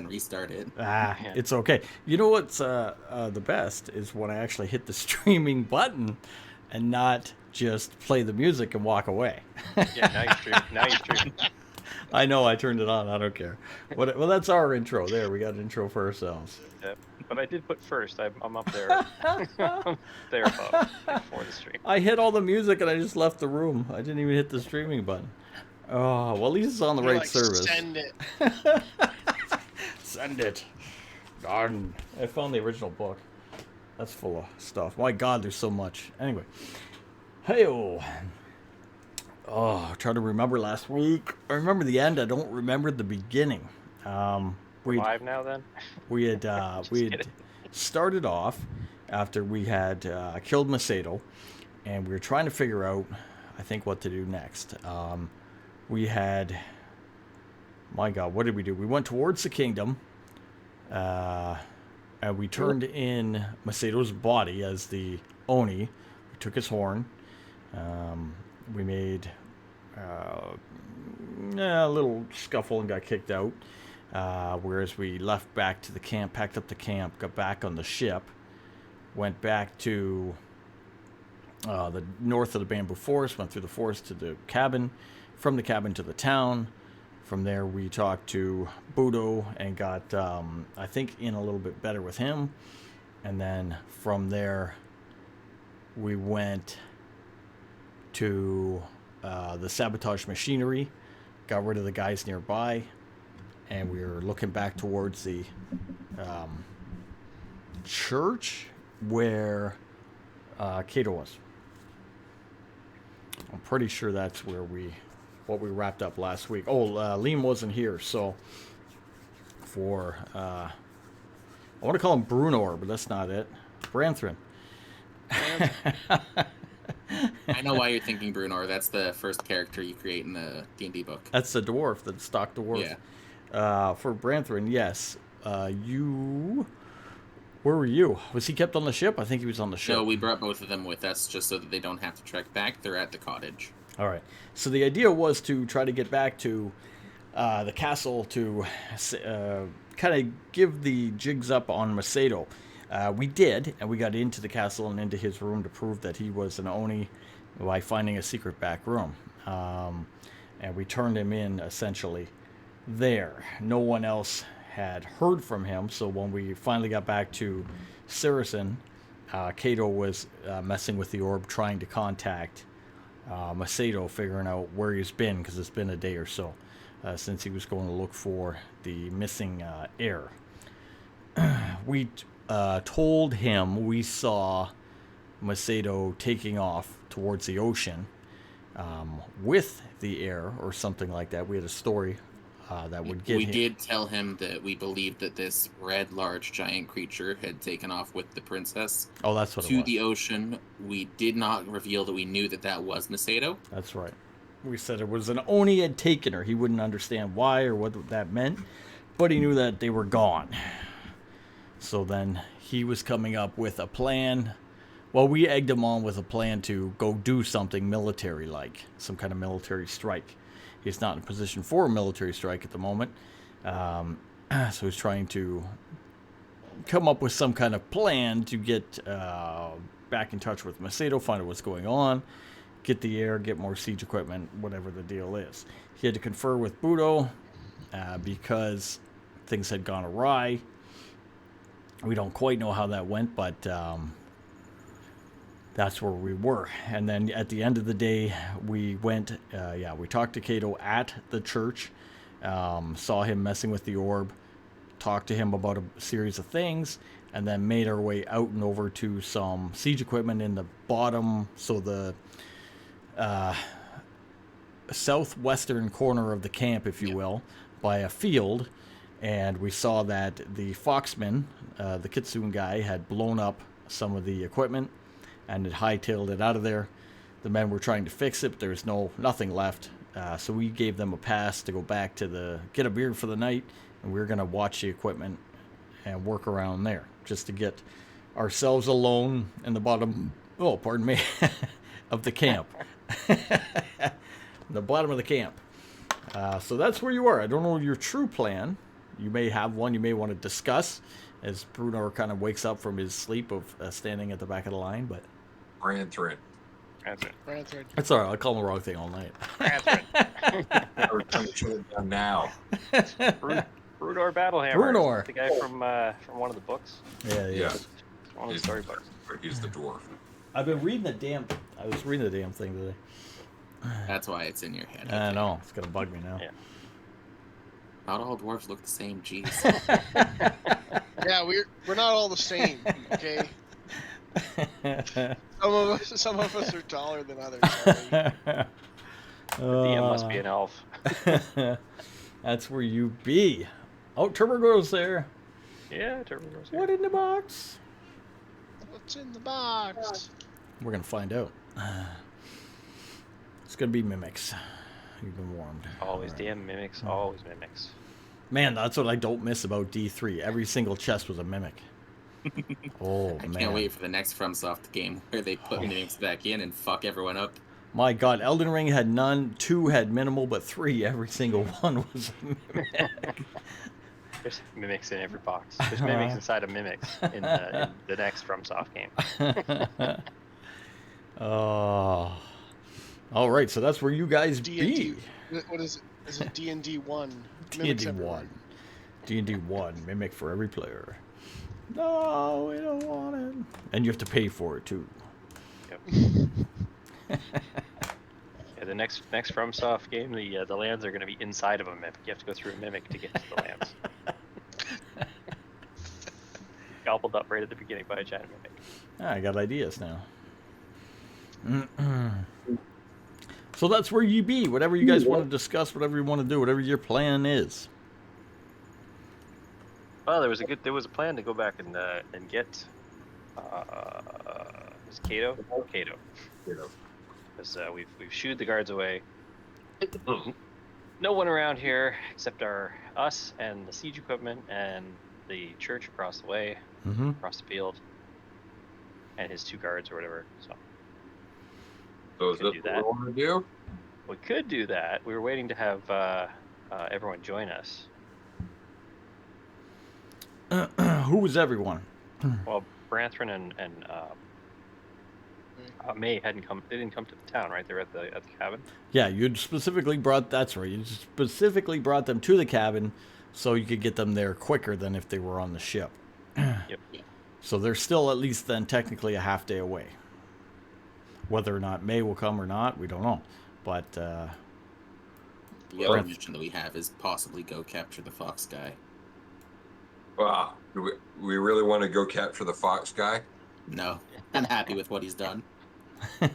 restart it. Yeah. It's okay. You know what's the best is when I actually hit the streaming button and not just play the music and walk away. Yeah, now you stream. Now you stream. I know I turned it on. I don't care. Well, that's our intro. There, we got an intro for ourselves. Yeah. But I did put first. I'm up there. I'm there above before the stream. I hit all the music and I just left the room. I didn't even hit the streaming button. Oh, well, at least it's on the right service. Send it. Send it. Darn. I found the original book. That's full of stuff. My God, there's so much. Anyway. Hey-oh. Oh, trying to remember last week. I remember the end. I don't remember the beginning. Live now, then? We had started off after we had killed Macedo, and we were trying to figure out, I think, what to do next. We had, my God, what did we do? We went towards the kingdom, and we turned in Macedo's body as the Oni. We took his horn. We made a little scuffle and got kicked out. Whereas we left back to the camp, packed up the camp, got back on the ship, went back to the north of the bamboo forest, went through the forest to the cabin, from the cabin to the town. From there we talked to Budo and got, I think, in a little bit better with him. And then from there we went to the sabotage machinery, got rid of the guys nearby, and we were looking back towards the church where Kato was. I'm pretty sure that's where what we wrapped up last week. Oh, Liam wasn't here, so for I want to call him Brunor, but that's not it. Branthrin. I know why you're thinking Brunor. That's the first character you create in the D&D book. That's the dwarf, the stock dwarf. Yeah. For Branthrin, yes. Where were you? Was he kept on the ship? I think he was on the ship. No, we brought both of them with us just so that they don't have to trek back. They're at the cottage. All right. So the idea was to try to get back to the castle to kind of give the jigs up on Macedo. We did, and we got into the castle and into his room to prove that he was an Oni by finding a secret back room. And we turned him in, essentially, there. No one else had heard from him, so when we finally got back to Saracen, Kato was messing with the orb, trying to contact Macedo, figuring out where he's been, because it's been a day or so since he was going to look for the missing heir. We told him we saw Macedo taking off towards the ocean with the heir or something like that. We had a story that would get him. We did tell him that we believed that this red, large, giant creature had taken off with the princess. Oh, that's what it to was. the ocean. We did not reveal that we knew that was Macedo. That's right. We said it was an Oni had taken her. He wouldn't understand why or what that meant, but he knew that they were gone. So then he was coming up with a plan. Well, we egged him on with a plan to go do something military-like, some kind of military strike. He's not in a position for a military strike at the moment. So he's trying to come up with some kind of plan to get back in touch with Macedo, find out what's going on, get the air, get more siege equipment, whatever the deal is. He had to confer with Budo because things had gone awry. We don't quite know how that went, but that's where we were. And then at the end of the day, we went, we talked to Kato at the church, saw him messing with the orb, talked to him about a series of things, and then made our way out and over to some siege equipment in the bottom, so the southwestern corner of the camp, if you will, by a field. And we saw that the Foxman, the Kitsune guy, had blown up some of the equipment and had hightailed it out of there. The men were trying to fix it, but there was nothing left. So we gave them a pass to go back to get a beer for the night, and we were going to watch the equipment and work around there, just to get ourselves alone in the bottom, of the camp. The bottom of the camp. So that's where you are. I don't know your true plan, you may have one you may want to discuss as Bruno kind of wakes up from his sleep of standing at the back of the line. But Branthrin. Branthrin. it's all right. I call him the wrong thing all night. We're trying to shut it down now. Brunor Battlehammer. Brunor. The guy from one of the books. Yeah. Yes. One of the He's, storybooks. he's the dwarf. I've been reading the damn. I was reading the damn thing today. That's why it's in your head. I know it's gonna bug me now. Yeah. Not all dwarves look the same. Jeez. Yeah, we're not all the same. Okay. Some of us are taller than others. Sorry. The DM must be an elf. That's where you be. Oh, Turbo Girl's there. Yeah, Turbo Girl's here. What in the box? What's in the box? We're gonna find out. It's gonna be mimics. You've been warned. Always All right. DM mimics. Always mimics. Man, that's what I don't miss about D3. Every single chest was a mimic. Oh I man! can't wait for the next FromSoft game where they put mimics back in and fuck everyone up. My God, Elden Ring had none. 2 had minimal, but 3, every single one was a mimic. There's mimics in every box. There's mimics inside of mimics in the next FromSoft game. Oh. All right, so that's where you guys D&D. be. What is it? Is it D&D 1? D&D 1. D&D 1, mimic for every player. No, we don't want it. And you have to pay for it, too. Yep. Yeah, the next FromSoft game, the lands are going to be inside of a mimic. You have to go through a mimic to get to the lands. Gobbled up right at the beginning by a giant mimic. I got ideas now. So that's where you be. Whatever you guys want to discuss, whatever you want to do, whatever your plan is. Well, there was a plan to go back and get was Kato? Kato. You know. Because we've shooed the guards away. No one around here except us and the siege equipment and the church across the way, Mm-hmm. across the field, and his 2 guards or whatever. So is Could this do what that. we want to do? We could do that. We were waiting to have everyone join us. Who was everyone? Well, Branthrin and May hadn't come. They didn't come to the town, right? They were at the cabin. Yeah, you specifically brought. That's right. You specifically brought them to the cabin so you could get them there quicker than if they were on the ship. Yep. So they're still at least then technically a half day away. Whether or not May will come or not, we don't know. But The other mission that we have is possibly go capture the fox guy. Wow. Do we really want to go capture the fox guy? No, I'm happy with what he's done. We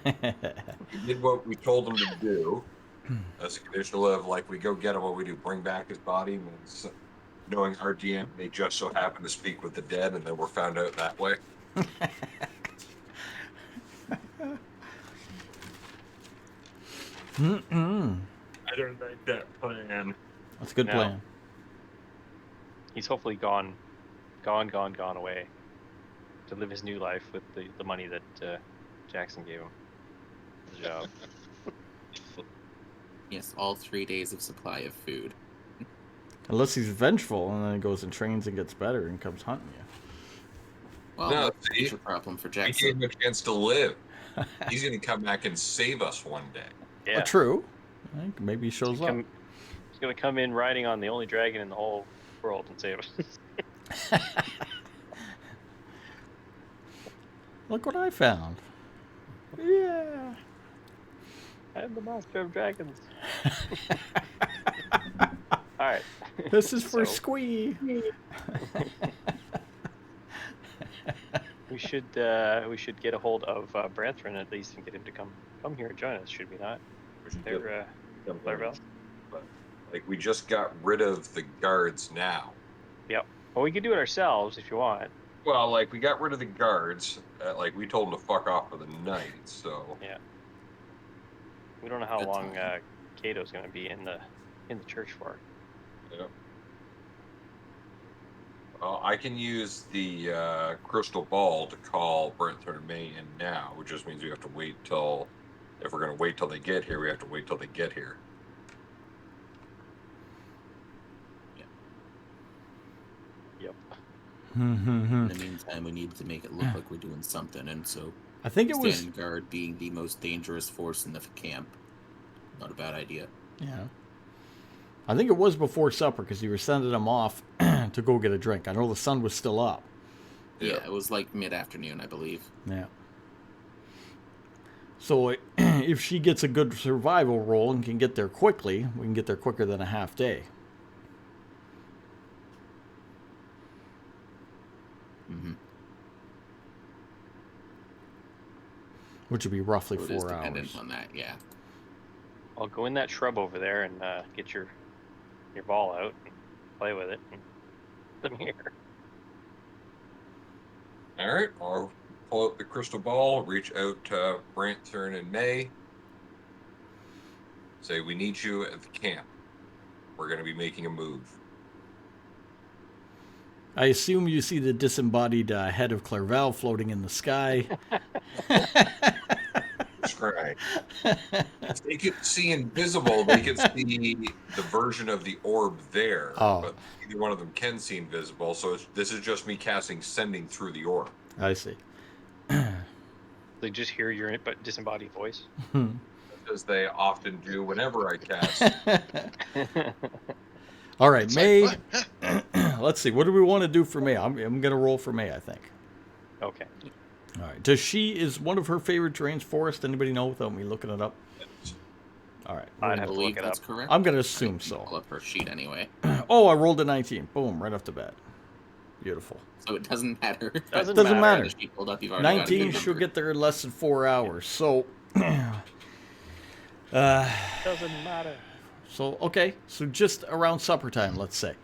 did what we told him to do. As a conditional of, like, we go get him, what we do, bring back his body, and knowing our GM may just so happen to speak with the dead, and then we're found out that way. I don't like that plan. That's a good No. plan. He's hopefully gone away to live his new life with the money that Jackson gave him. The job. Yes, all 3 days of supply of food. Unless he's vengeful and then he goes and trains and gets better and comes hunting you. Well, No, that's a see? future problem for We gave Jackson. him a chance to live. He's going to come back and save us one day. Yeah. True. I think maybe he shows up. He's gonna come in riding on the only dragon in the whole world and save us. Look what I found. Yeah. I'm the master of dragons. All right. This is for So- Squee. We should get a hold of Branthrin at least and get him to come here and join us. Should we not? We should They're get Clarabelle. But, like, we just got rid of the guards now. Yep. Well, we could do it ourselves if you want. Well, like, we got rid of the guards. Like, we told them to fuck off for the night, so... Yeah. We don't know how Good long time. Kato's going to be in the church for. Yeah. Well, I can use the crystal ball to call Brent and May in now, which just means we have to wait till... If we're going to wait till they get here, we have to wait till they get here. Yep. In the meantime, we need to make it look like we're doing something, and so I think it was. standing guard being the most dangerous force in the camp. Not a bad idea. Yeah. I think it was before supper because you were sending them off to go get a drink. I know the sun was still up. Yeah, it was like mid-afternoon, I believe. Yeah. So if she gets a good survival roll and can get there quickly, we can get there quicker than a half day. Mm-hmm. Which would be roughly So it is 4 dependent hours. on that, yeah. I'll go in that shrub over there and get your ball out and play with it. And come here. All right, I'll pull out the crystal ball, reach out to Brant, Thurn, and May. Say, we need you at the camp. We're going to be making a move. I assume you see the disembodied head of Clerval floating in the sky. That's right. If they could see invisible, they could see the version of the orb there. Oh. But neither one of them can see invisible, so this is just me casting sending through the orb. I see. They just hear your disembodied voice. As they often do whenever I cast. All right, It's May. like, what? Let's see. What do we want to do for May? I'm going to roll for May, I think. Okay. All right. Is one of her favorite terrains forest? Anybody know without me looking it up? All right. I'd I have to believe look it that's up. correct. I'm going to I assume can so. pull up her sheet anyway. Oh, I rolled a 19. Boom, right off the bat. Beautiful. So it doesn't matter. Doesn't Doesn't matter. She pulled up, you've already got a 19, good she'll number. get there in less than 4 hours. So, Doesn't matter. okay. So just around supper time, let's say.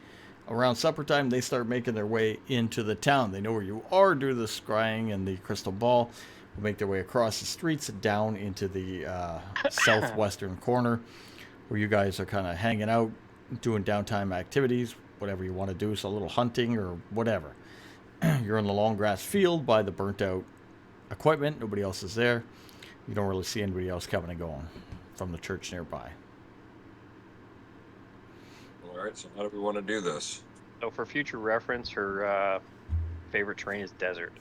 Around supper time, they start making their way into the town. They know where you are, do the scrying and the crystal ball. Will make their way across the streets and down into the southwestern corner where you guys are kind of hanging out, doing downtime activities, whatever you want to do. So a little hunting or whatever. You're in the long grass field by the burnt out equipment. Nobody else is there. You don't really see anybody else coming and going from the church nearby. All right, so how do we want to do this? So for future reference, her favorite terrain is desert.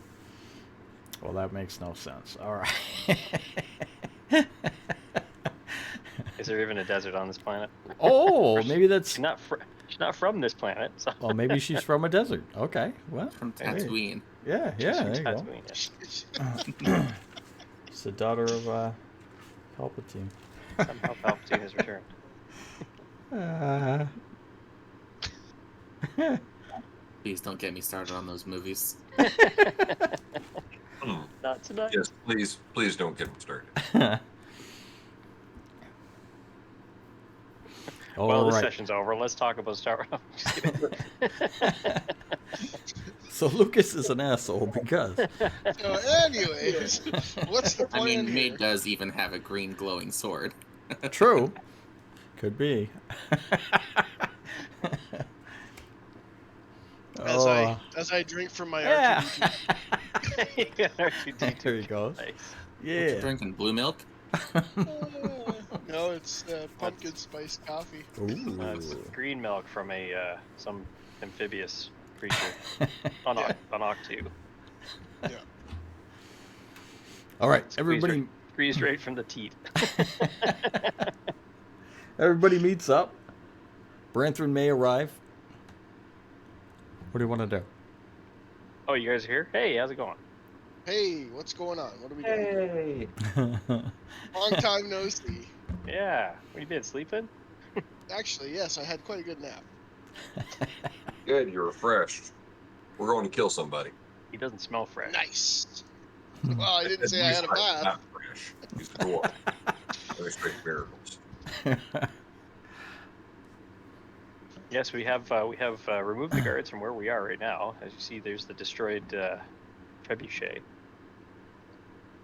Well, that makes no sense. All right. Is there even a desert on this planet? Oh, maybe that's. She's not from this planet. So. Well, maybe she's from a desert. Okay. Well, From hey. Tatooine. Yeah, She's yeah. from There you go. Tatooine, yeah. It's the daughter of Palpatine. Somehow Palpatine has returned. Please don't get me started on those movies. Not tonight. Yes, please don't get them started. All Well, this right. session's over. Let's talk about Star Wars. Just kidding. So Lucas is an asshole because. So, anyways, what's the I plan mean, May here? does even have a green glowing sword. True. Could be. As I drink from my Yeah. R2D2. You got R2D2. There he goes. Nice. What you Yeah. drinking blue milk? No, it's pumpkin spice coffee. Ooh. It's green milk from some amphibious creature on Octu. Yeah. All right, Squeezed everybody. Squeezed right from the teat. Everybody meets up. Branthron may arrive. What do you want to do? Oh, you guys are here? Hey, how's it going? Hey, what's going on? What are we doing? Hey. Long time no see. Yeah. What you been sleeping? Actually, yes, I had quite a good nap. Good, you're refreshed. We're going to kill somebody. He doesn't smell fresh. Nice. Well, I didn't say I had a bath. Not fresh. He's the dwarf. Very straight miracles. Yes, we have removed the guards from where we are right now. As you see, there's the destroyed trebuchet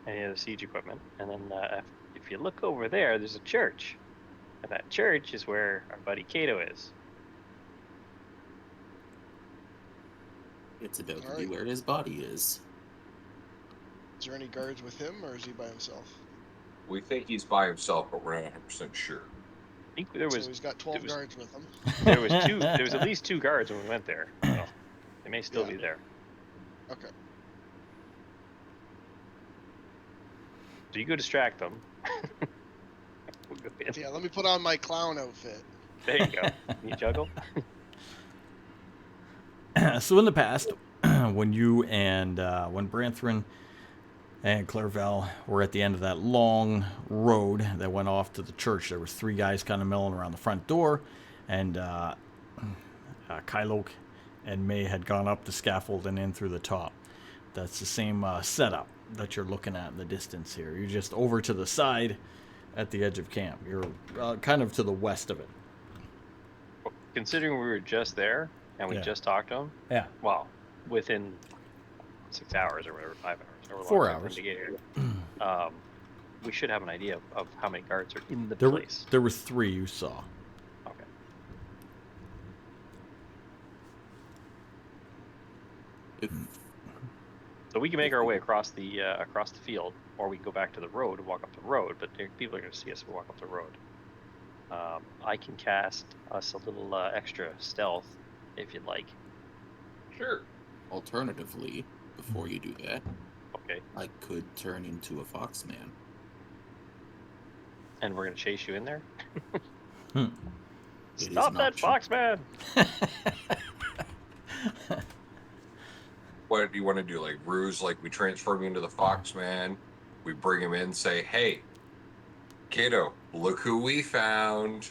and the siege equipment. And then if you look over there, there's a church, and that church is where our buddy Kato is. It's about to be Alright. where his body is. Is there any guards with him, or is he by himself? We think he's by himself, but we're not 100% sure. I think there So was he's got 12 guards with him. there was at least two guards when we went there. Well, they may still Yeah. be there. Okay. So you go distract them. We'll go in. Yeah, let me put on my clown outfit. There you go. You juggle. So in the past, when you and when Branthrin and Clairvel were at the end of that long road that went off to the church, there was 3 guys kind of milling around the front door, and Kylok and May had gone up the scaffold and in through the top. That's the same setup that you're looking at in the distance here. You're just over to the side at the edge of camp. You're kind of to the west of it. Considering we were just there and we Yeah. just talked to him, Yeah. well, within 6 hours or whatever, 5 hours, however 4 long hours. to get here, we should have an idea of how many guards are in the There, place. there were 3 you saw. Okay. If So we can make our way across the field, or we can go back to the road and walk up the road. But people are going to see us if we walk up the road. I can cast us a little extra stealth, if you'd like. Sure. alternatively, before you do that, Okay. I could turn into a foxman. And we're going to chase you in there. Hmm. It is Stop an that, option. Foxman! What do you want to do? Like ruse, like we transform you into the Foxman, we bring him in, say, "Hey, Kato, look who we found,"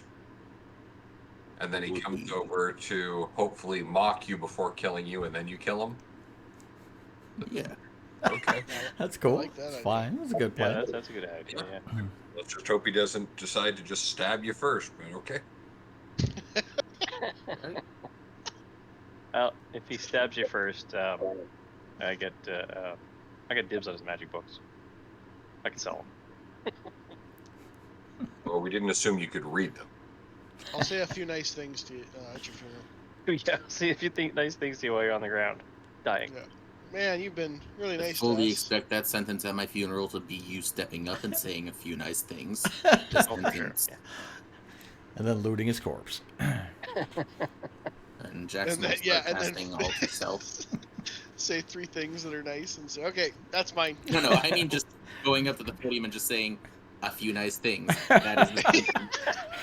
and then he Would comes be- over to hopefully mock you before killing you, and then you kill him. Yeah. Okay. That's cool. like that It's idea. fine. That's a good Yeah, plan. that's a good idea. Yeah. Let's just hope he doesn't decide to just stab you first. But okay. Right? Well, if he stabs you first, I get dibs on his magic books. I can sell them. Well, we didn't assume you could read them. I'll say a few nice things to you at your funeral. Yeah. See if you think nice things to you while you're on the ground, dying. Yeah. Man, you've been really I nice to fully us. expect that sentence at my funeral to be you stepping up and saying a few nice things. Oh, This for sure. sentence. Yeah. And then looting his corpse. And Jackson will then- start yeah, and then- casting alter self. Say 3 things that are nice and say, okay, that's mine. No, I mean just going up to the podium and just saying a few nice things. That is the sentence.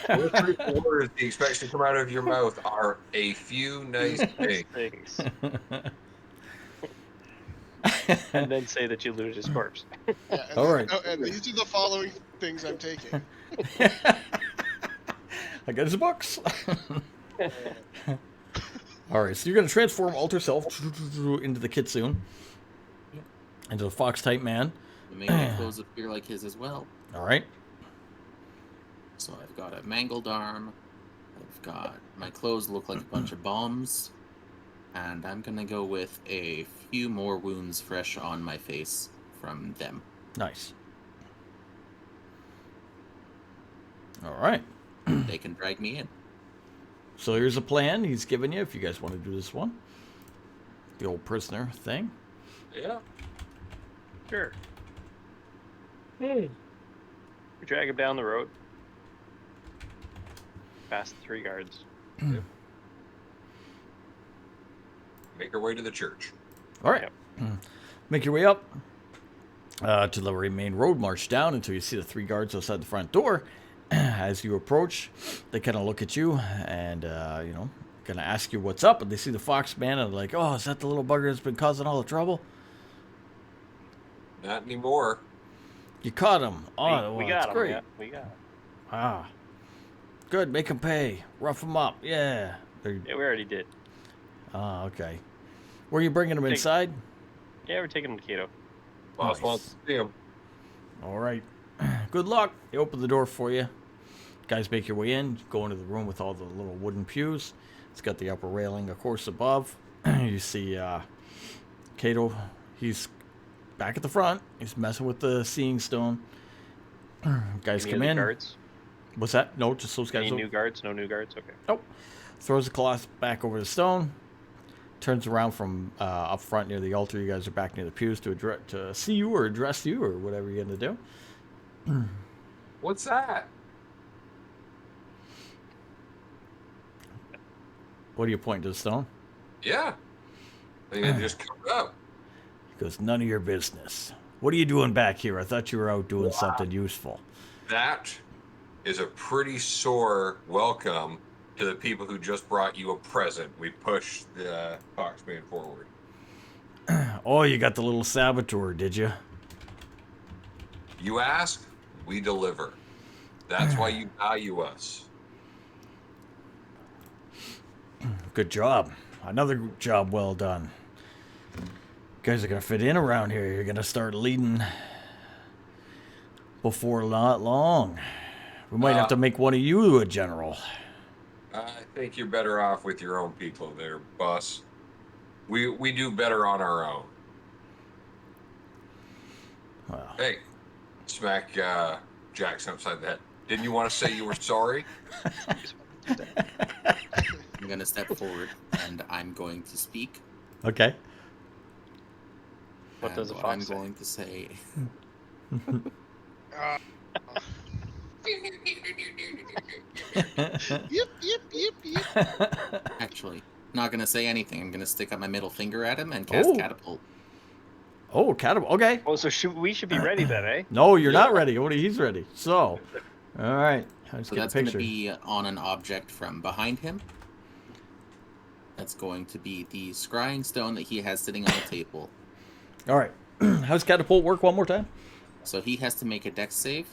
Those 3 words he expects to come out of your mouth are a few nice things. Things. And then say that you looted his corpse. Yeah, and All then- right. oh, and these are the following things I'm taking. I got his books. All right, so you're going to transform alter self into the kitsune, into the fox type man. And make my clothes appear like his as well. All right. So I've got a mangled arm. I've got my clothes look like a bunch of bombs. And I'm gonna go with a few more wounds fresh on my face from them. Nice. All right. They can drag me in. So here's a plan he's given you if you guys want to do this one. The old prisoner thing. Yeah. Sure. We drag him down the road. Past the 3 guards. Make our way to the church. All right. Make your way up to the main road, march down until you see the 3 guards outside the front door. As you approach, they kind of look at you and, going to ask you what's up. And they see the fox man and they're like, oh, is that the little bugger that's been causing all the trouble? Not anymore. You caught him. Oh, we well, got that's him. great. Yeah, we got him. Ah. Good. Make him pay. Rough him up. Yeah. They're, Yeah, we already did. ah, okay. Were you bringing him Take- inside? Yeah, we're taking him to Kato. Boss Nice. wants to see him. All right. Good luck. They open the door for you. Guys, make your way in. Go into the room with all the little wooden pews. It's got the upper railing, of course, above. You see Kato. He's back at the front. He's messing with the seeing stone. Guys, Any come other in. Guards? What's that? No, just those guys. Any new guards? No new guards? Okay. Nope. Throws the cloth back over the stone. Turns around from up front near the altar. You guys are back near the pews to see you or address you or whatever you're going to do. What's that? What do you point to the stone? Yeah. And it just comes up. He goes, none of your business. What are you doing back here? I thought you were out doing something useful. That is a pretty sore welcome to the people who just brought you a present. We push the Foxman forward. Oh, you got the little saboteur, did you? You ask, we deliver. That's why you value us. Good job. Another job well done. You guys are going to fit in around here. You're going to start leading before not long. We might have to make one of you a general. I think you're better off with your own people there, boss. We do better on our own. Well, Hey, smack Jackson upside the head. Didn't you want to say you were sorry? I'm gonna step forward and I'm going to speak. okay. What does a what fox I'm say? going to say. Uh, yep. Actually, not gonna say anything. I'm gonna stick up my middle finger at him and cast Oh. catapult. Oh, catapult. Okay. Oh, so we should be ready then, eh? No, you're not ready. He's ready. So, all right. Let's So get that's a gonna picture. be on an object from behind him. That's going to be the scrying stone that he has sitting on the table. All right. How's catapult work one more time? So he has to make a dex save,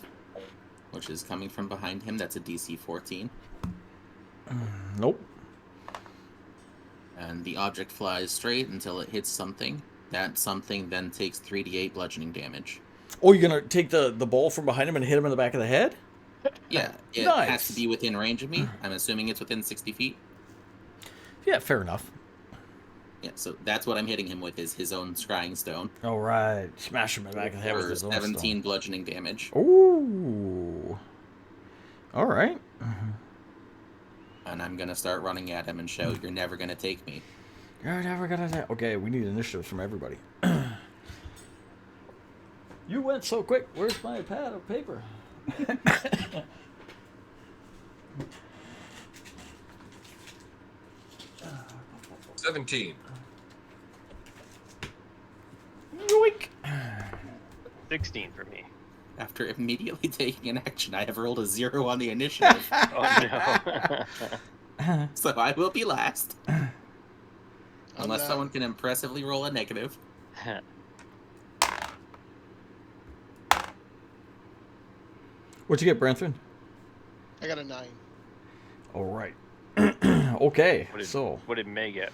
which is coming from behind him. That's a DC 14. Nope. And the object flies straight until it hits something. That something then takes 3d8 bludgeoning damage. Oh, you're going to take the ball from behind him and hit him in the back of the head? Yeah, it Nice. has to be within range of me. I'm assuming it's within 60 feet. Yeah, fair enough. Yeah, so that's what I'm hitting him with, is his own scrying stone. All right. Smash him in the back of the head with For his own 17 bludgeoning damage. stone. Ooh. All right. And I'm going to start running at him and shout, "You're never going to take me." You're never going to... Okay, we need initiatives from everybody. You went so quick. Where's my pad of paper? 17. Yoink. 16 for me. After immediately taking an action, I have rolled a 0 on the initiative. Oh no. So I will be last. Unless that. someone can impressively roll a negative. What'd you get, Brantham? I got a 9. All right. Okay, What did, so... what did May get?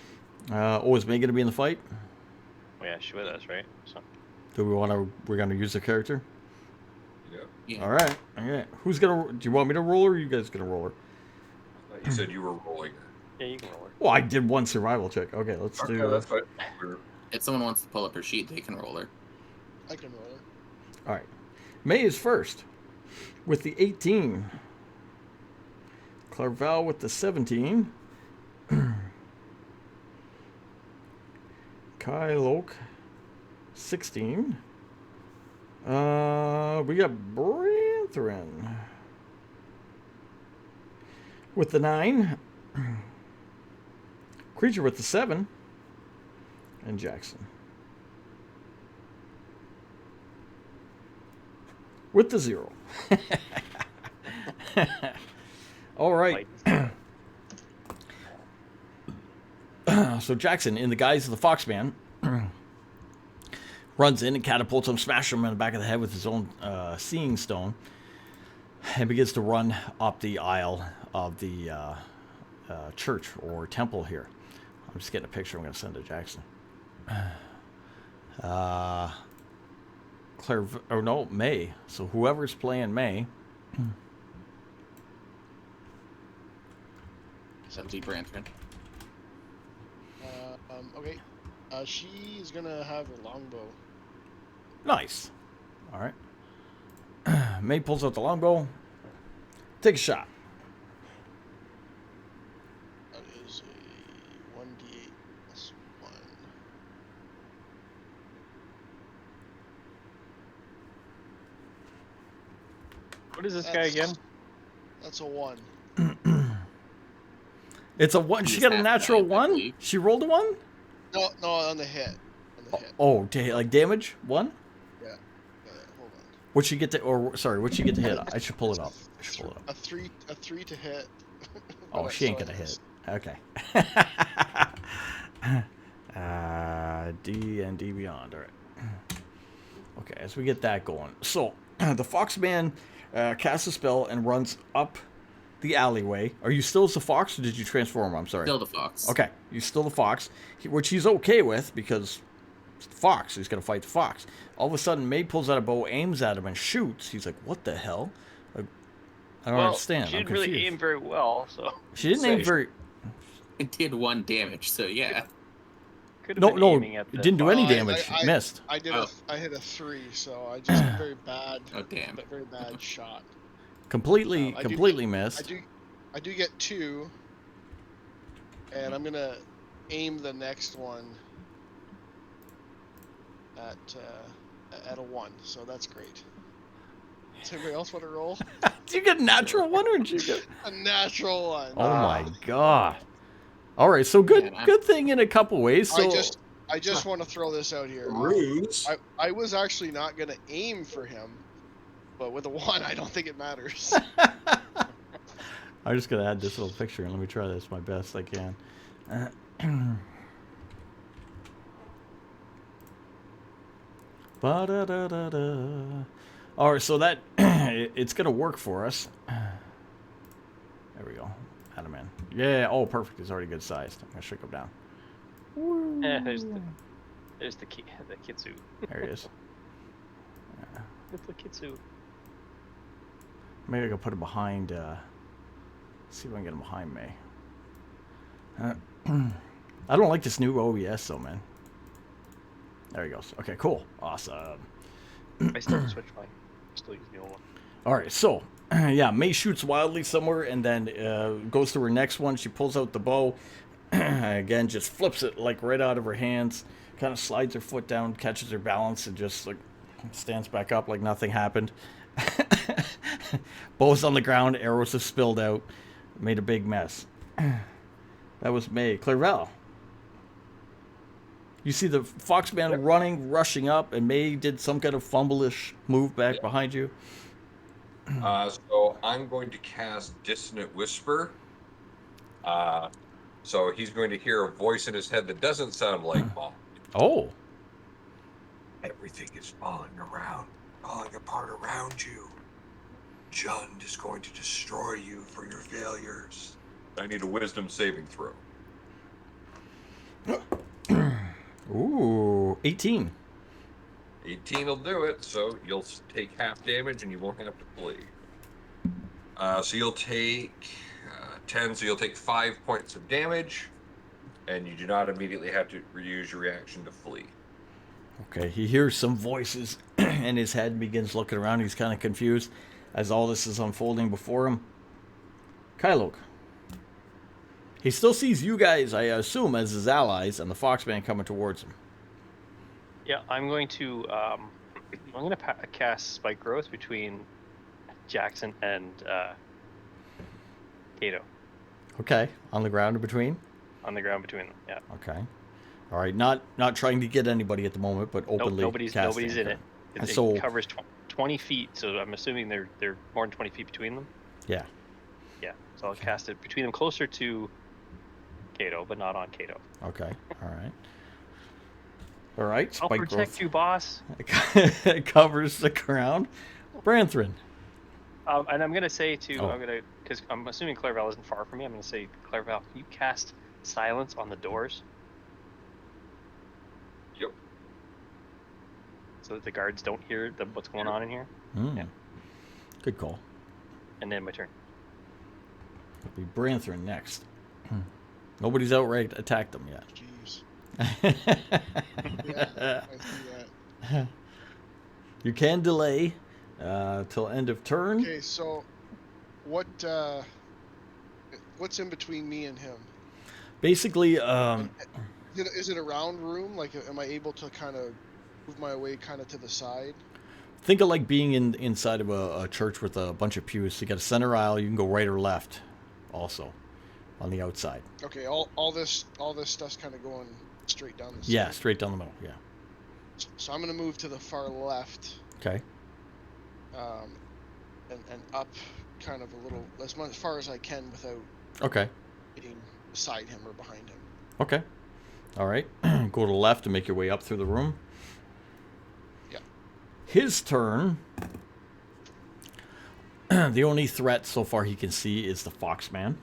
is May going to be in the fight? Oh yeah, she's with us, right? So Do we want to... We're going to use the character? Yep. Yeah. All right. Okay. Who's going to... Do you want me to roll her, or are you guys going to roll her? You said you were rolling her. yeah, you can roll her. Well, I did one survival check. Okay, let's Okay, do... that's fine. We're- If someone wants to pull up her sheet, they can roll her. I can roll her. All right. May is first with the 18. Clarval with the 17. Kai Loke, 16. We got Branthrin with the 9. Creature with the 7. And Jackson with the 0. All right. So Jackson, in the guise of the Foxman, runs in and catapults him, smashes him in the back of the head with his own seeing stone, and begins to run up the aisle of the church or temple here. I'm just getting a picture I'm going to send to Jackson. May. So whoever's playing May. That'll be Brantham. Okay. She is gonna have her longbow. Nice. All right. May pulls out the longbow. Take a shot. That is a 1d8 plus 1. What is this guy again? That's a 1. It's a 1. She He's got a half natural died, I 1? believe. She rolled a 1? No, on the hit. On the hit. Oh, like damage? 1? Yeah. Hold on. What'd she get to, or sorry, what'd she get to hit? I should pull it up. A three to hit. Oh, she ain't so I gonna hit. missed. Okay. D and D Beyond. All right. Okay, as we get that going. So, the Foxman casts a spell and runs up the alleyway. Are you still as the fox, or did you transform? I'm sorry. Still the fox. Okay, he's still the fox, which he's okay with because it's the fox. He's going to fight the fox. All of a sudden, May pulls out a bow, aims at him, and shoots. He's like, what the hell? Like, I don't understand. She I'm didn't confused. really aim very well, so. She didn't aim very... It did 1 damage, so yeah. Could have been aiming at it didn't do fox. any damage. Missed. I hit a 3, so I just a very bad. Oh damn. Very bad shot. Completely missed. I do get 2, and I'm gonna aim the next one at a 1. So that's great. Does anybody else want to roll? Did you get a natural 1 or did you get a natural 1? Oh my god! All right, so good thing in a couple ways. So I just want to throw this out here. Ruse. I was actually not gonna aim for him, but with a 1, I don't think it matters. I'm just gonna add this little picture and let me try this my best I can. Ba-da-da-da-da. All right, so that it's gonna work for us. There we go. Add him in. Yeah. Oh, perfect. It's already good sized. I'm gonna shrink him down. There's the kitsu. There he is. It's the kitsu. Maybe I can put him behind. See if I can get him behind me. I don't like this new OES though, man. There he goes. Okay, cool. Awesome. I still switch mine. Still use the old one. All right, so yeah, May shoots wildly somewhere and then goes to her next one. She pulls out the bow. Again, just flips it like right out of her hands. Kind of slides her foot down, catches her balance, and just like stands back up like nothing happened. Bow's on the ground. Arrows have spilled out. Made a big mess. That was May. Clairval. You see the Foxman running, rushing up, and May did some kind of fumble-ish move back behind you. So I'm going to cast Dissonant Whisper. So he's going to hear a voice in his head that doesn't sound like mom. Oh. Everything is falling apart around you. Jund is going to destroy you for your failures. I need a wisdom saving throw. Ooh, 18. 18 will do it, so you'll take half damage and you won't have to flee. So you'll take 10, so you'll take 5 points of damage, and you do not immediately have to reuse your reaction to flee. Okay, he hears some voices in his head and begins looking around. He's kind of confused as all this is unfolding before him. Kylok. He still sees you guys, I assume, as his allies, and the Foxman coming towards him. Yeah, I'm going to cast Spike Growth between Jackson and Kato. Okay, on the ground in between? On the ground between them, yeah. Okay. All right, not trying to get anybody at the moment, but openly nobody's in it. So, it covers 20 feet, so I'm assuming they're more than 20 feet between them. Yeah. Yeah, so I'll cast it between them, closer to Kato, but not on Kato. Okay, all right. All right, I'll Spike protect Growth. you, boss. It covers the ground. Branthrin. And I'm going to say, too, because I'm assuming Clairval isn't far from me, I'm going to say, Clairval, can you cast silence on the doors? Yep. So that the guards don't hear what's going on in here? Yeah. Good call. And then my turn. It'll be Branthrin next. Nobody's outright attacked them yet. Jeez. Yeah, I see that. You can delay till end of turn. Okay, so what's in between me and him? Basically, Is it a round room? Like, am I able to kind of move my way kind of to the side? think of like being inside of a church with a bunch of pews. So you got a center aisle. You can go right or left, also, on the outside. Okay, all this stuff's kind of going straight down the Yeah, side. straight down the middle. Yeah. So I'm gonna move to the far left, Okay. and up, kind of a little as far as I can without Okay. getting beside him or behind him. Okay. All right. Go to the left and make your way up through the room. Yeah. His turn. The only threat so far he can see is the Foxman,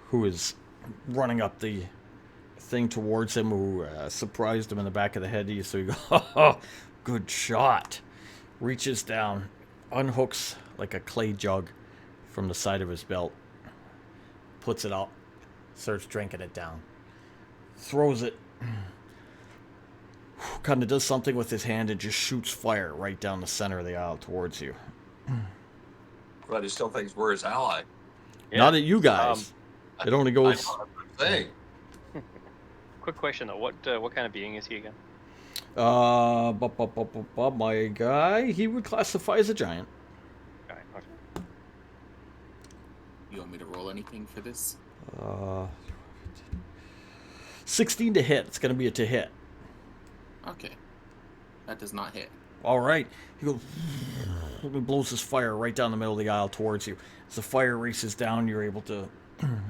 who is running up the thing towards him, who surprised him in the back of the head. So he goes, oh, good shot. Reaches down, unhooks like a clay jug from the side of his belt, puts it up, starts drinking it down, throws it, kind of does something with his hand and just shoots fire right down the center of the aisle towards you. But he still thinks we're his ally. Yeah. Not at you guys. It only I goes. know, that's what I'm saying. Quick question though, what kind of being is he again? My guy, he would classify as a giant. Okay. You want me to roll anything for this? 16 to hit. It's going to be a to hit. Okay. That does not hit. All right. He goes, he blows his fire right down the middle of the aisle towards you. As the fire races down, you're able to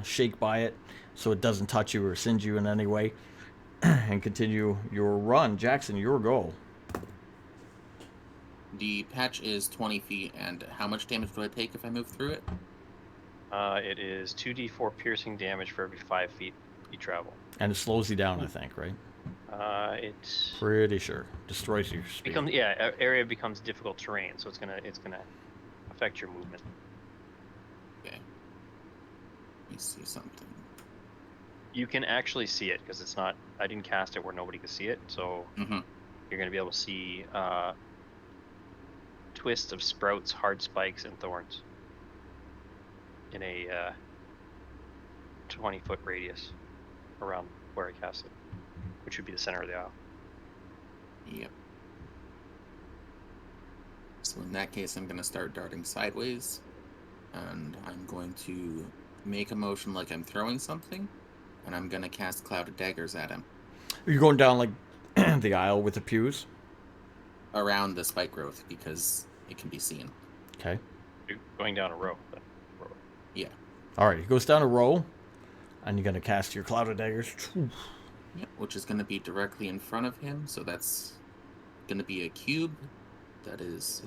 shake by it so it doesn't touch you or singe you in any way, and continue your run. Jackson, your goal. The patch is 20 feet, and how much damage do I take if I move through it? It is 2d4 piercing damage for every 5 feet you travel. And it slows you down, I think, right? It's Pretty sure. Destroys your speed. area becomes difficult terrain, so it's gonna affect your movement. Okay. Let me see something. You can actually see it because it's not. I didn't cast it where nobody could see it, so Mm-hmm. you're gonna be able to see twists of sprouts, hard spikes, and thorns in a 20-foot radius around where I cast it, which would be the center of the aisle. Yep. So in that case, I'm going to start darting sideways, and I'm going to make a motion like I'm throwing something, and I'm going to cast Cloud of Daggers at him. Are you going down like the aisle with the pews? Around the spike growth, because it can be seen. Okay. You're going down a row. Yeah. All right. He goes down a row, and you're going to cast your Cloud of Daggers. Yep, which is going to be directly in front of him, so that's going to be a cube. That is...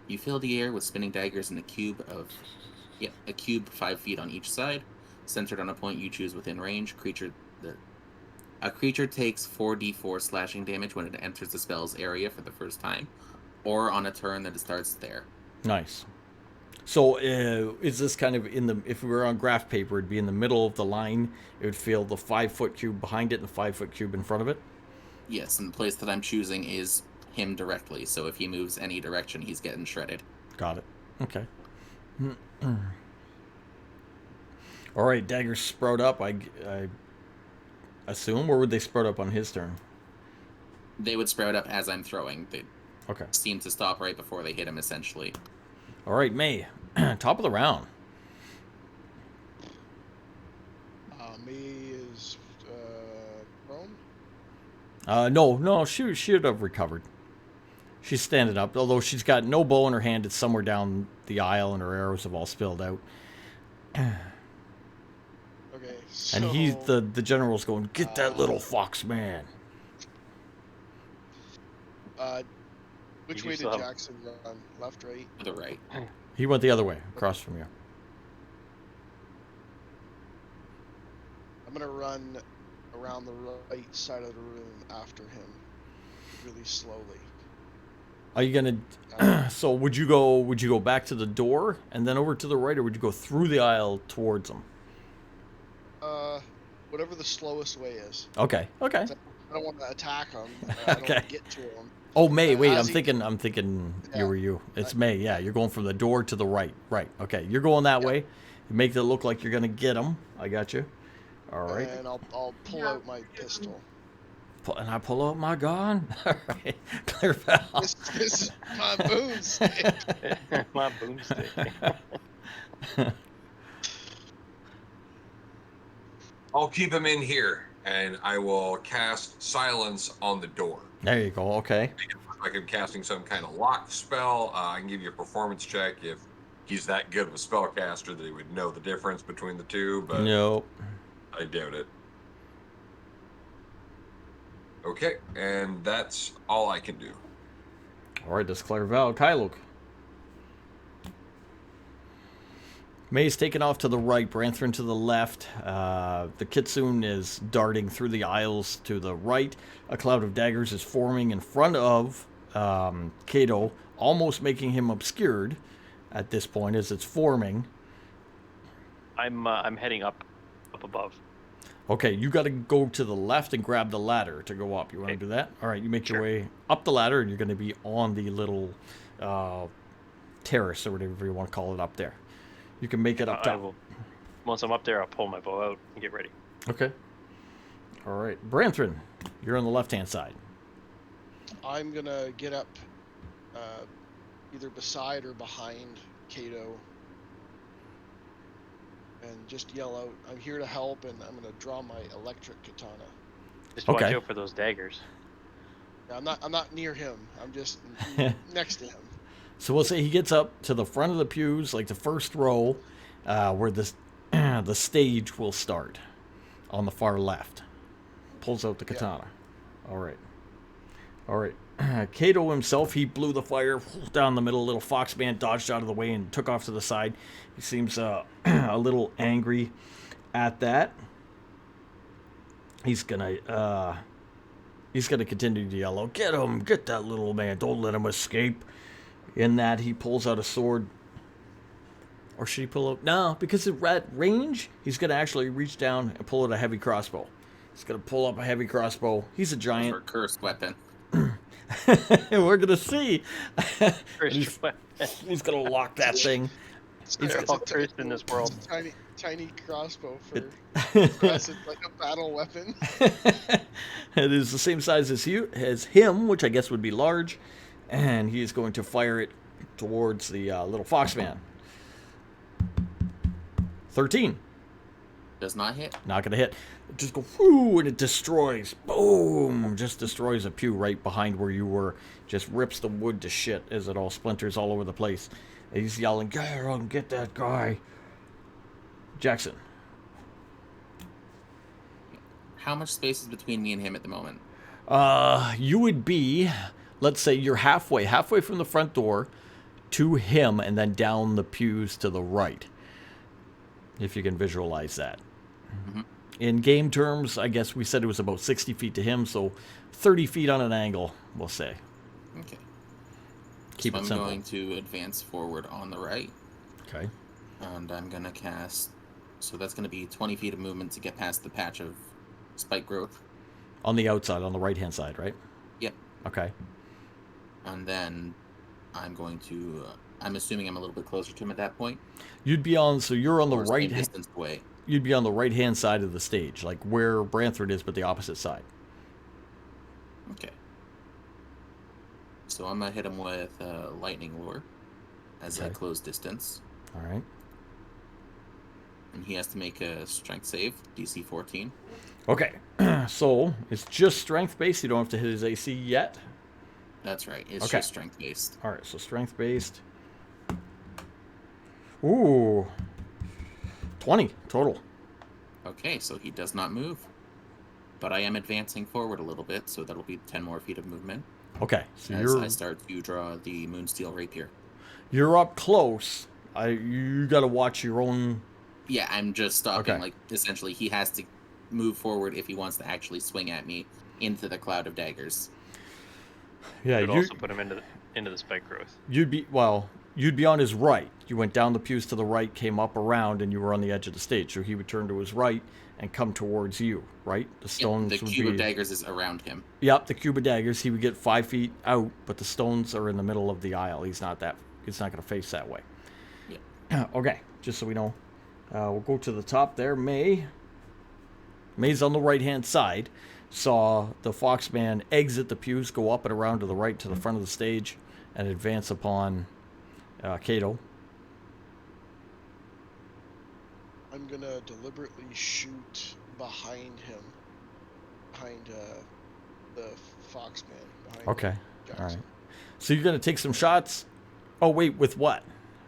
You fill the air with spinning daggers in a cube 5 feet on each side, centered on a point you choose within range. A creature takes 4d4 slashing damage when it enters the spell's area for the first time, or on a turn that it starts there. Nice. So is this kind of if we were on graph paper, it'd be in the middle of the line. It would fill the 5-foot cube behind it and the 5-foot cube in front of it? Yes, and the place that I'm choosing is him directly, so if he moves any direction, he's getting shredded. Got it. Okay. All right, daggers sprout up, I assume, or would they sprout up on his turn? They would sprout up as I'm throwing. They Okay. seem to stop right before they hit him, essentially. All right, May. Top of the round. May is prone. No, she should have recovered. She's standing up, although she's got no bow in her hand. It's somewhere down the aisle, and her arrows have all spilled out. Okay. So, And the general's going, get that little fox man. Which You way still did have- Jackson run? Left, right? To the right. He went the other way, across from you. I'm gonna run around the right side of the room after him, really slowly. Are you gonna? So would you go back to the door and then over to the right, or would you go through the aisle towards him? Whatever the slowest way is. Okay. I don't want to attack him. I don't Okay. want to get to him. Oh, May. Wait, as I'm he- thinking. Yeah. You. It's May. Yeah, you're going from the door to the right. Right. Okay. You're going that Yeah. way. You make it look like you're gonna get him. I got you. All right. And I'll pull out my pistol. And I pull out my gun. All right. Clear valve. This is my boomstick. My boomstick. I'll keep him in here, and I will cast silence on the door. There you go. Okay. Like I'm casting some kind of lock spell. I can give you a performance check if he's that good of a spellcaster that he would know the difference between the two, but Nope. I doubt it. Okay, and that's all I can do. All right, that's Clairval. Kylo. May's taken off to the right, Branthrin to the left. The Kitsune is darting through the aisles to the right. A cloud of daggers is forming in front of Kato, almost making him obscured at this point as it's forming. I'm heading up above. Okay, you got to go to the left and grab the ladder to go up. You want to do that? All right, you make your way up the ladder, and you're going to be on the little terrace or whatever you want to call it up there. You can make it up top. Once I'm up there, I'll pull my bow out and get ready. Okay. All right, Branthrin, you're on the left-hand side. I'm gonna get up, either beside or behind Kato, and just yell out, "I'm here to help!" And I'm gonna draw my electric katana. Just watch Okay. out for those daggers. Yeah, I'm not near him. I'm just next to him. So we'll say he gets up to the front of the pews, like the first row, where the stage will start on the far left. Pulls out the katana. All right. All right. Kato himself, he blew the fire down the middle. Little Foxman dodged out of the way and took off to the side. He seems a little angry at that. He's gonna continue to yell, "Get him! Get that little man! Don't let him escape!" In that, he pulls out a sword. Or should he pull out? No, because at range, he's going to actually reach down and pull out a heavy crossbow. He's going to pull up a heavy crossbow. He's a Or giant. cursed weapon. We're going to see. Cursed weapon. He's going to lock that thing. They're all cursed in this world. It's a tiny crossbow for us. It's like a battle weapon. It is the same size as him, which I guess would be large. And he is going to fire it towards the little Foxman. 13. Does not hit. Not going to hit. Just go, whoo, and it destroys. Boom. Just destroys a pew right behind where you were. Just rips the wood to shit as it all splinters all over the place. And he's yelling, "Get that guy." Jackson. How much space is between me and him at the moment? You would be, let's say you're halfway from the front door to him and then down the pews to the right. If you can visualize that. Mm-hmm. In game terms, I guess we said it was about 60 feet to him, so 30 feet on an angle, we'll say. Okay. Keep so it simple. I'm going to advance forward on the right. Okay. And I'm going to cast... So that's going to be 20 feet of movement to get past the patch of spike growth. On the outside, on the right-hand side, right? Yep. Okay. And then I'm going to... I'm assuming I'm a little bit closer to him at that point. You'd be on, so you're on the Or right... same distance away. You'd be on the right-hand side of the stage, like where Branthrin is, but the opposite side. Okay. So I'm going to hit him with Lightning Lure as a close distance. All right. And he has to make a strength save, DC 14. Okay. So it's just strength-based. You don't have to hit his AC yet. That's right. It's Okay. just strength-based. All right, so strength-based. Ooh. 20 total. Okay, so he does not move. But I am advancing forward a little bit, so that'll be 10 more feet of movement. Okay, so As I start to draw the Moonsteel Rapier. you're up close. You got to watch your own... Yeah, I'm just stopping. Okay. Like, essentially, he has to move forward if he wants to actually swing at me into the cloud of daggers. Yeah, Could also put him into the spike growth. you'd be on his right. You went down the pews to the right, came up around, and you were on the edge of the stage. So he would turn to his right and come towards you, right? The stones the would cube be... of daggers is around him. Yep, the cube of daggers. He would get 5 feet out, but the stones are in the middle of the aisle. He's not going to face that way. Yeah. Okay, just so we know. We'll go to the top there. May's on the right-hand side. Saw the Foxman exit the pews, go up and around to the right to the front of the stage, and advance upon Kato. I'm gonna deliberately shoot behind him, behind the Foxman. Behind Okay. Jackson. All right. So you're gonna take some shots. Oh wait, with what?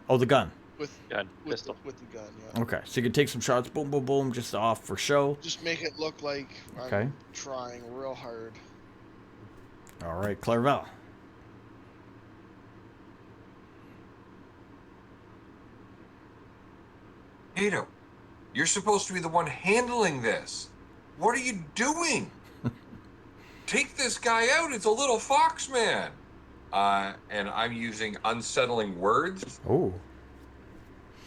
Oh, the gun. With Gun, with pistol. with the gun, yeah. Okay. So you can take some shots. Boom, boom, boom, just off for show. Just make it look like Okay. I'm trying real hard. All right, Clairval. Kato, you're supposed to be the one handling this. What are you doing? Take this guy out. It's a little Foxman. And I'm using unsettling words. Oh.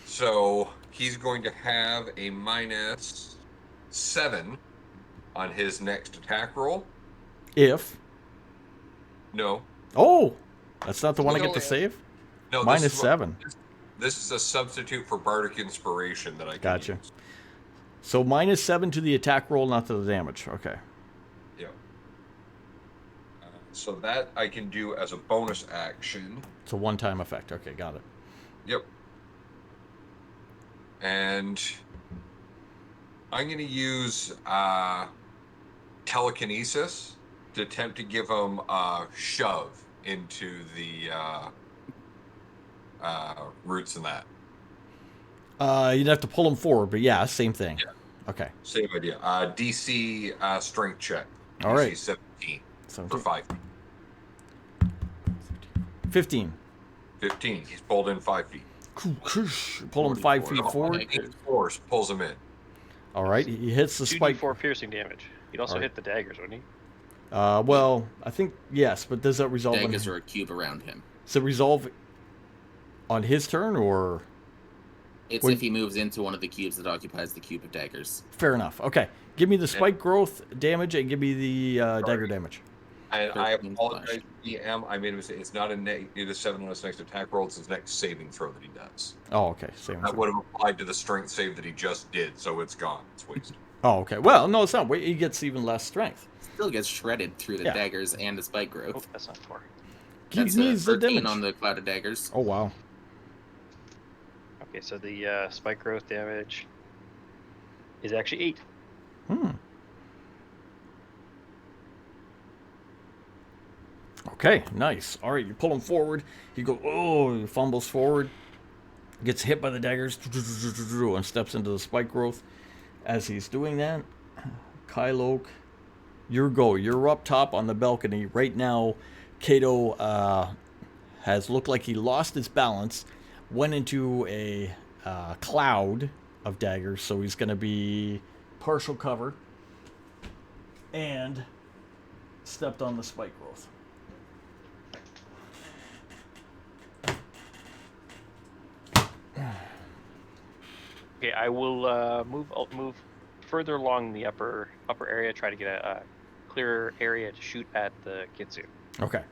So he's going to have a -7 on his next attack roll. If. No. Oh, that's not the one I No get to if. save. No. -7. This is a substitute for Bardic Inspiration that I can Gotcha. use. So -7 to the attack roll, not to the damage. Okay. Yep. So that I can do as a bonus action. It's a one-time effect. Okay, got it. Yep. And I'm going to use telekinesis to attempt to give him a shove into the roots and that. You'd have to pull him forward, but yeah, same thing. Yeah. Okay. Same idea. DC strength check. All right. DC 17 for 17. 5 feet. 15. 15. He's pulled in 5 feet. Pull him 5 feet 44. forward. Force pulls him in. All right, he hits the spike. 2d4 piercing damage. He'd also Alright. hit the daggers, wouldn't he? Well, I think yes, but does that resolve? Daggers are a cube around him. Does it resolve on his turn, or It's Wait. if he moves into one of the cubes that occupies the cube of daggers. fair enough? Okay, give me the spike growth damage and give me the dagger damage. And I 13 apologize, slash. DM. I made a mistake. It's not a -7 on his next attack roll. It's his next saving throw that he does. Oh, okay, same. That would have applied to the strength save that he just did, so it's gone. It's wasted. Oh, okay. Well, no, it's not. Wait, he gets even less strength. Still gets shredded through the Yeah. daggers and the spike Oh, growth. that's not 4. He That's needs the 13 damage. on the cloud of daggers. Oh wow. Okay, so the spike growth damage is actually 8. Hmm. Okay, nice. All right, you pull him forward. He goes, oh, he fumbles forward, gets hit by the daggers, and steps into the spike growth. As he's doing that, Kylo, your go. You're up top on the balcony right now. Kato has looked like he lost his balance, went into a cloud of daggers, so he's going to be partial cover, and stepped on the spike growth. Okay, I will I'll move further along the upper area, try to get a clearer area to shoot at the Kitsu. Okay.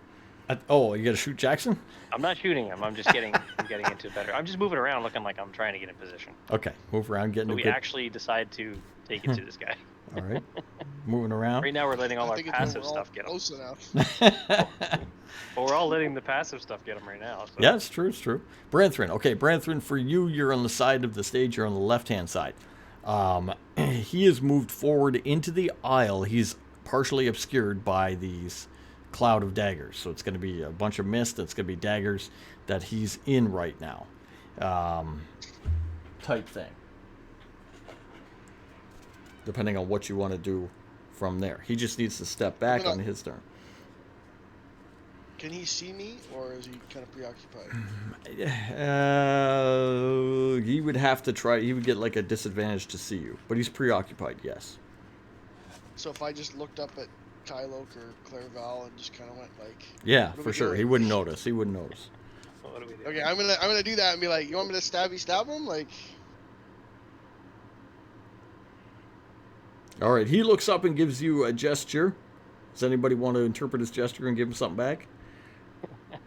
Oh, you got to shoot Jackson? I'm not shooting him. I'm just getting into better. I'm just moving around, looking like I'm trying to get in position. Okay, move around, getting So a we good. actually decide to take it to this guy. All right, moving around. Right now, we're letting all I our think passive we're all stuff get him. close enough. Well, we're all letting the passive stuff get him right now. So. Yeah, it's true. It's true. Branthrin. Okay, Branthrin, for you, you're on the side of the stage. You're on the left-hand side. He has moved forward into the aisle. He's partially obscured by these cloud of daggers. So it's going to be a bunch of mist. It's going to be daggers that he's in right now. Type thing. Depending on what you want to do from there. He just needs to step back on his turn. Can he see me, or is he kind of preoccupied? He would have to try. He would get like a disadvantage to see you, but he's preoccupied. Yes. So if I just looked up at Kylo or Clairval and just kind of went like, Yeah, What are for we sure. doing? He wouldn't notice. He wouldn't notice. What do we do? okay, I'm gonna do that and be like, you want me to stab him? Like, All right. He looks up and gives you a gesture. Does anybody want to interpret his gesture and give him something back?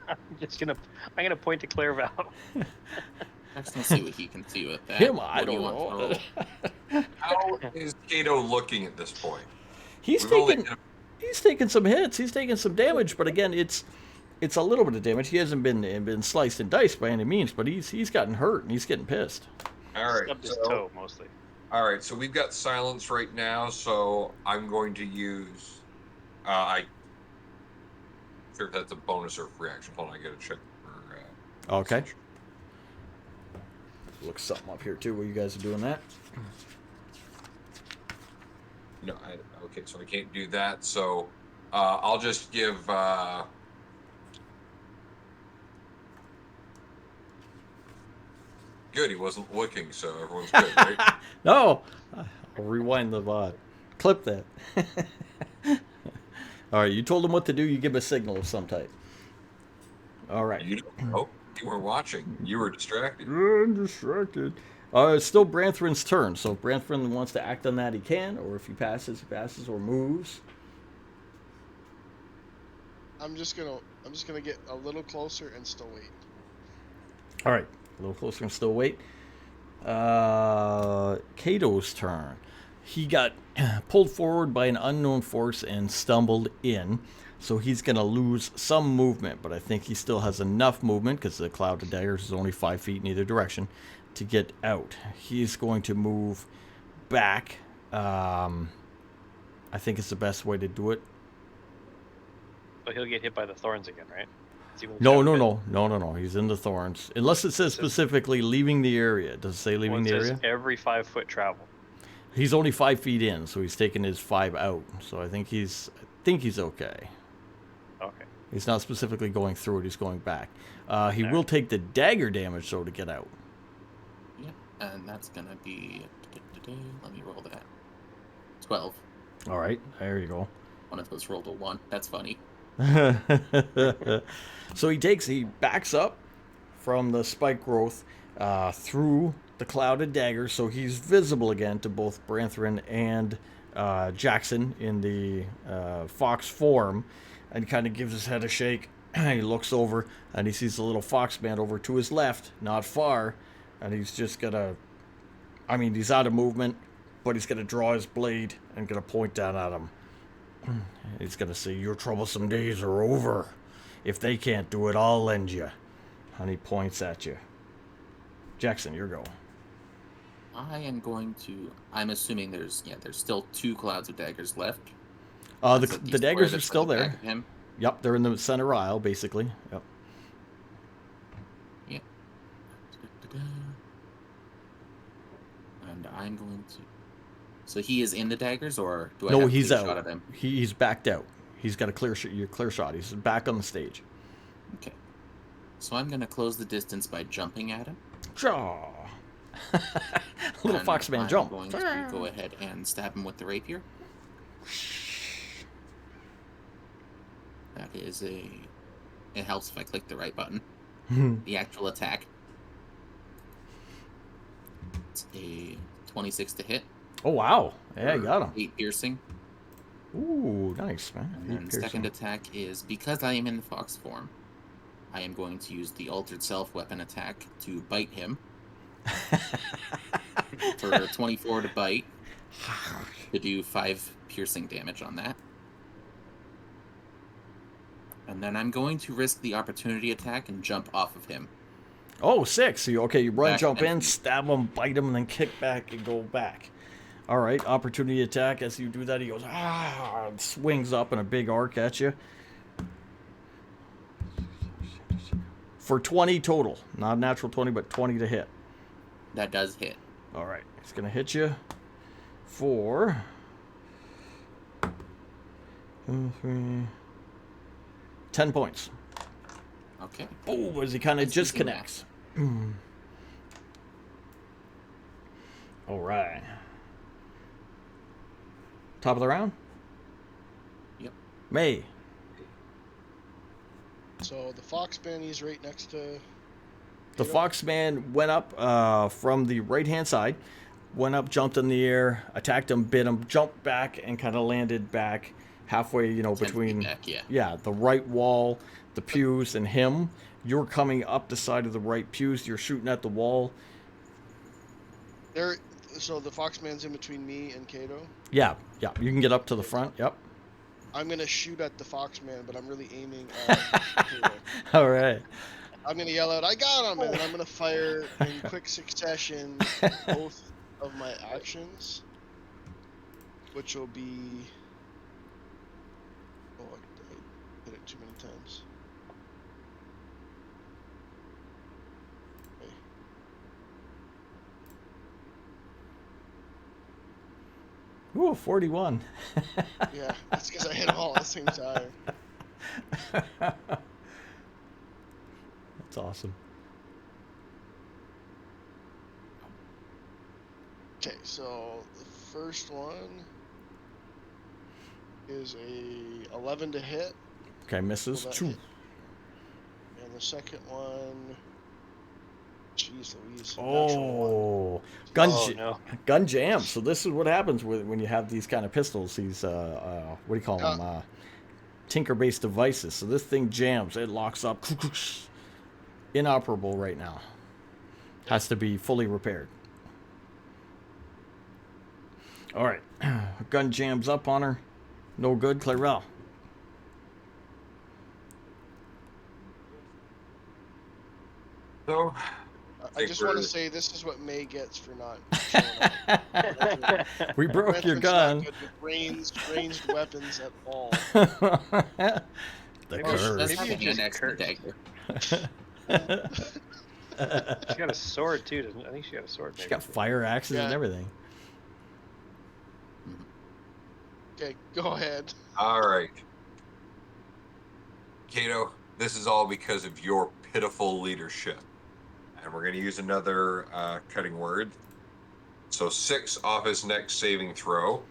I'm gonna point to Clairval. Let's not see what he can see with that. Him, I What do you don't want to know. roll? How is Kato looking at this point? He's We've only taking. He's taking some hits. He's taking some damage, but again, it's a little bit of damage. He hasn't been sliced and diced by any means, but he's gotten hurt and he's getting pissed. All right. Stubbed his So toe mostly. All right, so we've got silence right now, so I'm going to use. I sure if that's a bonus or free action. Hold on, I got to check for. Okay. usage. Look something up here too while you guys are doing that. No, okay, so I can't do that. So I'll just give. Good, he wasn't looking, so everyone's good, right? No, I'll rewind the clip that. All right, you told him what to do. You give him a signal of some type. All right. You don't know. You weren't watching. You were distracted. I'm distracted. It's still Branthrin's turn, so if Branthrin wants to act on that, he can, or if he passes, or moves. I'm just gonna get a little closer and still wait. All right, a little closer and still wait. Kato's turn. He got pulled forward by an unknown force and stumbled in, so he's going to lose some movement, but I think he still has enough movement, because the cloud of daggers is only 5 feet in either direction, to get out. He's going to move back. I think it's the best way to do it. So he'll get hit by the thorns again, right? Is he moved No, down a no. bit? He's in the thorns. Unless it says specifically leaving the area. Does it say leaving Well, it the says area? every 5-foot travel. He's only 5 feet in, so he's taking his 5 out. So I think he's okay. Okay. He's not specifically going through it. He's going back. He will Alright. take the dagger damage though to get out. Yep, and that's gonna be. Let me roll that. 12. All right, there you go. One of those rolled a 1. That's funny. So he backs up from the spike growth through the cloud of daggers, so he's visible again to both Branthrin and Jackson in the fox form, and kind of gives his head a shake. He looks over and he sees the little fox man over to his left, not far, and he's just gonna. I mean, he's out of movement, but he's gonna draw his blade and gonna point down at him. He's gonna say, "Your troublesome days are over. If they can't do it, I'll lend you." And he points at you. Jackson, your go. I am going to. I'm assuming there's still 2 clouds of daggers left. The That's the daggers are still the back there. of him. Yep, they're in the center aisle, basically. Yep. Yep. And I'm going to. So he is in the daggers, or do I No, have a he's clear out. shot at him? He's backed out. He's got a clear shot. He's back on the stage. Okay. So I'm going to close the distance by jumping at him. Jaw. Little And fox man I'm jump. going to go ahead and stab him with the rapier. That is a. It helps if I click the right button. The actual attack. It's a 26 to hit. Oh wow! Yeah, you for got him. 8 piercing. Ooh, nice man. And then second attack is, because I am in the fox form, I am going to use the altered self weapon attack to bite him. For 24 to bite. To do 5 piercing damage on that. And then I'm going to risk the opportunity attack and jump off of him. Oh, 6. So you run, Back jump 10 in, feet. stab him, bite him, and then kick back and go back. All right, opportunity attack. As you do that, he goes, and swings up in a big arc at you. For 20 total. Not a natural 20, but 20 to hit. That does hit. All right, he's going to hit you for 2, 3, 10 points. Okay. Oh, as he kind of Nice just using connects. All right. Top of the round? Yep. May. So the foxman, he's right next to. The Kato. Foxman went up from the right-hand side, went up, jumped in the air, attacked him, bit him, jumped back, and kind of landed back halfway, 10 feet between back, yeah. the right wall, the pews, and him. You're coming up the side of the right pews. You're shooting at the wall. There. So the foxman's in between me and Kato. Yeah. You can get up to the front. Yep. I'm gonna shoot at the foxman, but I'm really aiming at Kato. All right. I'm gonna yell out, "I got him!" and then I'm gonna fire in quick succession both of my actions, which will be. Oh, I hit it too many times. Okay. Ooh, 41. Yeah, that's because I hit them all at the same time. That's awesome. Okay, so the first one is a 11 to hit. Okay, misses. Will that Choo. hit? And the second one, jeez Louise, natural one. Oh, gun, Oh j- no. gun jam. So this is what happens when you have these kind of pistols. These what do you call them? Tinker-based devices. So this thing jams. It locks up. Inoperable right now. Has to be fully repaired. All right, gun jams up on her. No good, Clarell. So I think just want to we're- say this is what May gets for not showing up. We broke your Brentman's not gun. good with ranged weapons at all. The Maybe Well, she curse. does Maybe have you an just axe and a cursed. dagger. She got a sword too, doesn't? I think she got a sword. She's Maybe. got fire axes and Yeah. everything. Okay, go ahead. all right, Kato. This is all because of your pitiful leadership, and we're going to use another cutting word. So 6 off his next saving throw,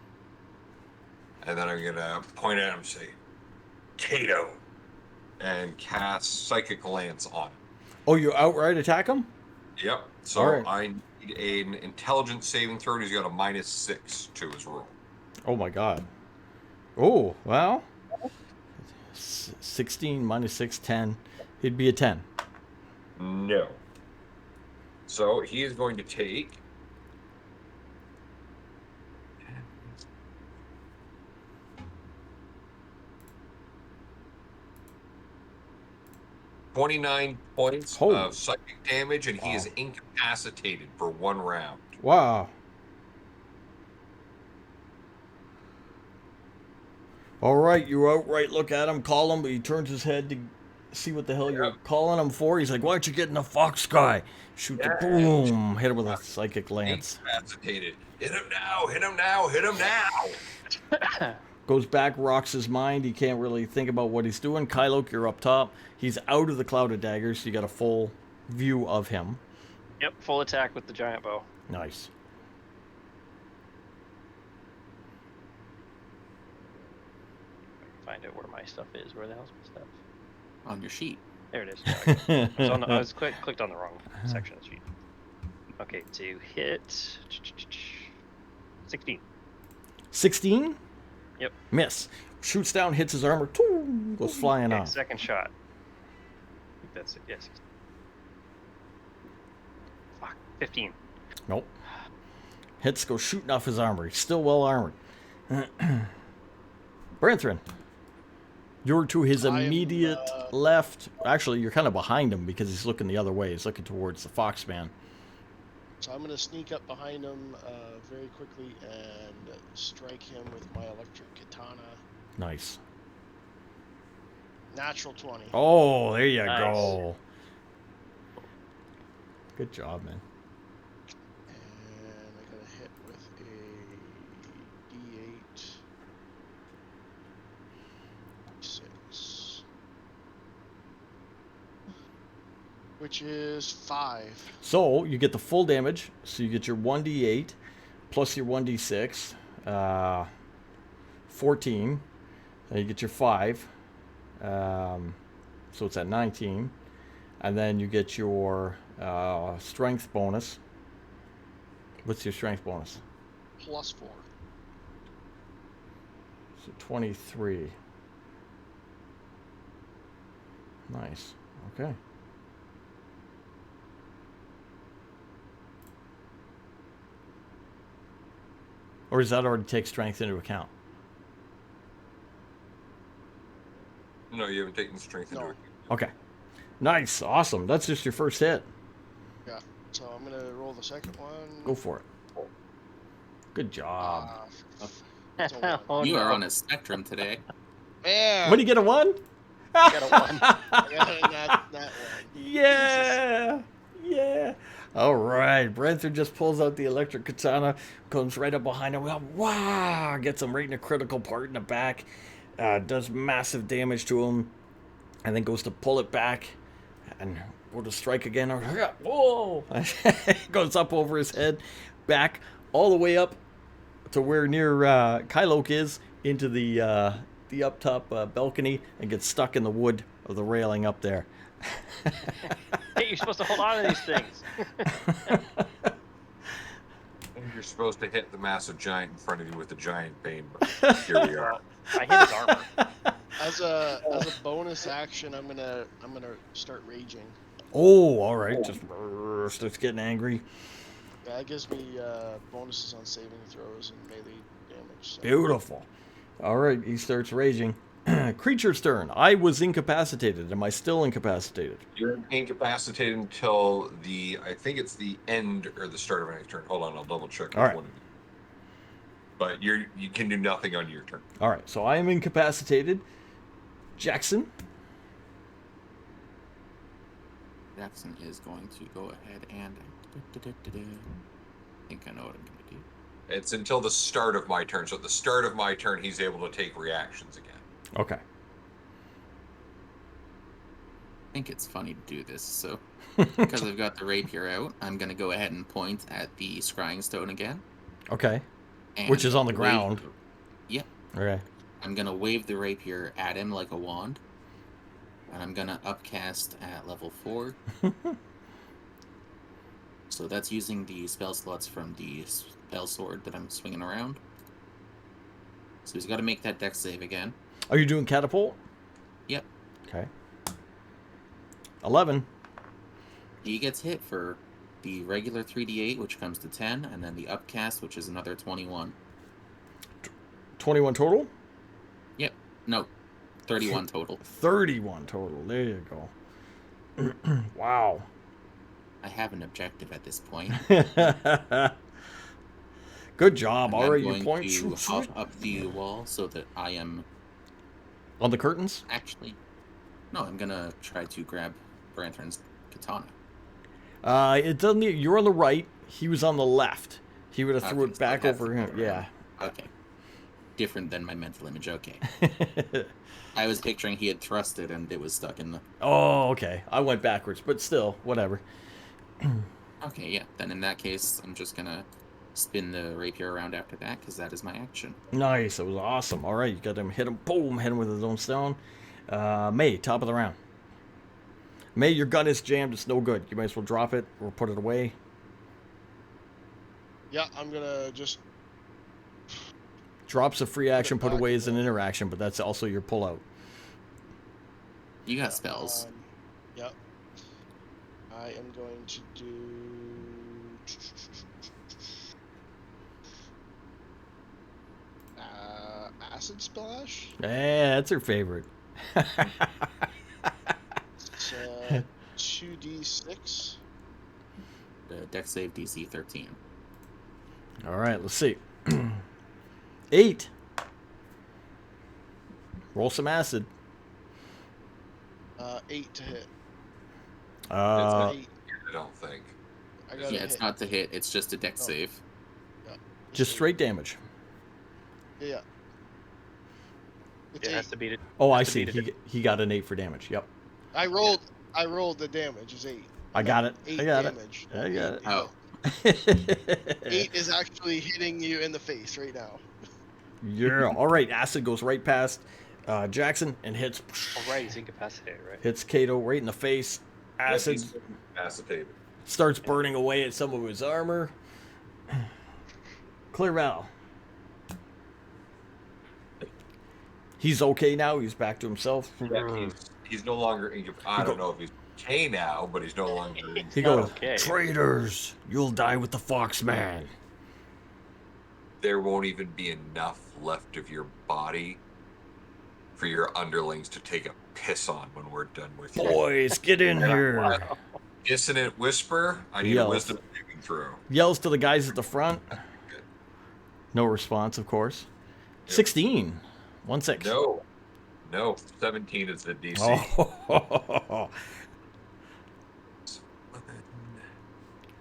and then I'm going to point at him and say, "Kato," and cast Psychic Lance on him. Oh, you outright attack him? Yep. So All right. I need an intelligence saving throw. And he's got a -6 to his roll. Oh my god. Oh, well. 16 minus 6, 10. He'd be a 10. No. So he is going to take 29 points Holy. of psychic damage, and he is Wow. incapacitated for 1 round. Wow. All right, you outright look at him, call him, but he turns his head to see what the hell you're calling him for. He's like, "Why don't you get in the fox guy?" Shoot the boom, hit him with a psychic lance. Incapacitated. Hit him now! Hit him now! Hit him now! Goes back, rocks his mind. He can't really think about what he's doing. Kylok, you're up top. He's out of the cloud of daggers, so you got a full view of him. Yep, full attack with the giant bow. Nice. Find out where my stuff is. Where the hell's my stuff? On your sheet. There it is. Yeah, I was clicked on the wrong section of the sheet. Okay, to hit 16. 16? Yep. Miss. Shoots down, hits his armor, goes flying Okay, off. second shot. I think that's it. Yes. Fuck. 15. Nope. Hits, goes shooting off his armor. He's still well armored. Branthrin, you're to his I'm, immediate left. Actually, you're kind of behind him because he's looking the other way. He's looking towards the Foxman. So I'm going to sneak up behind him very quickly and strike him with my electric katana. Nice. Natural 20. Oh, there you Nice. go. Good job, man. And I got a hit with a D8. 6. Which is 5. So you get the full damage. So you get your 1d8 plus your 1d6, 14. You get your 5. So it's at 19. And then you get your strength bonus. What's your strength bonus? Plus 4. So 23. Nice. Okay. Or does that already take strength into account? No, you haven't taken strength into No. it. Okay. Nice. Awesome. That's just your first hit. Yeah. So I'm going to roll the second one. Go for it. Good job. It's a 1. Oh You no. are on a spectrum today. Man, What do you get, a 1? Got a 1. I got a nat 1. Yeah. Yeah. All right. Brenther just pulls out the electric katana, comes right up behind him. Wow. Gets him right in a critical part in the back. Does massive damage to him. And then goes to pull it back. And go to strike again. Whoa. Goes up over his head. Back all the way up to where near Kylok is. Into the up top balcony. And gets stuck in the wood of the railing up there. Hey, you're supposed to hold on to these things. And you're supposed to hit the massive giant in front of you with the giant bane. But here we are. Well, I hit his armor. As a bonus action, I'm gonna start raging. Oh, all right. Just starts getting angry. Yeah, that gives me bonuses on saving throws and melee damage. So. Beautiful. All right, he starts raging. Creature's turn. I was incapacitated. Am I still incapacitated? You're incapacitated until I think it's the end or the start of my next turn. Hold on, I'll double check. All right. But you can do nothing on your turn. All right, so I am incapacitated. Jackson. Jackson is going to go ahead and... I think I know what I'm going to do. It's until the start of my turn. So at the start of my turn, he's able to take reactions again. Okay. I think it's funny to do this, so... Because I've got the rapier out, I'm going to go ahead and point at the scrying stone again. Okay. And Which is on the wave- ground. Yep. Okay. I'm going to wave the rapier at him like a wand. And I'm going to upcast at level 4. So that's using the spell slots from the spell sword that I'm swinging around. So he's got to make that dex save again. Are you doing catapult? Yep. Okay. 11. He gets hit for the regular 3d8, which comes to 10, and then the upcast, which is another 21. 21 total? Yep. No. 31 total. 31 total. There you go. Wow. I have an objective at this point. Good job. And All right, I'm you going point. to hop up the wall so that I am On the curtains? actually... No, I'm going to try to grab Branthern's katana. It doesn't. You're on the right. He was on the left. He would have threw Okay, it so back that's over the him. other Yeah. Okay. Different than my mental image. Okay. I was picturing he had thrusted and it was stuck in the... Oh, okay. I went backwards, but still, whatever. Okay, yeah. Then in that case, I'm just going to spin the rapier around after that, because that is my action. Nice. That was awesome. All right, you got him. Hit him. Boom. Hit him with his own stone. May, top of the round. May, your gun is jammed. It's no good. You might as well drop it or put it away. Yeah, I'm gonna just. Drops a free action, put back away as an away. interaction, but that's also your pullout. You got spells. Yep. I am going to do. Acid splash. Yeah, that's her favorite. It's 2d6. The dex save DC 13. All right, let's see. 8. Roll some acid. 8 to hit. Uh, 8. I don't think. I got Yeah, it's not to hit. It's just a dex save. just straight damage. Yeah. It's It 8. has to beat it. Oh, I Has to see. beat it. He got an 8 for damage. Yep. I rolled the damage. It's 8. I got it. 8 I got it. damage. I got it. Oh. 8 is actually hitting you in the face right now. Yeah. All right. Acid goes right past Jackson and hits Oh, right, he's incapacitated, right? hits Kato right in the face. Acid He's incapacitated. starts burning away at some of his armor. Clearval. He's okay now. He's back to himself. Yeah, he's no longer I don't know if he's okay now, but he's no longer. He not goes, okay. "Traitors, you'll die with the Foxman." There won't even be enough left of your body for your underlings to take a piss on when we're done with you. Boys, get in here. Dissonant whisper. I need Yells. a wisdom saving throw. Yells to the guys at the front. No response, of course. Yep. 16. 1-6. No. 17 is the DC. Oh.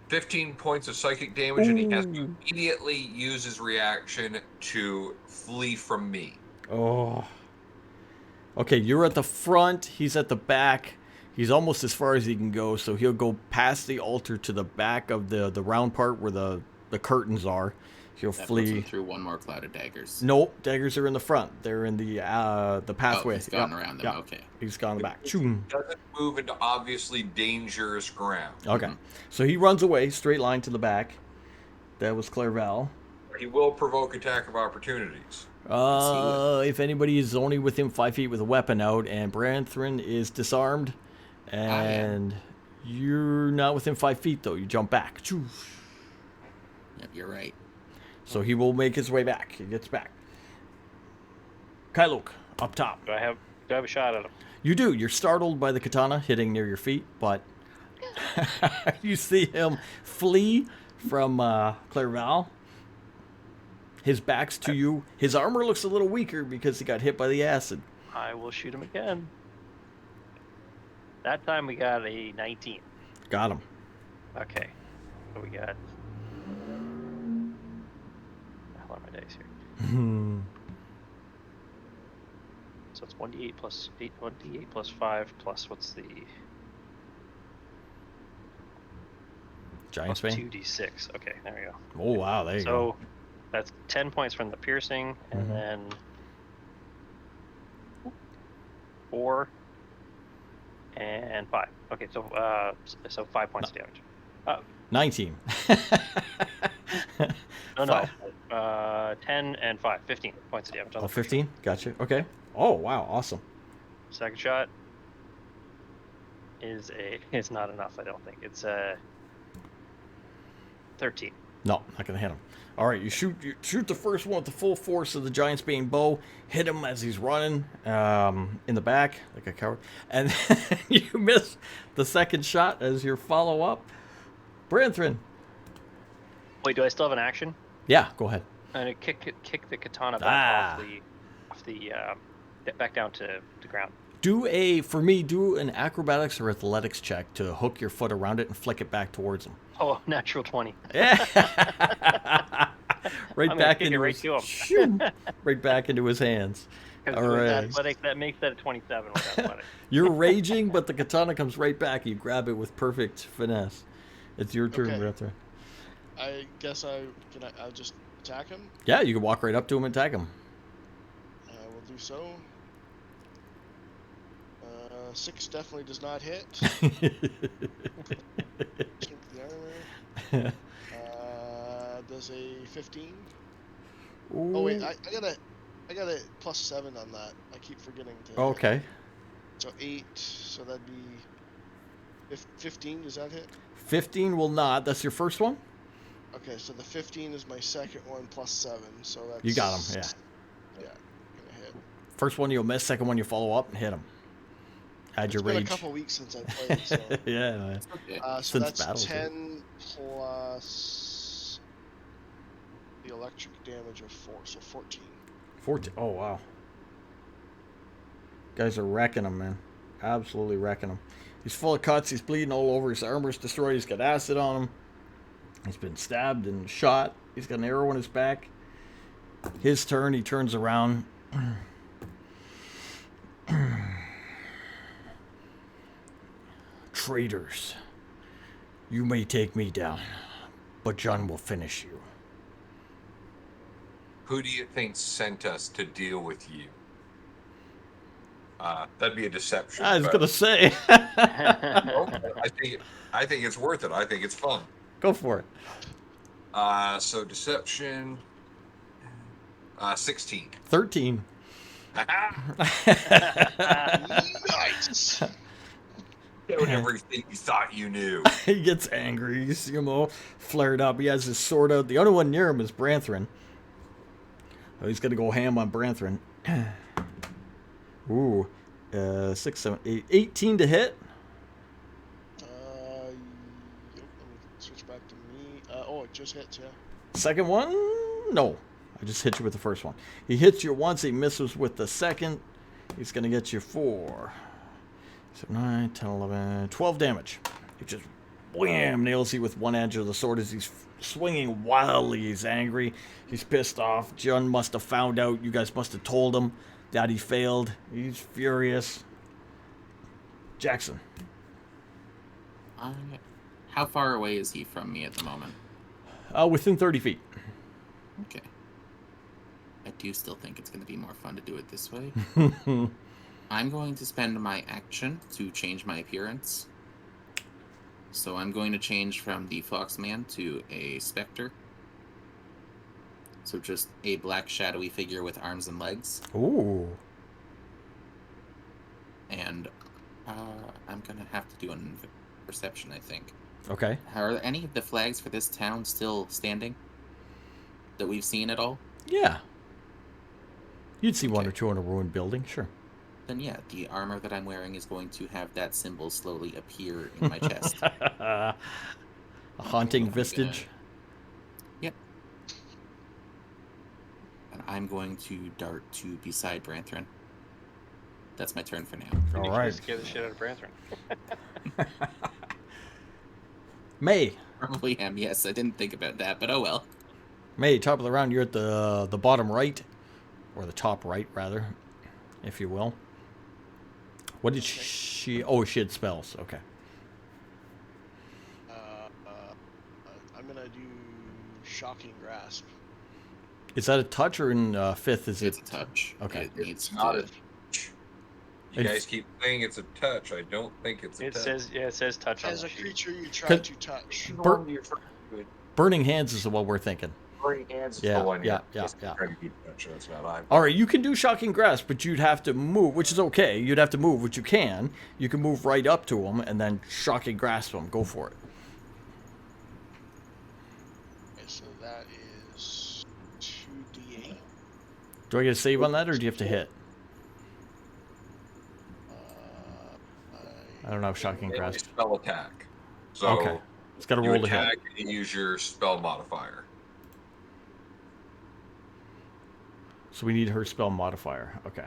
15 points of psychic damage, and he has to Ooh. immediately use his reaction to flee from me. Oh. Okay, you're at the front. He's at the back. He's almost as far as he can go, so he'll go past the altar to the back of the round part where the curtains are. He'll That puts flee. him through one more cloud of daggers. Nope, daggers are in the front. They're in the pathway. Oh, he's gone around them. Okay. He's gone back. He doesn't move into obviously dangerous ground. Okay, so he runs away, straight line to the back. That was Clairval. He will provoke attack of opportunities. If anybody is only within 5 feet with a weapon out, and Branthrin is disarmed, and you're not within 5 feet though, you jump back. Choo. Yep, you're right. So he will make his way back. He gets back. Kailuk, up top. Do I have a shot at him? You do. You're startled by the katana hitting near your feet, but you see him flee from Clairval. His back's to you. His armor looks a little weaker because he got hit by the acid. I will shoot him again. That time we got a 19. Got him. Okay. So we got. How are my dice here? So it's 1d8 plus 8, 1d8 plus 5 plus what's the Giant Spain? 2d6. Okay, there we go. Oh, wow. There you go. So that's 10 points from the piercing, and then 4 and 5. Okay, so 5 points of damage. 19. No. 10 and 5. 15 points of damage. On Oh, the 15? Gotcha. Okay. Oh, wow. Awesome. second shot is not enough, I don't think. It's 13. No, not going to hit him. All right, you shoot the first one with the full force of the Giant Spain bow, hit him as he's running in the back, like a coward, and then you miss the second shot as your follow-up. Branthrin. Wait, do I still have an action? Yeah, go ahead. I'm gonna kick the katana back off the back down to the ground. Do an acrobatics or athletics check to hook your foot around it and flick it back towards him. Oh, natural 20. Yeah. Right I'm back kick into it right his to him. Shoo, right back into his hands. Because All with right. athletic, that makes that a 27 with athletic. You're raging, but the katana comes right back. You grab it with perfect finesse. It's your turn, Okay. Branthrin. I guess I'll just attack him. Yeah, you can walk right up to him and attack him. I will do so. 6 definitely does not hit. Chink the armor. Does a 15? Oh wait, I got a +7 on that. I keep forgetting to. Okay. So 8. So that'd be 15. Does that hit? 15 will not. That's your first one? Okay, so the 15 is my second one +7. So that's. You got him, yeah. Yeah, gonna hit. First one you'll miss. Second one you follow up and hit him. Add your It's been rage. a couple weeks since I played. So, Yeah. Okay. so Since that's battles, yeah. 10 plus the electric damage of 4, so 14. 14. Oh, wow. Guys are wrecking him, man. Absolutely wrecking him. He's full of cuts. He's bleeding all over. His armor's destroyed. He's got acid on him. He's been stabbed and shot. He's got an arrow in his back. His turn. He turns around. Traitors. You may take me down, but John will finish you. Who do you think sent us to deal with you? That'd be a deception. I was but- going to say. I think it's worth it. I think it's fun. Go for it. So deception. 16. 13. Nice. Doing everything you thought you knew. He gets angry. You see him all flared up. He has his sword out. The only one near him is Branthrin. Oh, he's going to go ham on Branthrin. Ooh. 6, 7, 8. 18 to hit. Yep, let me switch back to me. Oh, it just hits, yeah. Second one? No. I just hit you with the first one. He hits you once. He misses with the second. He's going to get you 4, 7, 9, 10, 11, 12 damage. He just wham, nails you with one edge of the sword as he's swinging wildly. He's angry. He's pissed off. Jun must have found out. You guys must have told him that he failed. He's furious. Jackson. How far away is he from me at the moment? Within 30 feet. Okay. I do still think it's going to be more fun to do it this way. I'm going to spend my action to change my appearance. So I'm going to change from the Foxman to a Spectre. So just a black shadowy figure with arms and legs. Ooh. And I'm going to have to do a perception, I think. Okay. Are any of the flags for this town still standing? That we've seen at all? Yeah. You'd see one Okay. or two on a ruined building, sure. Then yeah, the armor that I'm wearing is going to have that symbol slowly appear in my chest. A haunting I'm vestige. Yep. And I'm going to dart to beside Branthrin. That's my turn for now. All You right. scare the shit out of Branthrin. May. Probably am, yes. I didn't think about that, but oh well. May, top of the round, you're at the bottom right. Or the top right, rather, if you will. What did she... Oh, she had spells. Okay. I'm gonna do shocking grasp. Is that a touch or in 5th is It's it... a touch. Okay. It needs It's not to... a You guys keep saying it's a touch. I don't think it's a It touch. says touch on As the a sheet. creature you try Could- to touch. Burning hands is what we're thinking. Burning hands is Yeah, the one. yeah. Trying to keep touch. That's not I. All right, you can do shocking grasp, but you'd have to move, which is okay. You'd have to move, which you can. You can move right up to him and then shocking grasp him. Go for it. Okay, so that is 2d8. Do I get a save on that, or do you have to hit? I don't know, shocking It's a grasp. spell attack. So Okay. It's got to you roll to attack hit. and you use your spell modifier. So we need her spell modifier. Okay,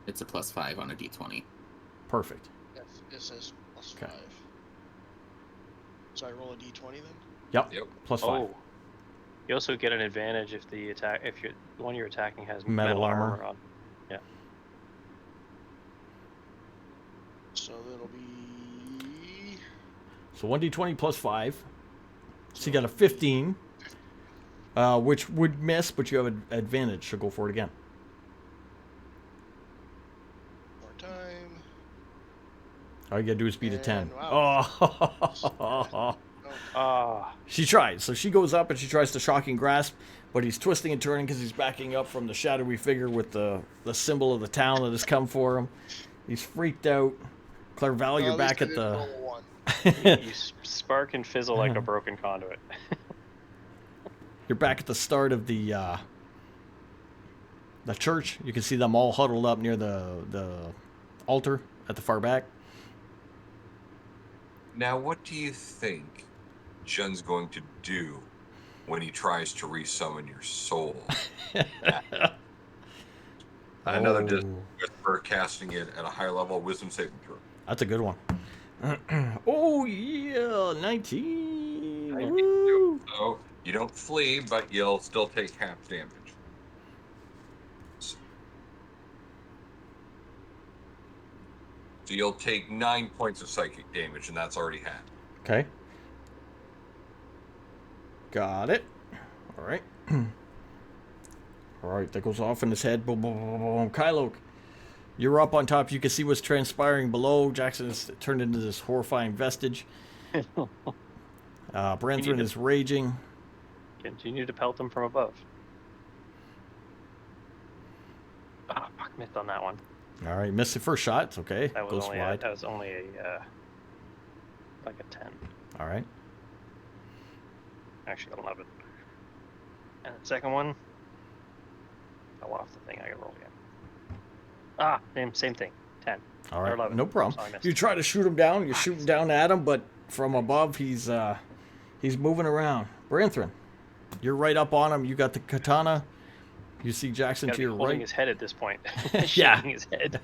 It's a +5 on a d20. perfect. Yes, it says +5. Okay. So I roll a d20 then? Yep. Yep. +5. Oh. You also get an the one you're attacking has Metal armor. on. So that'll be... So 1d20 +5. So you got a 15, which would miss, but you have an advantage, so go for it again. More time. All you gotta do is beat a 10. And wow. Oh. Ah, She tries. So she goes up and she tries to shocking grasp, but he's twisting and turning because he's backing up from the shadowy figure with the symbol of the town that has come for him. He's freaked out. Clerval, Well, you're at least back I at didn't the... roll a 1. you spark and fizzle like a broken conduit. You're back at the start of the church. You can see them all huddled up near the altar at the far back. Now, what do you think Jun's going to do when he tries to resummon your soul? Another just for casting it at a higher level, wisdom saving throw. That's a good one. Oh, yeah, 19. 19. Woo. So you don't flee, but you'll still take half damage. So you'll take 9 points of psychic damage, and that's already half. Okay. Got it. All right. All right, that goes off in his head. Boom, boom, boom, boom. Kylo, you're up on top. You can see what's transpiring below. Jackson has turned into this horrifying vestige. Branthrin is raging. Continue to pelt them from above. Ah, fuck, missed on that one. All right, missed the first shot. It's okay. That was Goes only wide. that was only a like a 10. All right. Actually 11. And the second one, fell off the thing. I gotta roll again. Ah, same thing. 10. All Or right. 11. No problem. So I missed. You try to shoot him down. You're shooting down at him, but from above, he's moving around. Branthrin, you're right up on him. You got the katana. You see Jackson Gotta to be your holding right. his head at this point. Yeah. Shaking his head.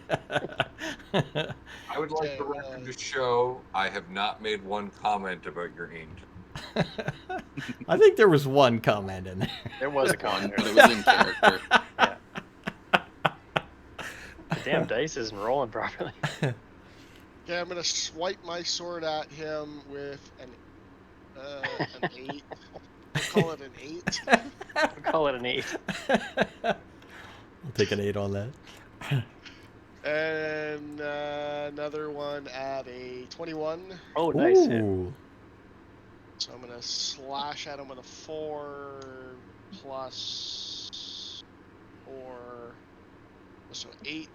I would like Okay, the record to show I have not made one comment about your angel. I think there was one comment in there. There was a One, comment but it earlier. was in character. Yeah. The damn dice isn't rolling properly. Okay, I'm gonna swipe my sword at him with an 8. We'll call it an 8. We'll call it an 8. I'll take an 8 on that. And another one at a 21. Oh, nice hit. Ooh. So I'm gonna slash at him with a 4 plus 4. So 8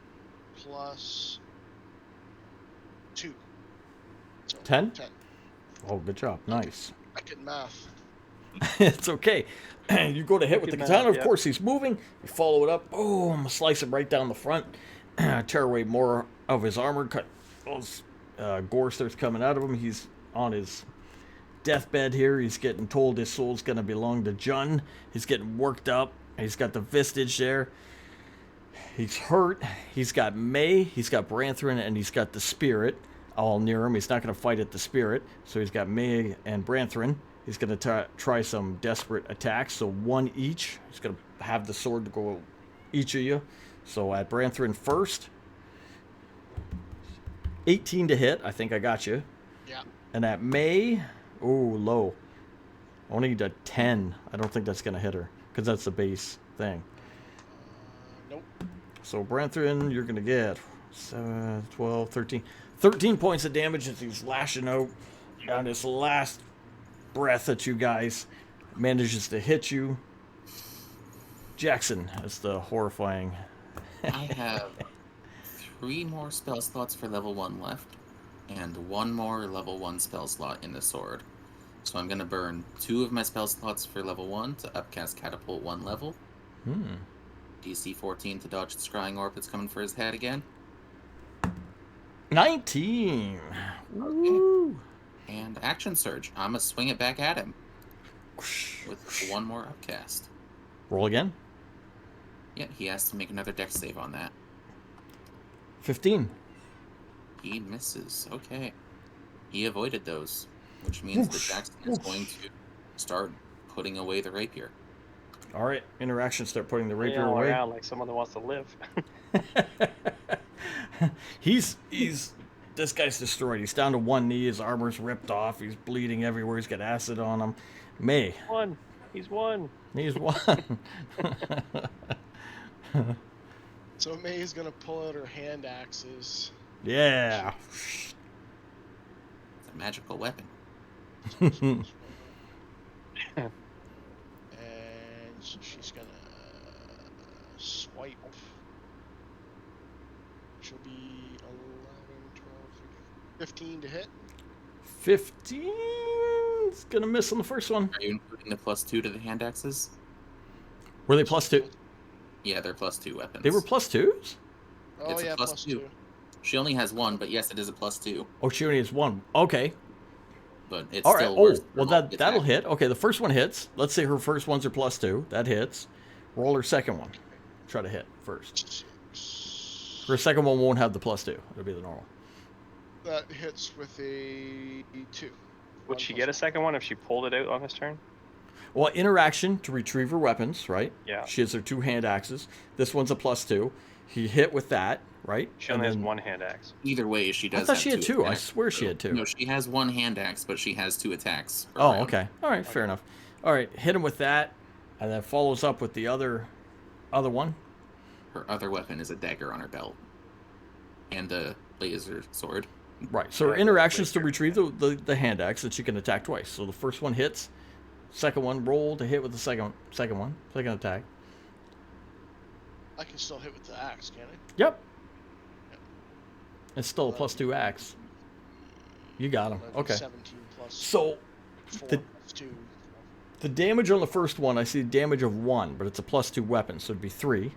plus 2. So 10? 10. Oh, good job. Nice. I can math. It's okay. You go to hit with the Good katana. math, Of yeah. course, he's moving. You follow it up. Boom. Slice him right down the front. Tear away more of his armor. Cut those gore starts coming out of him. He's on his deathbed here. He's getting told his soul's going to belong to Jun. He's getting worked up. He's got the vestige there. He's hurt. He's got May. He's got Branthrin. And he's got the spirit all near him. He's not going to fight at the spirit. So he's got May and Branthrin. He's going to try some desperate attacks. So one each. He's going to have the sword to go each of you. So at Branthrin first. 18 to hit. I think I got you. Yeah. And at May. Oh, low. I need a 10. I don't think that's going to hit her. Because that's the base thing. Nope. So Branthrin, you're going to get 7, 12, 13. 13 points of damage as he's lashing out on his last breath at you guys. Manages to hit you. Jackson is the horrifying. I have 3 more spell slots for level 1 left, and 1 more level 1 spell slot in the sword. So I'm going to burn 2 of my spell slots for level 1 to upcast Catapult 1 level. DC 14 to dodge the scrying orb that's coming for his head again. 19. Woo. And Action Surge. I'm going to swing it back at him with 1 more upcast. Roll again. Yeah, he has to make another dex save on that. 15. He misses. Okay. He avoided those, which means that Jackson is going to start putting away the rapier. All right. Interactions start putting the rapier All away. around like someone that wants to live. He's this guy's destroyed. He's down to one knee. His armor's ripped off. He's bleeding everywhere. He's got acid on him. May. One. He's won. He's one. So May is gonna pull out her hand axes. Yeah. It's a magical weapon. And she's gonna swipe. She'll be 11, 12, 15 to hit. 15. It's gonna miss on the first one. Are you including the +2 to the hand axes? Were they +2? Yeah, they're +2 weapons. They were +2s? Oh It's a yeah, plus plus 2. 2. She only has 1, but yes, it is a +2. Oh, she only has one. Okay. But it's All right. still Oh, worse. well that'll hit. Okay, the first one hits. Let's say her first ones are +2. That hits. Roll her second one. Try to hit first. 6. Her second one won't have the +2. It'll be the normal. That hits with a 2. Would she get a second one if she pulled it out on this turn? Well, interaction to retrieve her weapons, right? Yeah. She has her 2 hand axes. This one's a +2. He hit with that, right? She only has 1 hand axe. Either way, she does. I thought have she had 2. I attacks, swear she had 2. No, she has 1 hand axe, but she has 2 attacks. per Oh, round. okay. All right, fair enough. All right, hit him with that, and then follows up with the other one. Her other weapon is a dagger on her belt, and a laser sword. Right. So her Yeah, interactions to laser, retrieve the hand axe that she can attack twice. So the first one hits, second one roll to hit with the second attack. I can still hit with the axe, can I? Yep. It's still a +2 axe. You got him. 11, Okay. 17 plus So 4 the- plus 2. the damage on the first one, I see damage of 1, but it's a +2 weapon, so it'd be 3.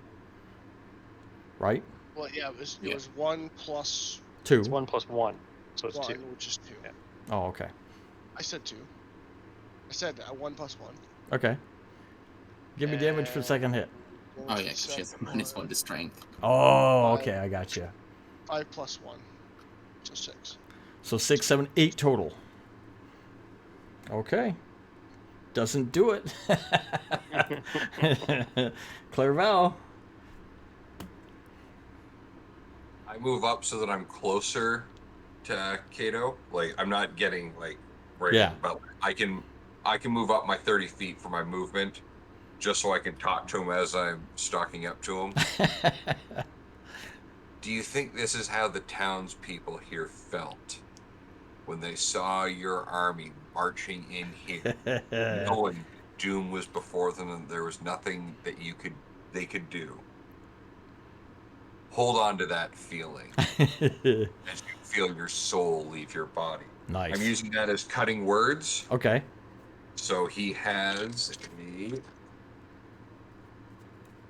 Right? Well, yeah, it Yeah. was 1 plus 2. It's 1 plus 1, so it's 1, 2. which is 2. Yeah. Oh, okay. I said 2. I said 1 plus 1. Okay. Give me damage for the second hit. Oh yeah, 'cause she has -1 to strength. Oh, okay, I got you. 5 plus 1. So 6. So 6, 7, 8 total. Okay. Doesn't do it. Clairval. I move up so that I'm closer to Kato. Like I'm not getting like right Yeah. in, but I can move up my 30 feet for my movement just so I can talk to him as I'm stalking up to him. Do you think this is how the townspeople here felt when they saw your army marching in here, knowing doom was before them and there was nothing that they could do? Hold on to that feeling as you feel your soul leave your body. Nice. I'm using that as cutting words. Okay. So he has a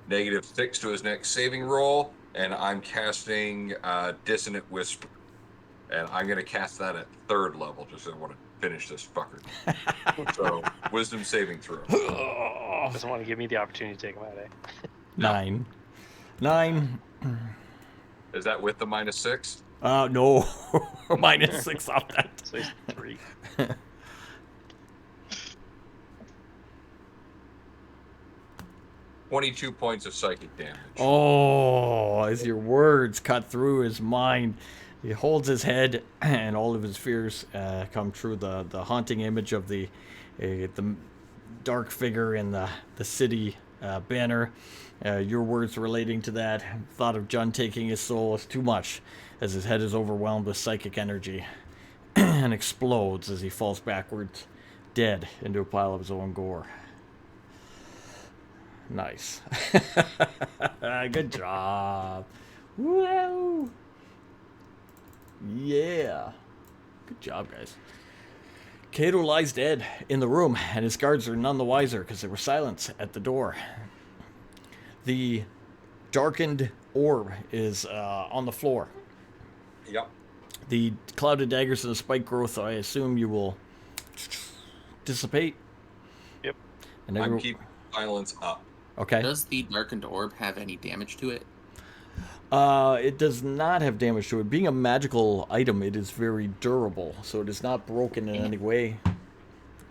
-6 to his next saving roll, and I'm casting Dissonant Whisper. And I'm going to cast that at 3rd level, just so I want to finish this fucker. So, wisdom saving throw. Doesn't want to give me the opportunity to take him out, eh? 9. 9. Is that with the -6? No. -6 off that. So he's 3. 22 points of psychic damage. Oh, as your words cut through his mind, he holds his head, and all of his fears come true. The haunting image of the dark figure in the city banner. Your words relating to that. Thought of Jun taking his soul is too much, as his head is overwhelmed with psychic energy, and explodes as he falls backwards, dead, into a pile of his own gore. Nice. Good job. Woo! Yeah. Good job, guys. Kato lies dead in the room, and his guards are none the wiser because there was silence at the door. The darkened orb is on the floor. Yep. The clouded daggers and the spike growth, I assume you will dissipate. Yep. And I'm keeping silence up. Okay. Does the darkened orb have any damage to it? It does not have damage to it. Being a magical item, it is very durable, so it is not broken in any way.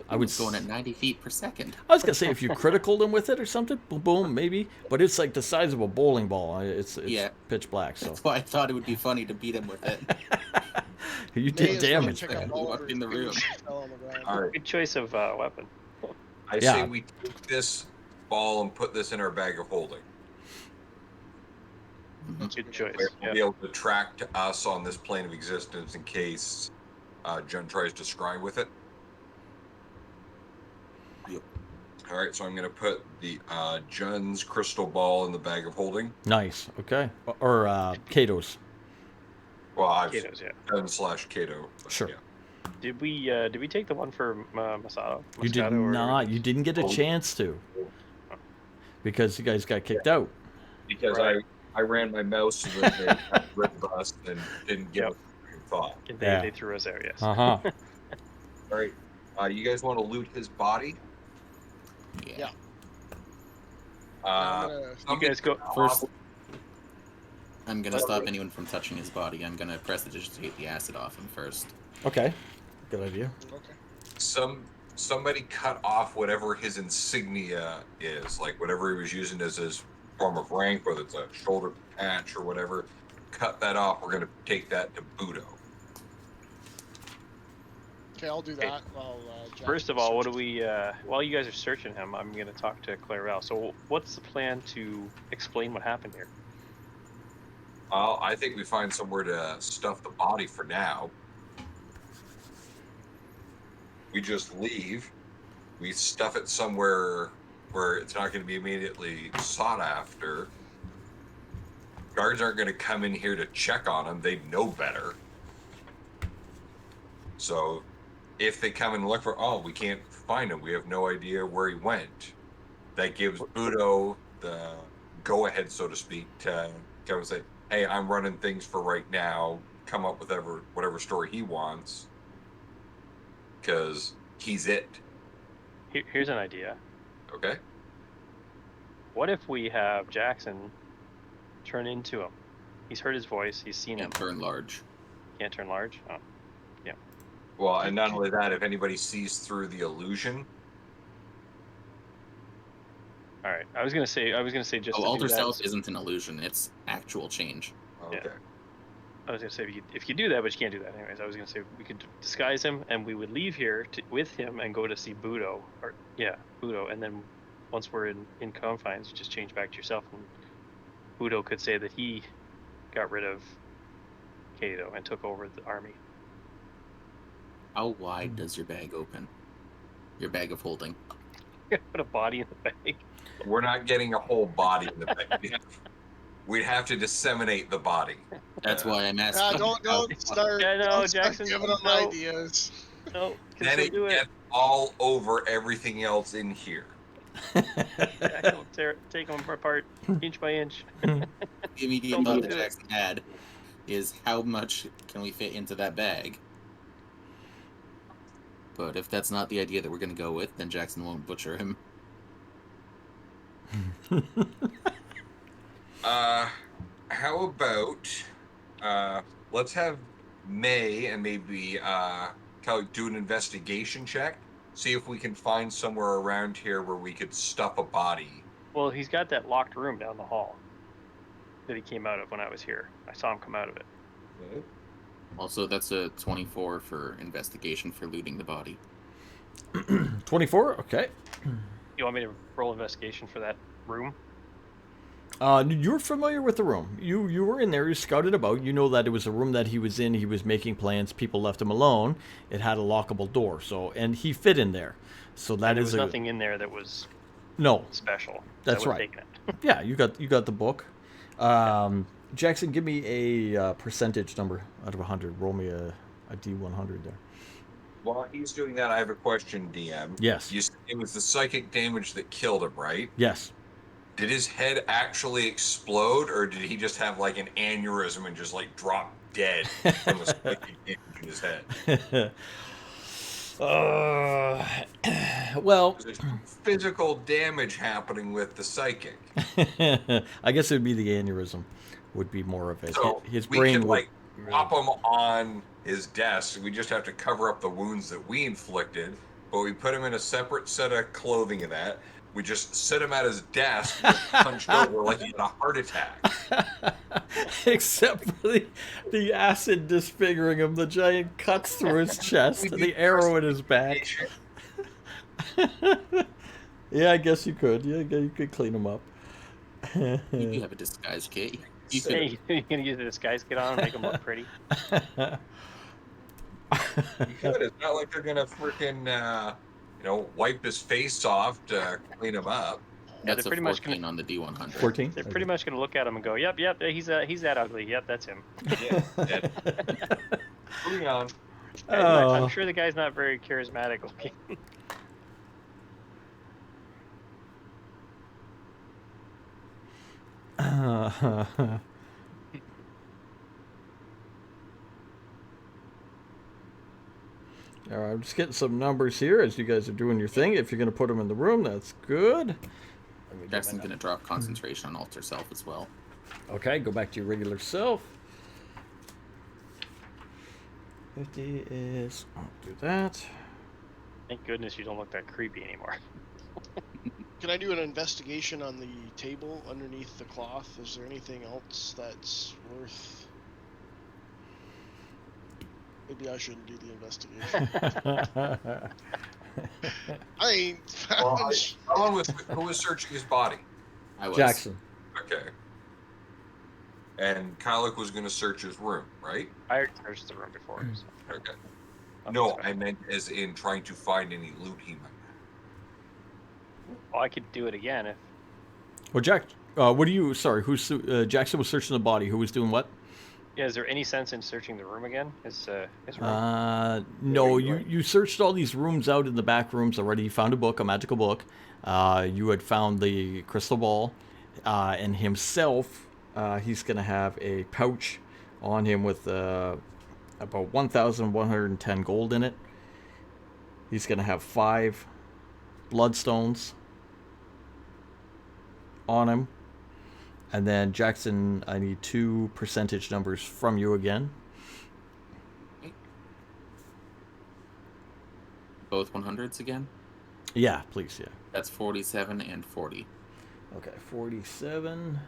I was going at 90 feet per second. I was gonna say if you critical them with it or something, boom, boom, maybe. But it's like the size of a bowling ball. It's pitch black. So that's why I thought it would be funny to beat him with it. You did damage. Up in the room. All right. Good choice of weapon. I say we take this ball and put this in our bag of holding. Good choice. We'll be able to track to us on this plane of existence in case Jun tries to scry with it. Yep. All right, so I'm going to put the Jun's crystal ball in the bag of holding. Nice. Okay. Or Kato's. Well, Kato's, yeah. Jun/Kato. Sure. Yeah. Did we take the one for Masato? You did not. You didn't get a chance to, because you guys got kicked out. Because I ran my mouse through the red bust and didn't give a thought. They threw us out, yes. Uh-huh. All right. You guys want to loot his body? Yeah. You guys go first. I'm gonna stop anyone from touching his body. I'm gonna prestidigitate the acid off him first. Okay. Good idea. Okay. Somebody cut off whatever his insignia is, like whatever he was using as his form of rank, whether it's a shoulder patch or whatever. Cut that off. We're gonna take that to Budo. Okay, I'll do that. While, First of all, what do we? While you guys are searching him, I'm gonna talk to Clairval. So, what's the plan to explain what happened here? I think we find somewhere to stuff the body for now. We just leave. We stuff it somewhere where it's not going to be immediately sought after. Guards aren't going to come in here to check on him. They know better. So if they come and look for, we can't find him. We have no idea where he went. That gives Budo the go-ahead, so to speak, to come and say, hey, I'm running things for right now. Come up with whatever story he wants. Because he's it. Here's an idea. Okay. What if we have Jackson turn into him? He's heard his voice. He's seen him. Can't turn large. Can't turn large. Oh, yeah. Well, and not only that, if anybody sees through the illusion. All right. I was gonna say just to Alter do that. Self isn't an illusion; it's actual change. Okay. Yeah. I was gonna say if you do that, but you can't do that anyways. I was gonna say we could disguise him, and we would leave here with him and go to see Budo, Budo, and then once we're in confines, you just change back to yourself, and Budo could say that he got rid of Kato and took over the army. How wide does your bag open? Your bag of holding. Put a body in the bag. We're not getting a whole body in the bag. We'd have to disseminate the body. That's why I'm asking. Don't start. Yeah, no, don't start Jackson, giving them no. ideas. No, Then it do it. gets all over everything else in here. Jackson will take them apart inch by inch. The immediate Don't thought do that it. Jackson had is how much can we fit into that bag? But if that's not the idea that we're going to go with, then Jackson won't butcher him. How about let's have May and maybe do an investigation check. See if we can find somewhere around here where we could stuff a body. Well, he's got that locked room down the hall that he came out of when I was here. I saw him come out of it. Okay. Also, that's a 24 for investigation for looting the body. 24? Okay. You want me to roll investigation for that room? You're familiar with the room. You were in there. You scouted about. You know that it was a room that he was in. He was making plans. People left him alone. It had a lockable door. And he fit in there. So that there is was nothing in there that was no special. That's I would've right. taken it. Yeah, you got the book. Jackson, give me a percentage number out of 100. Roll me a D100 there. While he's doing that, I have a question, DM. Yes. It was the psychic damage that killed him, right? Yes. Did his head actually explode, or did he just have like an aneurysm and just like drop dead from the psychic damage in his head? Well, There's physical damage happening with the psychic. I guess it would be the aneurysm. Would be more of it. So His we brain could would. like prop him on his desk. We just have to cover up the wounds that we inflicted, but we put him in a separate set of clothing and that. We just sit him at his desk, punched over like he had a heart attack. Except for the acid disfiguring him, the giant cuts through his chest, and the arrow in his back. Yeah, I guess you could. Yeah, you could clean him up. You have a disguise kit. You could, Hey, you're gonna use the disguise kit on and make him look pretty. You could. It's not like they're gonna freaking wipe his face off to clean him up. that's they're a pretty much 14 on the D100. 14? They're pretty much gonna look at him and go, "Yep, he's that ugly. Yep, that's him." Yeah. Moving on. I'm sure the guy's not very charismatic looking. All right, I'm just getting some numbers here as you guys are doing your thing. If you're going to put them in the room, that's good. Jackson's going to drop concentration on Alter Self as well. Okay, go back to your regular self. 50 is... I'll do that. Thank goodness you don't look that creepy anymore. Can I do an investigation on the table underneath the cloth? Is there anything else that's worth... Maybe I shouldn't do the investigation. I ain't found Who was searching his body? I was. Jackson. Okay. And Kyluk was going to search his room, right? I already searched the room before. So Okay. nothing No, special. I meant as in trying to find any loot he might Well, I could do it again if. Well, Jackson was searching the body. Who was doing what? Yeah, is there any sense in searching the room again? His room. No, you searched all these rooms out in the back rooms already. You found a book, a magical book. You had found the crystal ball, and himself. He's going to have a pouch on him with about 1,110 gold in it. He's going to have 5 bloodstones. on him. And then Jackson, I need 2 percentage numbers from you again. Both 100s again? Yeah, please, yeah. That's 47 and 40. Okay, 47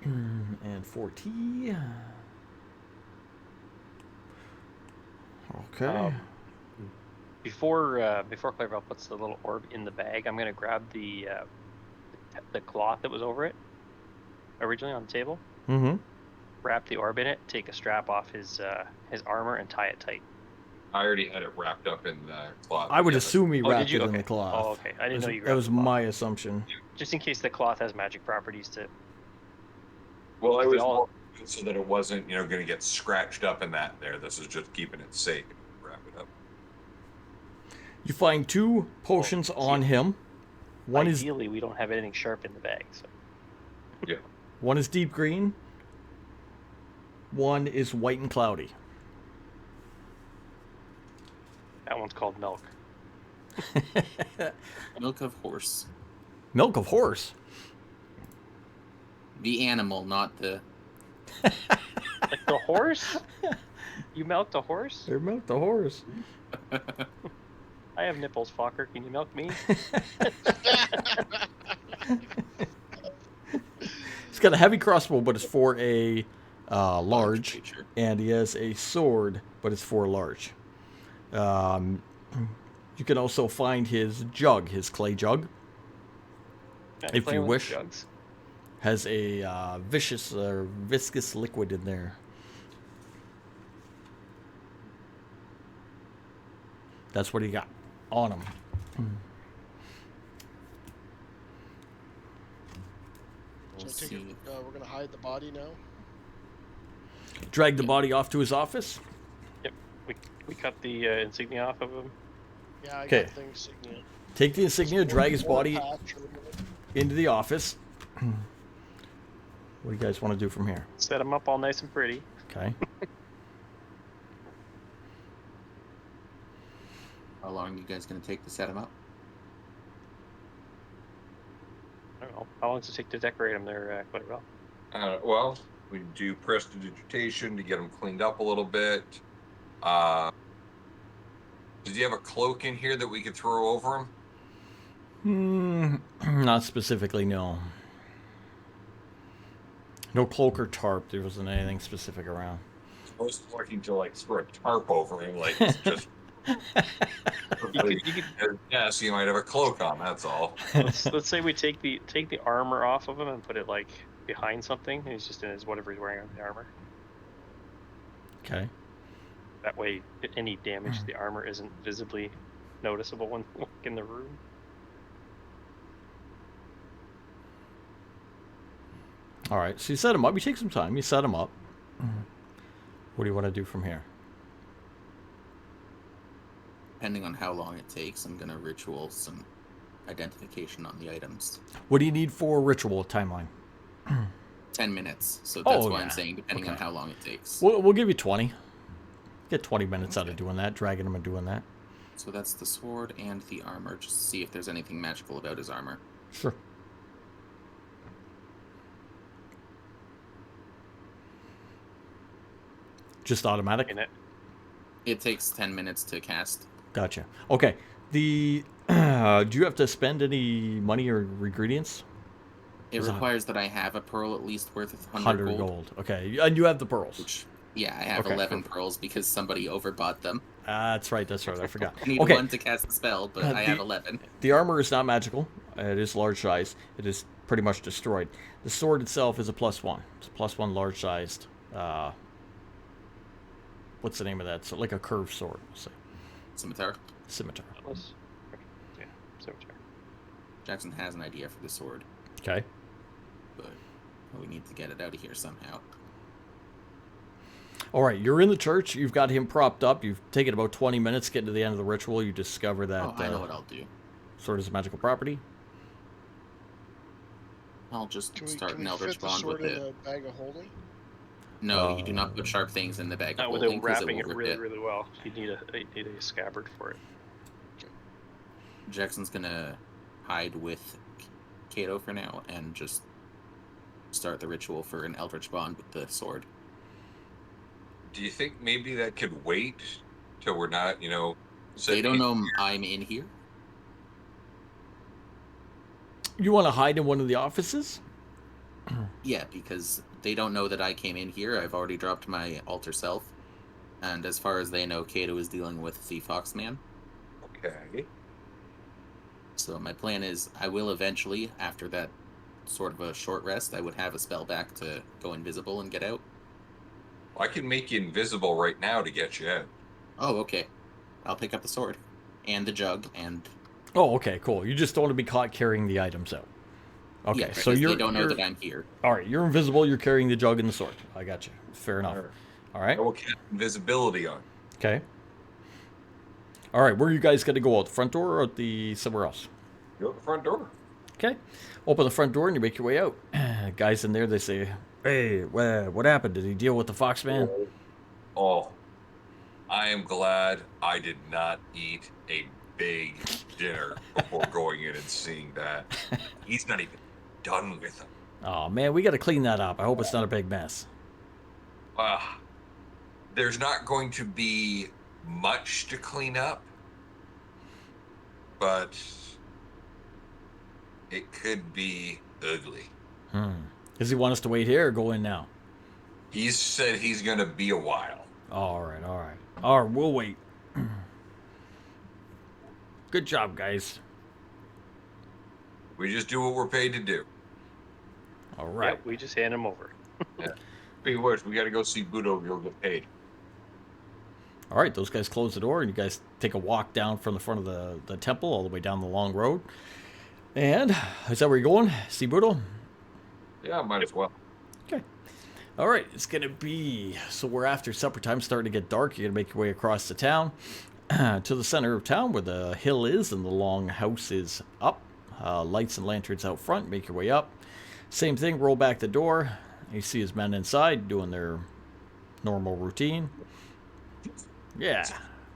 and 40. Okay. Before Clarabelle puts the little orb in the bag, I'm gonna grab the cloth that was over it originally on the table. Mm-hmm. Wrap the orb in it. Take a strap off his armor and tie it tight. I already had it wrapped up in the cloth. I would Yeah, assume he Oh, did wrapped you? it in Okay. the cloth. Oh, okay. I didn't know you That grabbed was the cloth. my assumption. Just in case the cloth has magic properties to. Well, I They was all- more so that it wasn't, going to get scratched up in that there. This is just keeping it safe. Wrap it up. You find 2 potions on him. Ideally, we don't have anything sharp in the bag. So. Yeah. One is deep green. One is white and cloudy. That one's called milk. Milk of horse. Milk of horse. The animal, not the... Like the horse? You milked a horse? They milk the horse. I have nipples, fucker. Can you milk me? He's got a heavy crossbow, but it's for a large. creature. And he has a sword, but it's for large. You can also find his jug, his clay jug. If Play you with wish. jugs. Has a viscous liquid in there. That's what he got on him. We'll So I take see. it, we're gonna hide the body now. Drag the body off to his office. Yep. We cut the insignia off of him. Yeah, I Okay. got the insignia. Take the insignia, drag his body Patch or whatever. into the office. What do you guys want to do from here? Set him up all nice and pretty. Okay. How long are you guys going to take to set him up? I don't know. How long does it take to decorate him there, Clarabelle? Well, we do prestidigitation to get them cleaned up a little bit. Did you have a cloak in here that we could throw over him? Not specifically, no. No cloak or tarp. There wasn't anything specific around. I was looking to throw a tarp over him, it's just. You could, Yeah, so you might have a cloak on. That's all. let's say we take the armor off of him and put it behind something, and he's just in his whatever he's wearing on the armor. Okay. That way, any damage to the armor isn't visibly noticeable when in the room. All right. So you set him up. You take some time. You set him up. What do you want to do from here? Depending on how long it takes, I'm going to ritual some identification on the items. What do you need for ritual timeline? 10 minutes. So that's why yeah. I'm saying depending on Okay. how long it takes. We'll give you 20. Get 20 minutes out of doing that, dragging him and doing that. So that's the sword and the armor, just to see if there's anything magical about his armor. Sure. Just automatic? In it. It takes 10 minutes to cast. Gotcha. Okay. Do you have to spend any money or ingredients? It Is it requires that I have a pearl at least worth 100 gold. Okay. And you have the pearls. Which, yeah, I have Okay, 11 perfect. pearls because somebody overbought them. That's right. I forgot. I need Okay. one to cast the spell, but I have 11. The armor is not magical. It is large size. It is pretty much destroyed. The sword itself is a +1. It's a +1 large sized. What's the name of that? So like a curved sword. We'll say. Scimitar. Scimitar. Yeah, scimitar. Jackson has an idea for the sword, Okay. but we need to get it out of here somehow. All right. You're in the church. You've got him propped up. You've taken about 20 minutes getting to the end of the ritual. You discover that Oh, I know what I'll do. sword is a magical property. I'll just Can we, start can an we Eldritch fit the Bond sword with in it. a bag of holding? No, you do not put sharp things in the bag of Not holding without because wrapping it it will really, rip it. really well. You need a scabbard for it. Jackson's gonna hide with Kato for now and just start the ritual for an Eldritch Bond with the sword. Do you think maybe that could wait till we're not, They sitting don't in- know I'm in here. You want to hide in one of the offices? Yeah, because they don't know that I came in here. I've already dropped my alter self. And as far as they know, Kato is dealing with the Foxman. Okay. So my plan is I will eventually, after that sort of a short rest, I would have a spell back to go invisible and get out. I can make you invisible right now to get you out. Oh, okay. I'll pick up the sword and the jug and Oh, okay, cool. You just don't want to be caught carrying the items out. Okay, yeah, so they don't know that I'm here. All right, you're invisible. You're carrying the jug and the sword. I got you. Fair enough. All right. I will cast invisibility on. Okay. All right, where are you guys going to go? Out the front door or out the somewhere else? Go out the front door. Okay. Open the front door and you make your way out. Guys in there, they say, "Hey, what happened? Did he deal with the Foxman?" Oh, I am glad I did not eat a big dinner before going in and seeing that. He's not even done with them. Oh man, we got to clean that up. I hope it's not a big mess. There's not going to be much to clean up, but it could be ugly. Does he want us to wait here or go in now? He said he's going to be a while. All right, all right. All right, we'll wait. Good job, guys. We just do what we're paid to do. All right. Yep, we just hand him over. Speaking of which, we got to go see Budo. You'll get paid. All right, those guys close the door, and you guys take a walk down from the front of the temple all the way down the long road. And is that where you're going? See Budo? Yeah, might as well. Okay. All right, it's going to be... So we're after supper time, starting to get dark. You're going to make your way across the town to the center of town where the hill is and the long house is up. Lights and lanterns out front. Make your way up. Same thing, roll back the door. You see his men inside doing their normal routine. Yeah,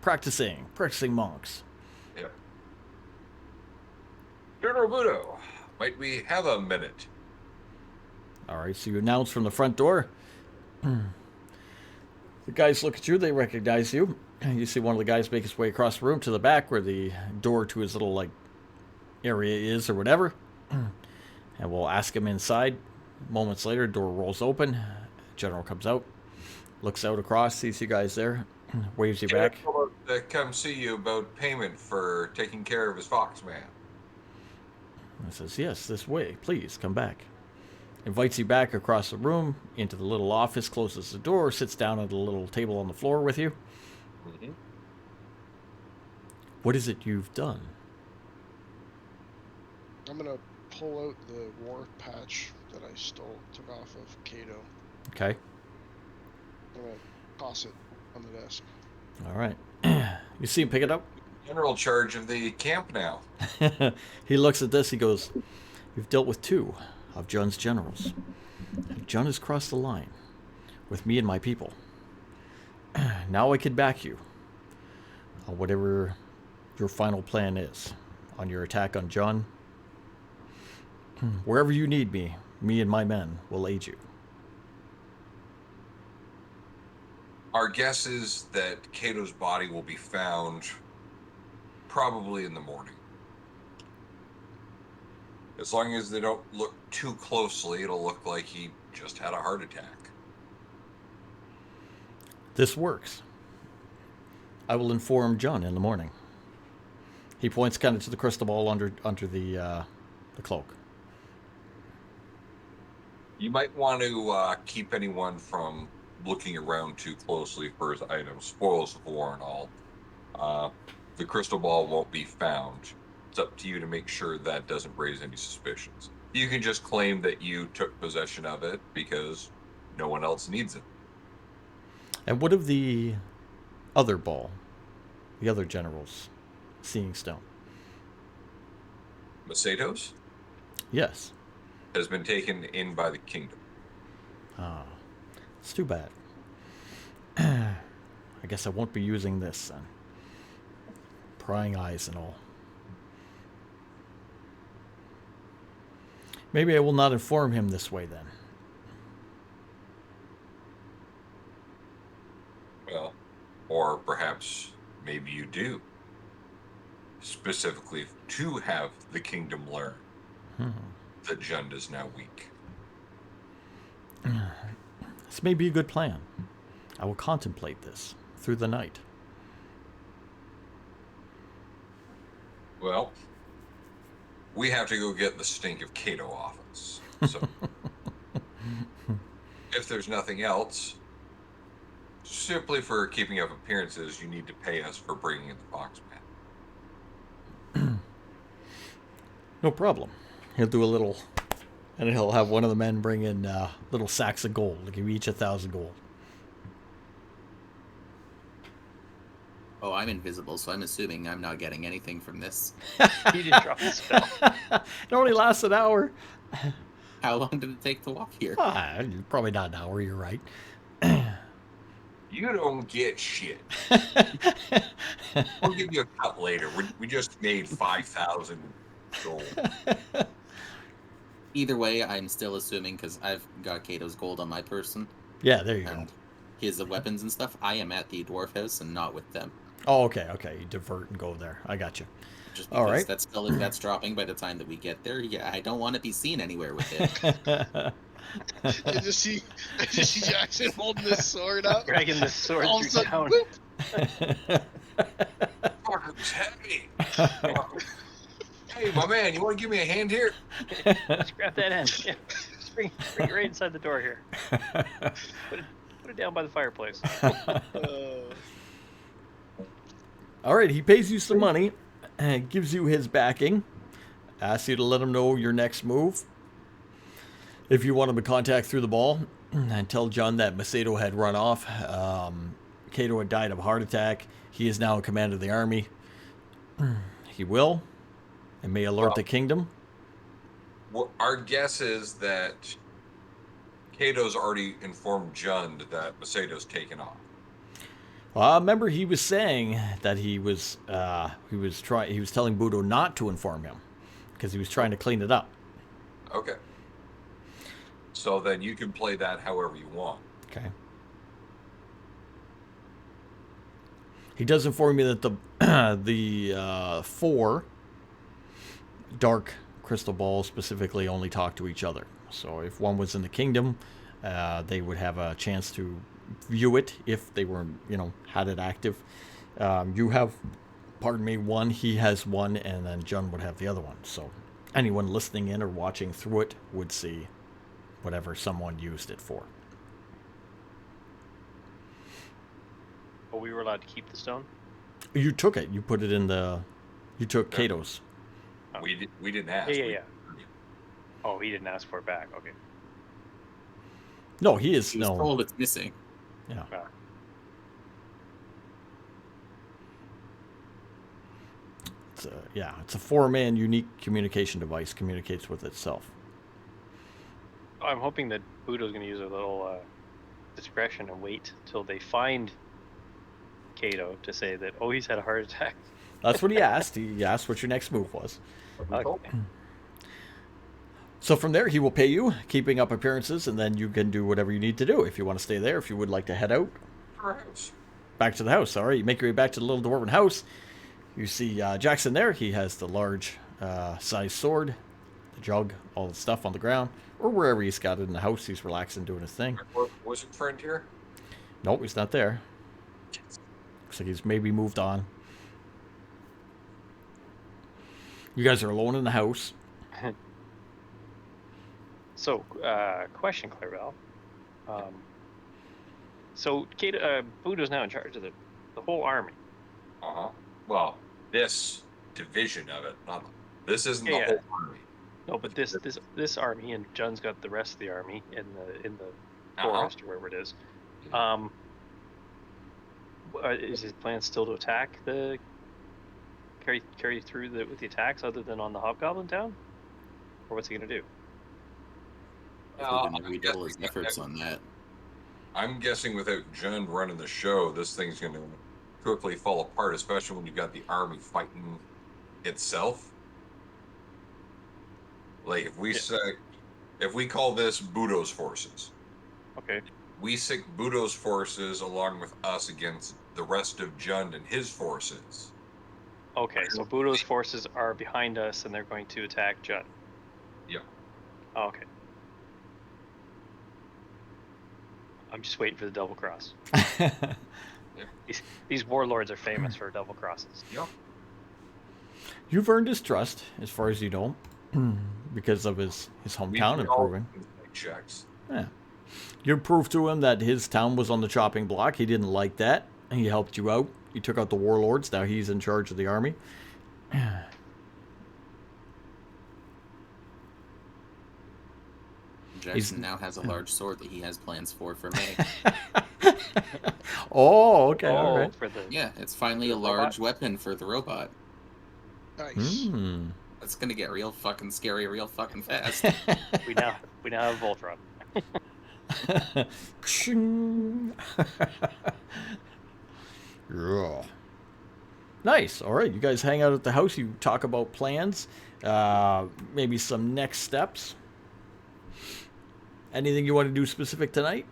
practicing monks. Yeah. General Budo, might we have a minute? All right, so you announce from the front door. The guys look at you, they recognize you. You see one of the guys make his way across the room to the back where the door to his little, area is or whatever. And we'll ask him inside. Moments later, door rolls open. General comes out, looks out across, sees you guys there, waves you back. Come see you about payment for taking care of his Foxman. And says, "Yes, this way. Please, come back." Invites you back across the room, into the little office, closes the door, sits down at a little table on the floor with you. Mm-hmm. What is it you've done? I'm gonna pull out the war patch that I took off of Kato. Okay. I'm gonna toss it on the desk. All right. You see him pick it up? General charge of the camp now. He looks at this, he goes, "You've dealt with 2 of Jun's generals. Jun has crossed the line with me and my people. Now I can back you on whatever your final plan is on your attack on Jun. Wherever you need me, me and my men will aid you." Our guess is that Kato's body will be found probably in the morning. As long as they don't look too closely, it'll look like he just had a heart attack. This works. I will inform Jun in the morning. He points kind of to the crystal ball under the cloak. You might want to keep anyone from looking around too closely for his items. Spoils of war and all. The crystal ball won't be found. It's up to you to make sure that doesn't raise any suspicions. You can just claim that you took possession of it because no one else needs it. And what of the other ball? The other general's seeing stone? Masato's Yes. has been taken in by the kingdom. Ah, it's too bad. I guess I won't be using this then. Prying eyes and all. Maybe I will not inform him this way then. Well, or perhaps maybe you do, specifically to have the kingdom learn that Jund is now weak. This may be a good plan. I will contemplate this through the night. Well, we have to go get the stink of Kato off us. So, if there's nothing else, simply for keeping up appearances, you need to pay us for bringing in the Foxman. No problem. He'll do a little, and he'll have one of the men bring in little sacks of gold. He'll give you each 1,000 gold. Oh, I'm invisible, so I'm assuming I'm not getting anything from this. He didn't drop the spell. It only lasts an hour. How long did it take to walk here? Probably not an hour, you're right. You don't get shit. We'll give you a cut later. We just made 5,000 gold. Either way, I'm still assuming, because I've got Kato's gold on my person Yeah, there you go. and his weapons and stuff, I am at the dwarf house and not with them. Oh, okay. You divert and go there. I got you. Just All because right. that's still, if that's dropping by the time that we get there, yeah, I don't want to be seen anywhere with it. I just see Jackson holding this sword up. Dragging the sword All of a through sudden, town. whoop. Fucker's heavy. Hey, my man, you want to give me a hand here? Just grab that end. Yeah. Just bring it right inside the door here. Put it down by the fireplace. All right, he pays you some money and gives you his backing. Asks you to let him know your next move. If you want him to contact through the ball and tell John that Macedo had run off, Kato had died of a heart attack. He is now in command of the army. He will, and may alert the kingdom. Well, our guess is that Kato's already informed Jund that Macedo's taken off. Well, remember he was saying that he was telling Budo not to inform him because he was trying to clean it up. Okay. So then you can play that however you want. Okay. He does inform me that the 4 dark crystal balls specifically only talk to each other. So if one was in the kingdom, they would have a chance to view it if they were, had it active. You have, one, he has one, and then Jun would have the other one. So anyone listening in or watching through it would see whatever someone used it for. But we were allowed to keep the stone? You took it. You put it in you took Yeah. Kato's. Oh. We didn't ask. Yeah. Oh, he didn't ask for it back. Okay. No, he is, He was no. told it's missing. Yeah. It's a 4-man unique communication device, communicates with itself. I'm hoping that Budo's going to use a little discretion and wait till they find Kato to say that, oh, he's had a heart attack. That's what he asked. He asked what your next move was. Okay. So from there, he will pay you, keeping up appearances, and then you can do whatever you need to do. If you want to stay there, if you would like to head out. Perhaps. Back to the house. All right, you make your way back to the little dwarven house. You see Jackson there. He has the large size sword, the jug, all the stuff on the ground, or wherever he's got it in the house. He's relaxing, doing his thing. Was it friend here? Nope, he's not there. Looks like he's maybe moved on. You guys are alone in the house. So, question, Clarabelle. So, Kato, Budo's now in charge of the whole army. Uh-huh. Well, this division of it, not this isn't the Yeah. whole army. No, but this army, and Jun's got the rest of the army in the Uh-huh. forest or wherever it is. Is his plan still to attack carry through with the attacks other than on the Hobgoblin town, or what's he gonna do? We're going to redouble his efforts on that. I'm guessing without Jund running the show, this thing's going to quickly fall apart, especially when you've got the army fighting itself. Like, if we say, If we call this Budo's forces, Okay. we sick Budo's forces along with us against the rest of Jund and his forces. Okay. So Budo's forces are behind us, and they're going to attack Judd. Yeah. Oh, okay. I'm just waiting for the double cross. These warlords are famous for double crosses. Yeah. You've earned his trust, as far as you know, because of his hometown improving. Checks. Yeah. You proved to him that his town was on the chopping block. He didn't like that. He helped you out. You took out the warlords. Now he's in charge of the army. Jackson now has a large sword that he has plans for May. Oh, okay, all right. For the Yeah, it's finally a large weapon for the robot. Nice. That's gonna get real fucking scary real fucking fast. we now have Voltron. Yeah. Nice. All right, you guys hang out at the house. You talk about plans, maybe some next steps. Anything you want to do specific tonight?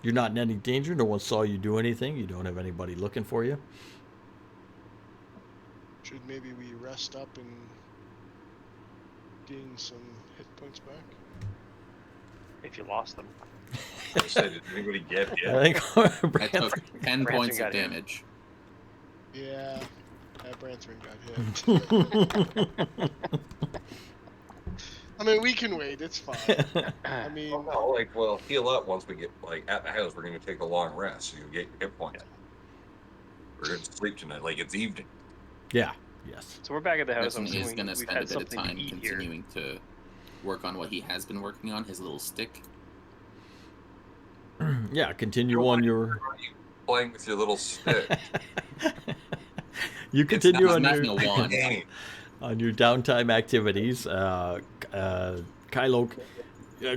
You're not in any danger. No one saw you do anything. You don't have anybody looking for you. Should maybe we rest up and gain some hit points back? If you lost them. I said, did anybody get hit? I think I took 10 Branson points of got hit. damage. Yeah, Branson got hit. I mean, we can wait. It's fine. I mean, Oh, no, like, well, heal up once we get, like, at the house. We're going to take a long rest, so you get your hit points. We're going to sleep tonight, like it's evening. Yeah. Yes. So we're back at the house. Jackson I'm is assuming gonna we've spend a had bit of something time to eat here. continuing to work on what he has been working on, his little stick. Yeah. Continue on your. Playing with your little stick. You continue He's on making your a wand. on your downtime activities. Kylo,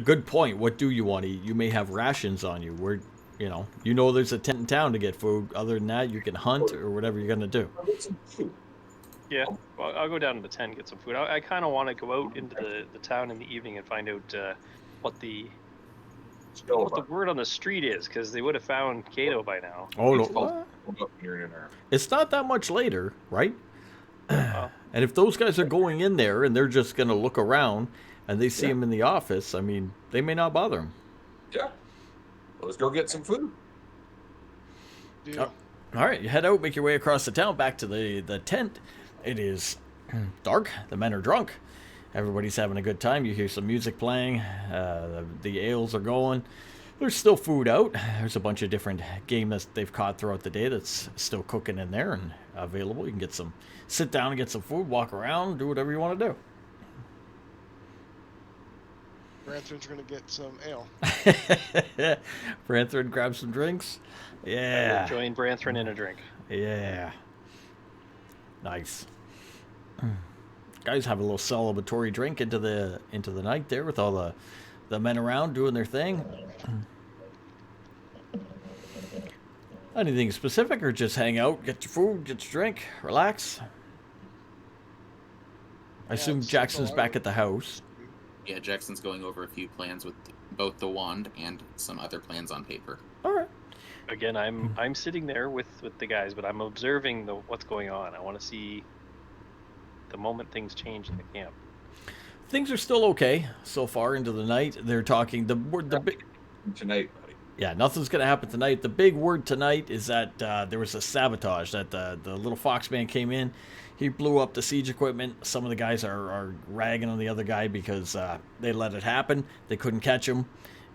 good point. What do you want to eat? You may have rations on you. Where, you know there's a tent in town to get food. Other than that, you can hunt or whatever you're gonna do. Yeah, well, I'll go down to the tent and get some food. I kind of want to go out into the town in the evening and find out what the word on the street is, because they would have found Kato by now. Oh no, it's not that much later, right? And if those guys are going in there and they're just gonna look around and they see him in the office, I mean, they may not bother him. Yeah. Well, let's go get some food. deal. All right, you head out, make your way across the town, back to the tent. It is dark. The men are drunk. Everybody's having a good time. You hear some music playing. The ales are going. There's still food out. There's a bunch of different game that they've caught throughout the day that's still cooking in there and available. You can sit down and get some food, walk around, do whatever you want to do. Branson's gonna get some ale. Branthrin grab some drinks. Yeah. I will join Branthrin in a drink. Yeah. Nice. Guys have a little celebratory drink into the night there with all the men around doing their thing. Anything specific or just hang out, get your food, get your drink, relax? I assume Jackson's back at the house. Yeah, Jackson's going over a few plans with both the wand and some other plans on paper. All right. Again, I'm sitting there with the guys, but I'm observing what's going on. I want to see the moment things change in the camp. Things are still okay so far into the night. They're talking the big Tonight, buddy. Yeah, nothing's gonna happen tonight. The big word tonight is that there was a sabotage. That the little Foxman came in, he blew up the siege equipment. Some of the guys are ragging on the other guy because they let it happen. They couldn't catch him,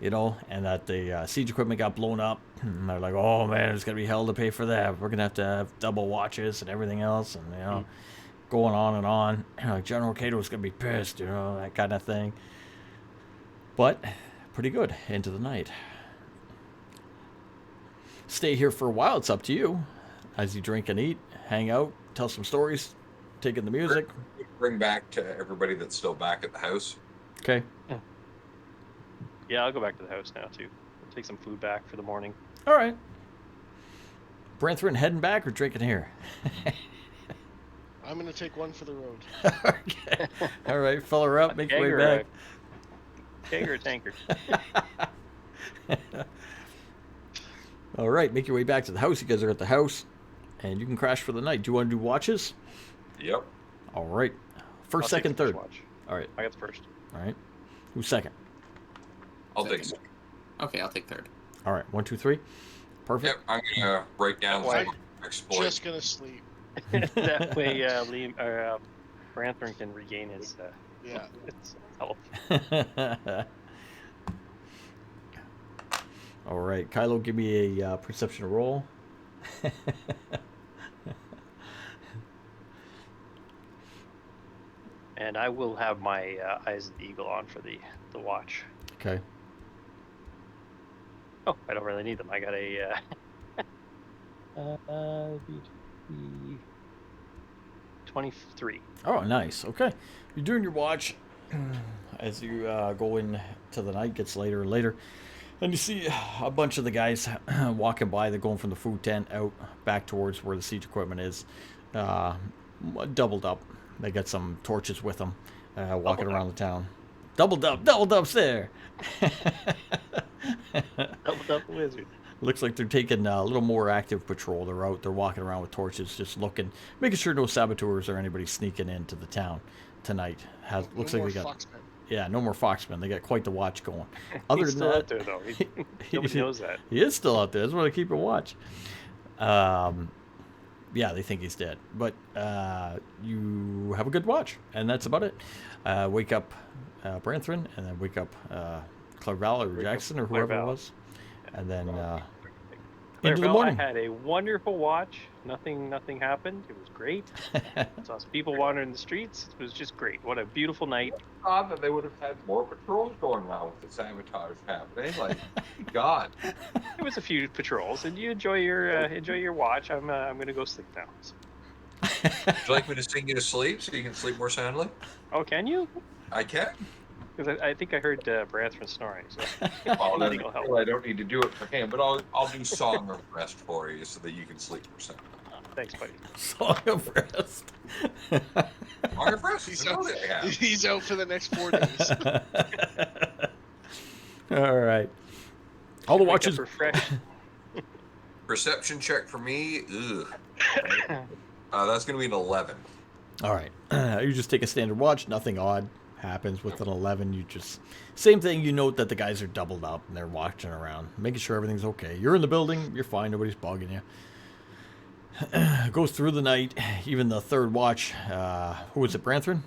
and that the siege equipment got blown up. And they're like, oh man, it's gonna be hell to pay for that. We're gonna have to have double watches and everything else, and going on and on. General Kato's gonna be pissed, that kind of thing. But pretty good into the night. Stay here for a while. It's up to you. As you drink and eat, hang out, tell some stories, take in the music. Bring back to everybody that's still back at the house. Okay. Yeah, I'll go back to the house now too. Take some food back for the morning. All right. Branthrin heading back or drinking here? I'm gonna take one for the road. Okay. All right, fill her up, make your way back. Keg or a tankard? All right, make your way back to the house. You guys are at the house, and you can crash for the night. Do you want to do watches? Yep. All right. First, I'll take second, the first third. watch. All right. I got the first. All right. Who's second? I'll take Second. second. Okay, I'll take third. All right. 1, 2, 3. Perfect. Yep, I'm gonna write down Why? some exploit. Just gonna sleep. That way, Liam or Branthorn can regain his Yeah. his health. All right, Kylo, give me a perception roll. And I will have my Eyes of the Eagle on for the watch. Okay. Oh, I don't really need them. I got a 23. Oh, nice. Okay. You're doing your watch as you go into the night, gets later and later. And you see a bunch of the guys walking by. They're going from the food tent out back towards where the siege equipment is, doubled up. They got some torches with them, walking around the town. Doubled up's there. Doubled up the wizard. Looks like they're taking a little more active patrol. They're out, they're walking around with torches, just looking, making sure no saboteurs or anybody sneaking into the town tonight. Looks like they got, Foxmen. yeah, no more foxmen. They got quite the watch going. He's still out there though. Nobody knows that. He is still out there. That's why I keep a watch. Yeah, they think he's dead. But you have a good watch, and that's about it. Wake up Branthorn, and then wake up Clarval or Jackson or whoever it was. And then into the Clarval, morning. I had a wonderful watch. Nothing happened. It was great. Saw some people wandering the streets. It was just great. What a beautiful night. Thought that they would have had more patrols going around with the sabotage happening. Like, God. There was a few patrols, and you enjoy your watch. I'm gonna go sleep now. So. Would you like me to sing you to sleep so you can sleep more soundly? Oh, can you? I can. Because I think I heard Branthorn snoring. So Well, I then, think it'll help. I don't need to do it for him, but I'll do Song of Rest for you so that you can sleep more soundly. Thanks, buddy. Song of Rest. Song of Rest. He's is another thing I have. He's out for the next 4 days. All right. All the Wake up watches. refreshed. Perception check for me. Ugh. That's going to be an 11. All right. You just take a standard watch. Nothing odd happens with an 11. You just same thing. You note that the guys are doubled up and they're watching around, making sure everything's okay. You're in the building. You're fine. Nobody's bugging you. Goes through the night. Even the third watch. Who was it? Branthorn?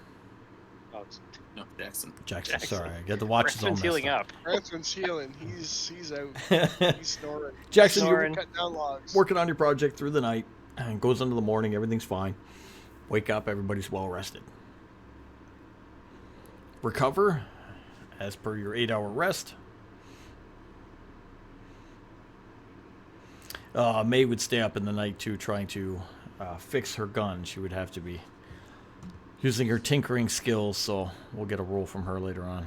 Oh, it's No, Jackson. Jackson. Sorry, I got the watches all Branthorn's messed healing up. up. Branthorn's healing. He's out. He's snoring. Jackson, Snoring. you're Cutting down logs. working on your project through the night, and goes into the morning. Everything's fine. Wake up. Everybody's well rested. Recover, as per your 8-hour rest. May would stay up in the night too, trying to fix her gun. She would have to be using her tinkering skills, so we'll get a roll from her later on.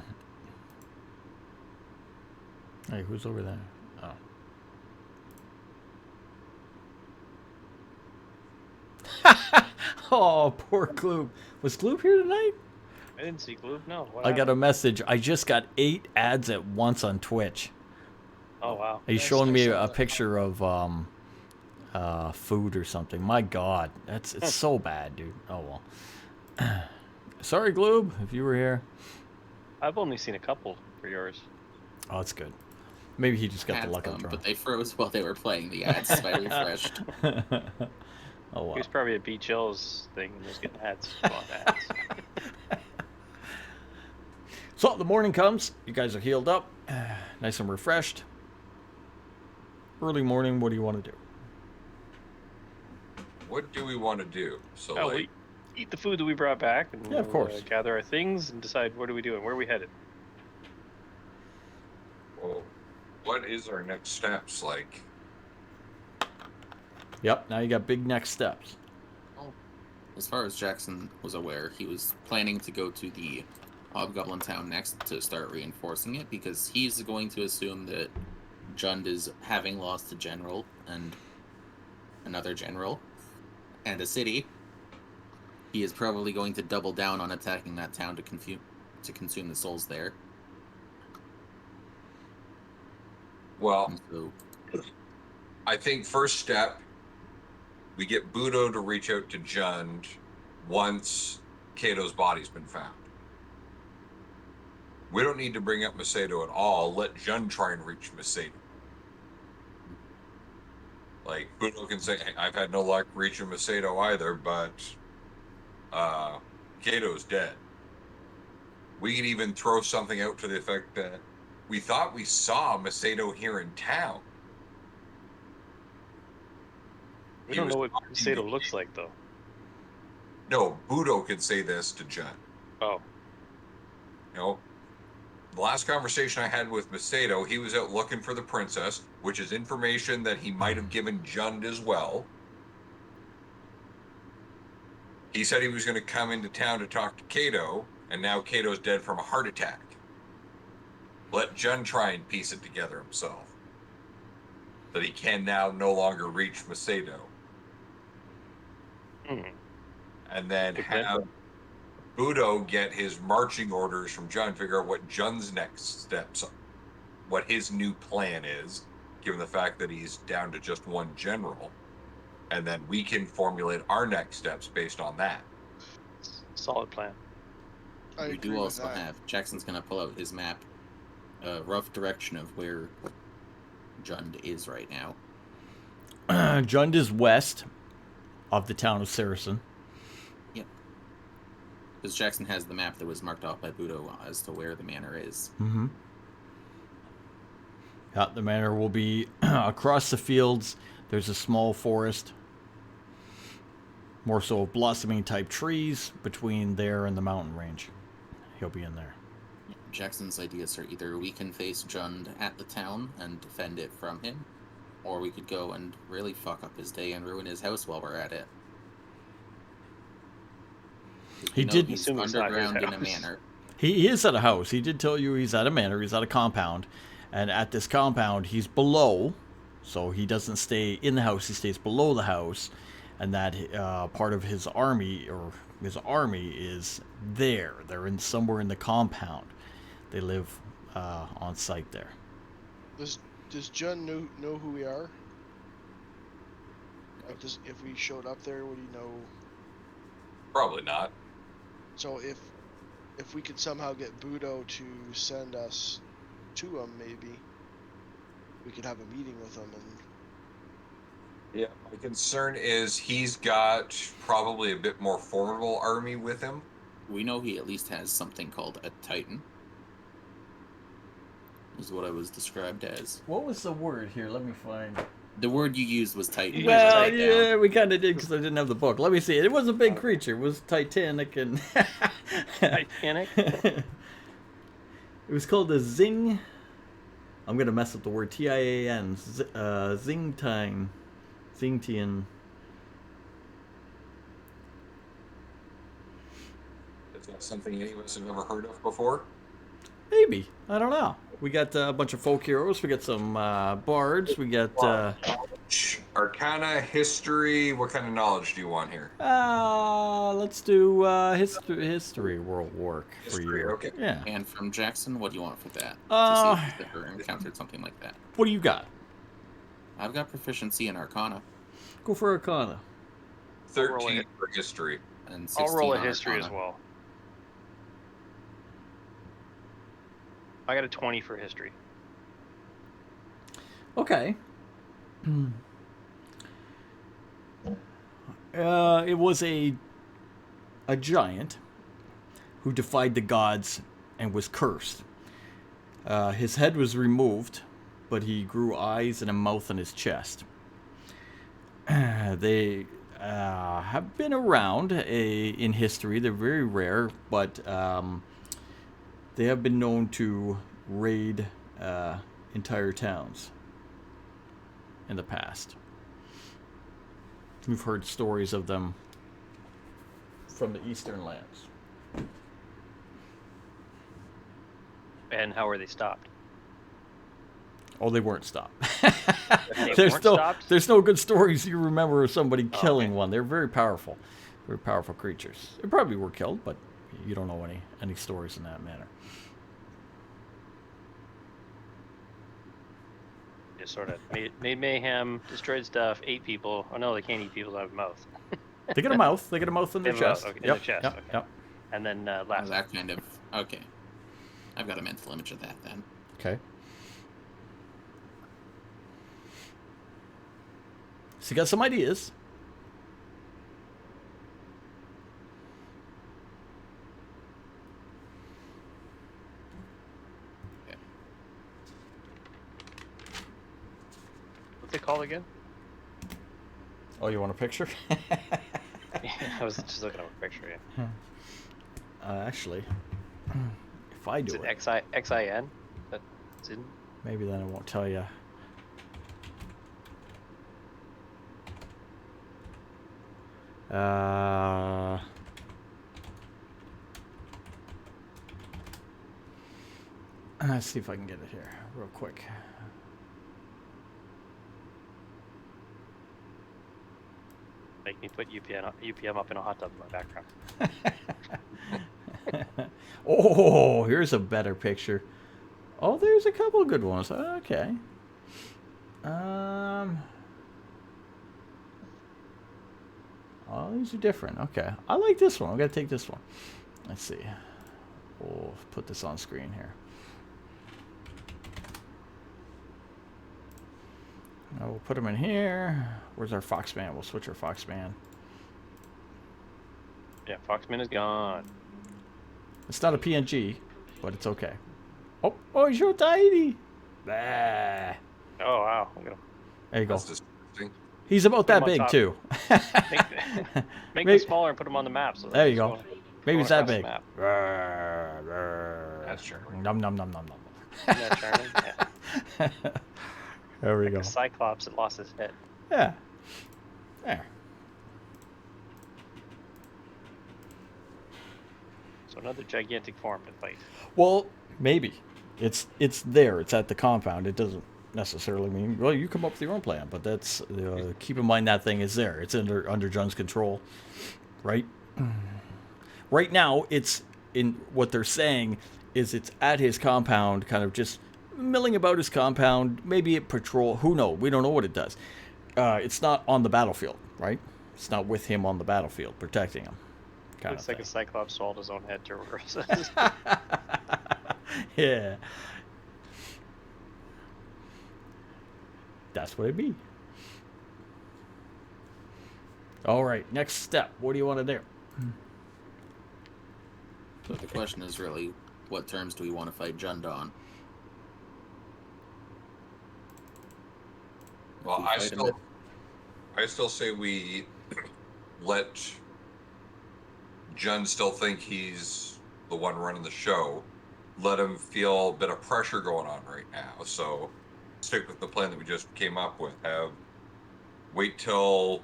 Hey, who's over there? Oh. Oh, poor Gloob. Was Gloob here tonight? I didn't see Gloob. No. What I got a happened? message. I just got 8 ads at once on Twitch. Oh wow. He's Yes, showing I me saw a that. picture of food or something. My God, it's so bad, dude. Oh well. Sorry, Gloob, if you were here. I've only seen a couple for yours. Oh, that's good. Maybe he just got Had the luck of some, draw. but they froze while they were playing the ads, so I refreshed. Oh He wow. was probably at Beach Hills thing and was getting ads. On ads. So the morning comes. You guys are healed up, nice and refreshed. Early morning. What do you want to do? What do we want to do? So, Oh, like, we eat the food that we brought back and Yeah, of course. gather our things and decide what are we doing, where are we headed. well, what is our next steps? Like, Yep. Now you got big next steps. As far as Jackson was aware, he was planning to go to the Hobgoblin town next to start reinforcing it, because he's going to assume that Jund is, having lost a general and another general and a city, he is probably going to double down on attacking that town to consume the souls there. Well, And so, I think first step, we get Budo to reach out to Jund once Kato's body's been found. We don't need to bring up Macedo at all. Let Jund try and reach Macedo. Like, Budo can say, hey, I've had no luck reaching Macedo either, but Kato's dead. We could even throw something out to the effect that we thought we saw Macedo here in town. We don't know what Kato looks like, though. No, Budo could say this to Jund. Oh. You know, the last conversation I had with Macedo, he was out looking for the princess, which is information that he might have given Jund as well. He said he was going to come into town to talk to Kato, and now Kato's dead from a heart attack. Let Jund try and piece it together himself. That he can now no longer reach Macedo. And then have Budo get his marching orders from Jund, figure out what Jund's next steps are, what his new plan is, given the fact that he's down to just one general. And then we can formulate our next steps based on that. Solid plan. we do also have, Jackson's going to pull out his map, a rough direction of where Jund is right now. Jund is west of the town of Saracen. Yep. Because Jackson has the map that was marked off by Budo as to where the manor is. Mm-hmm. Yeah, the manor will be across the fields. There's a small forest, more so blossoming type trees between there and the mountain range. He'll be in there. Jackson's ideas are either we can face Jund at the town and defend it from him, or we could go and really fuck up his day and ruin his house while we're at it. He did he's underground in a manor. He is at a house. He did tell you he's at a manor. He's at a compound, and at this compound he's below, so he doesn't stay in the house. He stays below the house, and that part of his army is there. They're in somewhere in the compound. They live on site there. Does Jund know who we are? Like, if we showed up there, would he know? Probably not. So if we could somehow get Budo to send us to him, maybe we could have a meeting with him. And yeah, my concern is he's got probably a bit more formidable army with him. We know he at least has something called a Titan. Is what I was described as. What was the word here? Let me find. The word you used was Titan. Well, yeah, we kind of did because I didn't have the book. Let me see. It was a big creature. It was Titanic and. Titanic. It was called a Zing. I'm gonna mess up the word Tian. Zingtine. Zingtian. Is that something any of us have ever heard of before? Maybe. I don't know. We got a bunch of folk heroes. We got some bards. We got. Arcana, history. What kind of knowledge do you want here? Let's do history world work for you. Okay. Yeah. And from Jackson, what do you want for that? To see if he's ever encountered something like that. What do you got? I've got proficiency in Arcana. Go for Arcana. 13 for history. And 16 I'll roll a on history Arcana. as well. I got a 20 for history. Okay. It was a giant who defied the gods and was cursed. His head was removed, but he grew eyes and a mouth on his chest. They have been around in history. They're very rare, but they have been known to raid entire towns in the past. We've heard stories of them from the eastern lands. And how are they stopped? Oh, they weren't stopped. They weren't stopped? There's no good stories you remember of somebody killing one. They're very powerful. Very powerful creatures. They probably were killed, but you don't know any stories in that manner. Just sort of made mayhem, destroyed stuff, ate people. Oh no, they can't eat people out of the mouth. They get a mouth. They get a mouth in They their have a mouth, chest. okay, in Yep, their chest. yep, Okay. yep. And then Oh, last. that kind of okay. I've got a mental image of that then. Okay. So you got some ideas. What's it called again? Oh, you want a picture? I was just looking at a picture. Yeah. Actually, if I do Is it, it XIN? That's in. maybe then I won't tell you. Let's see if I can get it here real quick. Make me put UPM up in a hot tub in my background. Oh, here's a better picture. Oh, there's a couple of good ones. Okay. Oh, these are different. Okay. I like this one. I'm going to take this one. Let's see. We'll put this on screen here. We'll put them in here. Where's our Foxman? We'll switch our Foxman. Yeah, Foxman is gone. It's not a PNG, but it's okay. Oh, he's so tiny. Bah. Oh wow! Look at him. There you go. That's disgusting. He's about that Put him big on too. Make them smaller and put them on the map. So There you go. Maybe it's that across the big. map. That's charming. Nom nom nom nom nom. Isn't that charming? Yeah. There we Like go. a Cyclops that lost his head. Yeah. There. So another gigantic form to fight. Well, maybe. It's there. It's at the compound. It doesn't necessarily mean, well, you come up with your own plan, but that's keep in mind that thing is there. It's under John's control, right? Right now, it's in what they're saying is it's at his compound, kind of just milling about his compound. Maybe it patrol. Who knows? We don't know what it does. It's not on the battlefield, right? It's not with him on the battlefield protecting him. Looks like a Cyclops swallowed his own head to reverse it. Yeah. That's what it'd be. All right, next step. What do you want to do? So the question is really, what terms do we want to fight Jund on? Well, We I fight him still say we let Jund still think he's the one running the show. Let him feel a bit of pressure going on right now. So stick with the plan that we just came up with. Wait till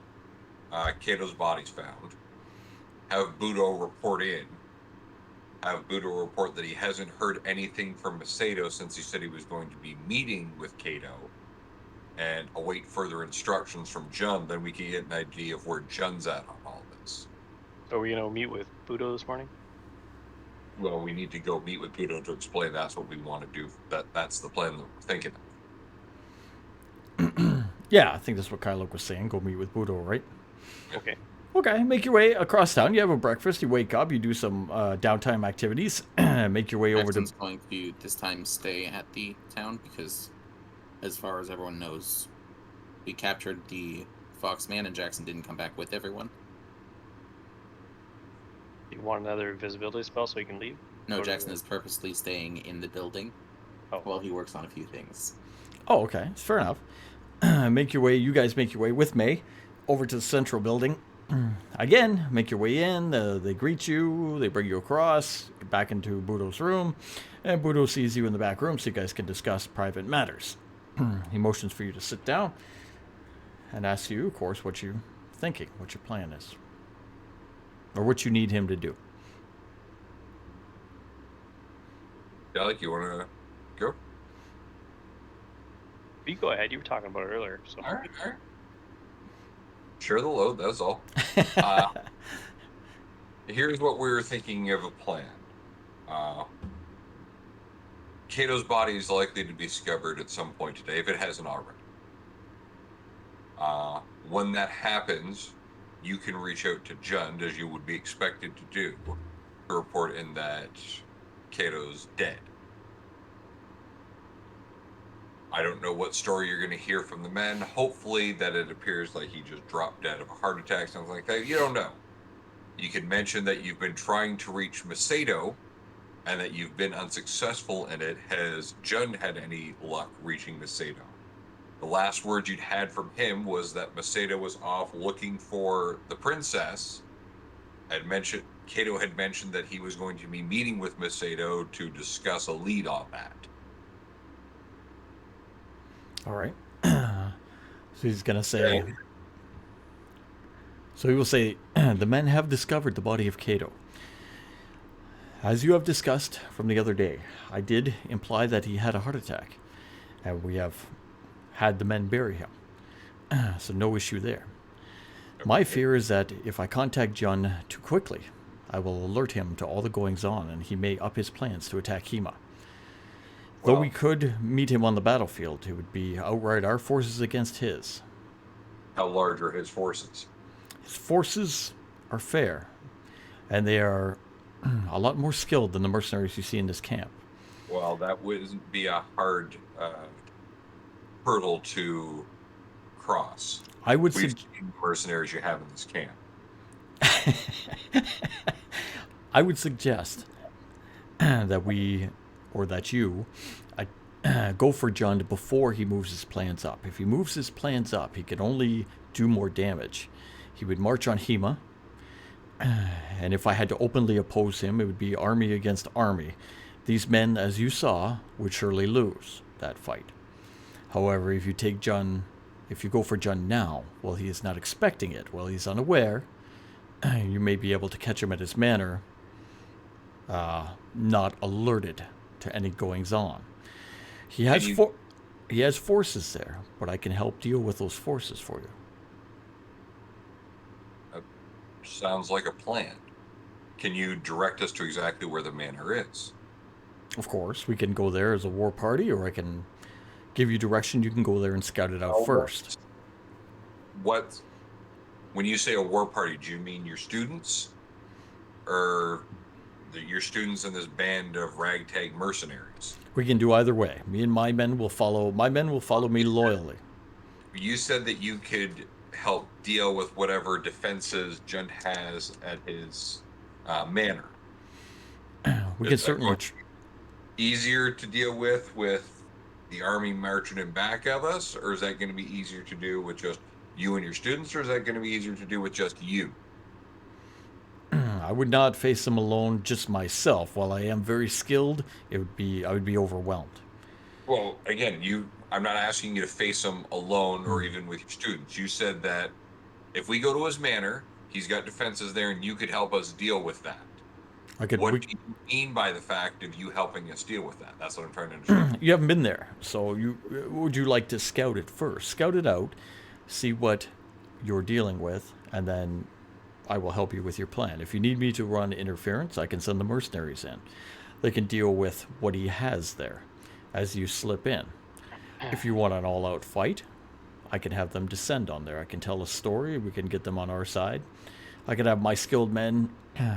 Kato's body's found. Have Budo report in. Have Budo report that he hasn't heard anything from Macedo since he said he was going to be meeting with Kato, and await further instructions from Jund. Then we can get an idea of where Jund's at on all this. So we're gonna meet with Budo this morning. Well, we need to go meet with Budo to explain that's what we want to do. That's the plan that we're thinking of. Yeah, I think that's what Kylo was saying. Go meet with Budo, right? Okay. Okay, make your way across town. You have a breakfast. You wake up. You do some downtime activities. Make your way over Jackson's to. going to this time stay at the town because, as far as everyone knows, we captured the Foxman and Jackson didn't come back with everyone. You want another invisibility spell so he can leave? No, Go to Jackson the- is purposely staying in the building Oh. while he works on a few things. Oh, okay, fair enough. Make your way. You guys make your way with May over to the central building. Again, make your way in. They greet you. They bring you across, back into Budo's room, and Budo sees you in the back room, so you guys can discuss private matters. He motions for you to sit down, and asks you, of course, what you're thinking, what your plan is, or what you need him to do. Alec, you want to go? You go ahead. You were talking about it earlier. So All right. Share the load. That's all. Here's what we were thinking of a plan. Kato's body is likely to be discovered at some point today, if it hasn't already. When that happens, you can reach out to Jund, as you would be expected to do, to report in that Kato's dead. I don't know what story you're going to hear from the men. Hopefully that it appears like he just dropped dead of a heart attack, something like that. You don't know. You could mention that you've been trying to reach Macedo and that you've been unsuccessful in it. Has Jund had any luck reaching Macedo? The last word you'd had from him was that Macedo was off looking for the princess. Kato had mentioned that he was going to be meeting with Macedo to discuss a lead on that. All right. So he's going to say... So he will say, the men have discovered the body of Kato. As you have discussed from the other day, I did imply that he had a heart attack, and we have had the men bury him. So no issue there. My fear is that if I contact Jun too quickly, I will alert him to all the goings on, and he may up his plans to attack Hema. Though we could meet him on the battlefield, it would be outright our forces against his. How large are his forces? His forces are fair, and they are a lot more skilled than the mercenaries you see in this camp. Well, that wouldn't be a hard hurdle to cross. We've seen mercenaries you have in this camp. I would suggest that we, or that you, go for John before he moves his plans up. If he moves his plans up, he can only do more damage. He would march on Hema, and if I had to openly oppose him, it would be army against army. These men, as you saw, would surely lose that fight. However, if you go for Jun now, while he is not expecting it, while he's unaware, you may be able to catch him at his manor, not alerted to any goings on. He has forces there, but I can help deal with those forces for you. Sounds like a plan. Can you direct us to exactly where the manor is? Of course, we can go there as a war party, or I can give you direction. You can go there and scout it out first. When you say a war party, do you mean your students, or your students in this band of ragtag mercenaries? We can do either way. My men will follow me loyally. You said that you could help deal with whatever defenses Jund has at his manor. We can certainly... Easier to deal with the army marching in back of us, or is that going to be easier to do with just you and your students, or is that going to be easier to do with just you? I would not face them alone, just myself. While I am very skilled, I would be overwhelmed. Well, again, I'm not asking you to face him alone or even with your students. You said that if we go to his manor, he's got defenses there, and you could help us deal with that. What do you mean by the fact of you helping us deal with that? That's what I'm trying to understand. You haven't been there, so would you like to scout it first? Scout it out, see what you're dealing with, and then I will help you with your plan. If you need me to run interference, I can send the mercenaries in. They can deal with what he has there as you slip in. If you want an all-out fight, I can have them descend on there. I can tell a story. We can get them on our side. I can have my skilled men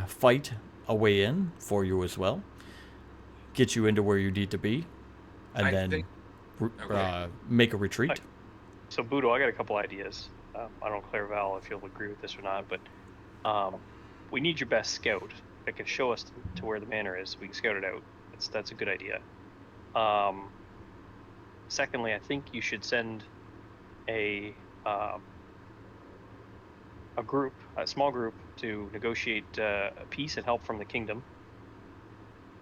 fight a way in for you as well. Get you into where you need to be, and make a retreat. So, Budo, I got a couple ideas. I don't know, Clairval, if you'll agree with this or not, but we need your best scout that can show us to where the manor is so we can scout it out. That's a good idea. Secondly, I think you should send a small group to negotiate peace and help from the kingdom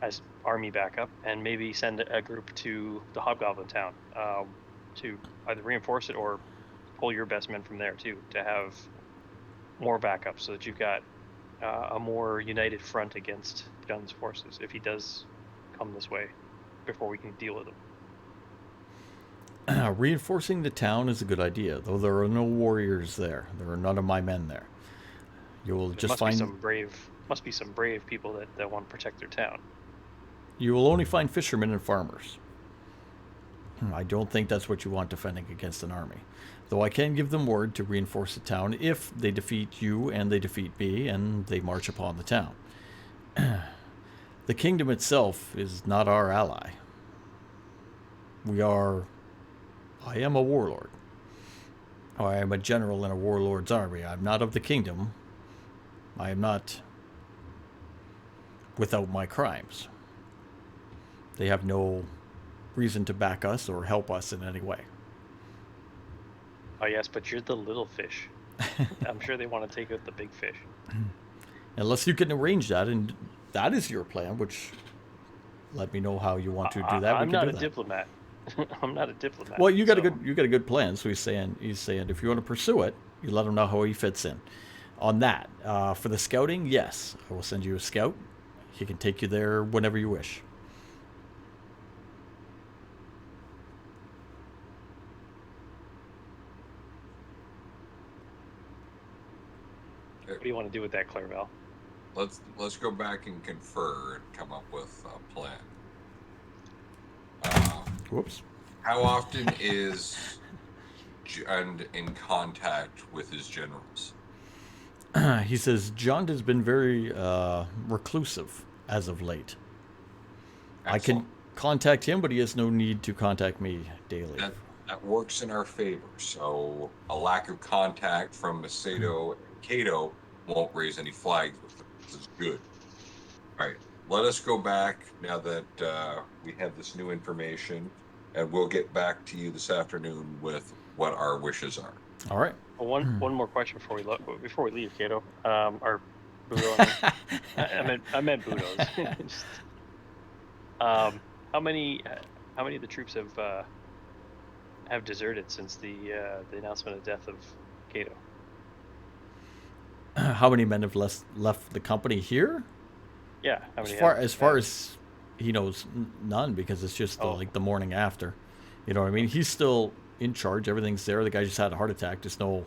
as army backup, and maybe send a group to the Hobgoblin town to either reinforce it or pull your best men from there too, to have more backup so that you've got a more united front against Gun's forces if he does come this way before we can deal with him. Reinforcing the town is a good idea, though there are no warriors there. There are none of my men there. You will just find must must be some brave people that want to protect their town. You will only find fishermen and farmers. I don't think that's what you want defending against an army. Though I can give them word to reinforce the town if they defeat you and they defeat me and they march upon the town. The kingdom itself is not our ally. I am a warlord. I am a general in a warlord's army. I'm not of the kingdom. I am not without my crimes. They have no reason to back us or help us in any way. Oh yes, but you're the little fish. I'm sure they want to take out the big fish. Unless you can arrange that, and that is your plan, which let me know how you want to do that. I'm not a that. diplomat. I'm not a diplomat. Well, you got a good plan. So he's saying if you want to pursue it, you let him know how he fits in. On that, for the scouting, yes, I will send you a scout. He can take you there whenever you wish. What do you want to do with that, Clairville? Let's go back and confer and come up with a plan. Whoops. How often is Jund in contact with his generals? He says John has been very reclusive as of late. Excellent. I can contact him, but he has no need to contact me daily. That works in our favor. So a lack of contact from Macedo and Kato won't raise any flags with them. This is good. All right, let us go back now that we have this new information, and we'll get back to you this afternoon with what our wishes are. All right. Well, one more question before we leave, Kato. Or Budo. I meant Budos. How many of the troops have deserted since the announcement of death of Kato? How many men have left the company here? Yeah, as far as he knows, none, because it's just the morning after. You know what I mean? He's still in charge. Everything's there. The guy just had a heart attack. Just no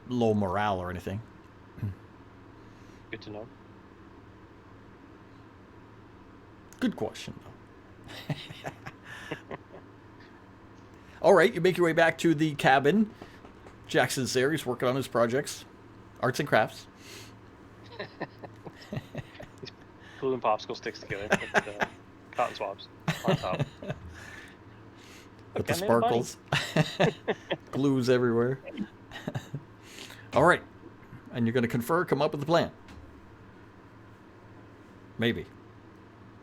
low morale or anything. Good to know. Good question, though. All right, you make your way back to the cabin. Jackson's there. He's working on his projects, arts and crafts. He's gluing popsicle sticks together with cotton swabs on top. With the sparkles. Glues everywhere. All right. And you're going to confer, come up with a plan. Maybe.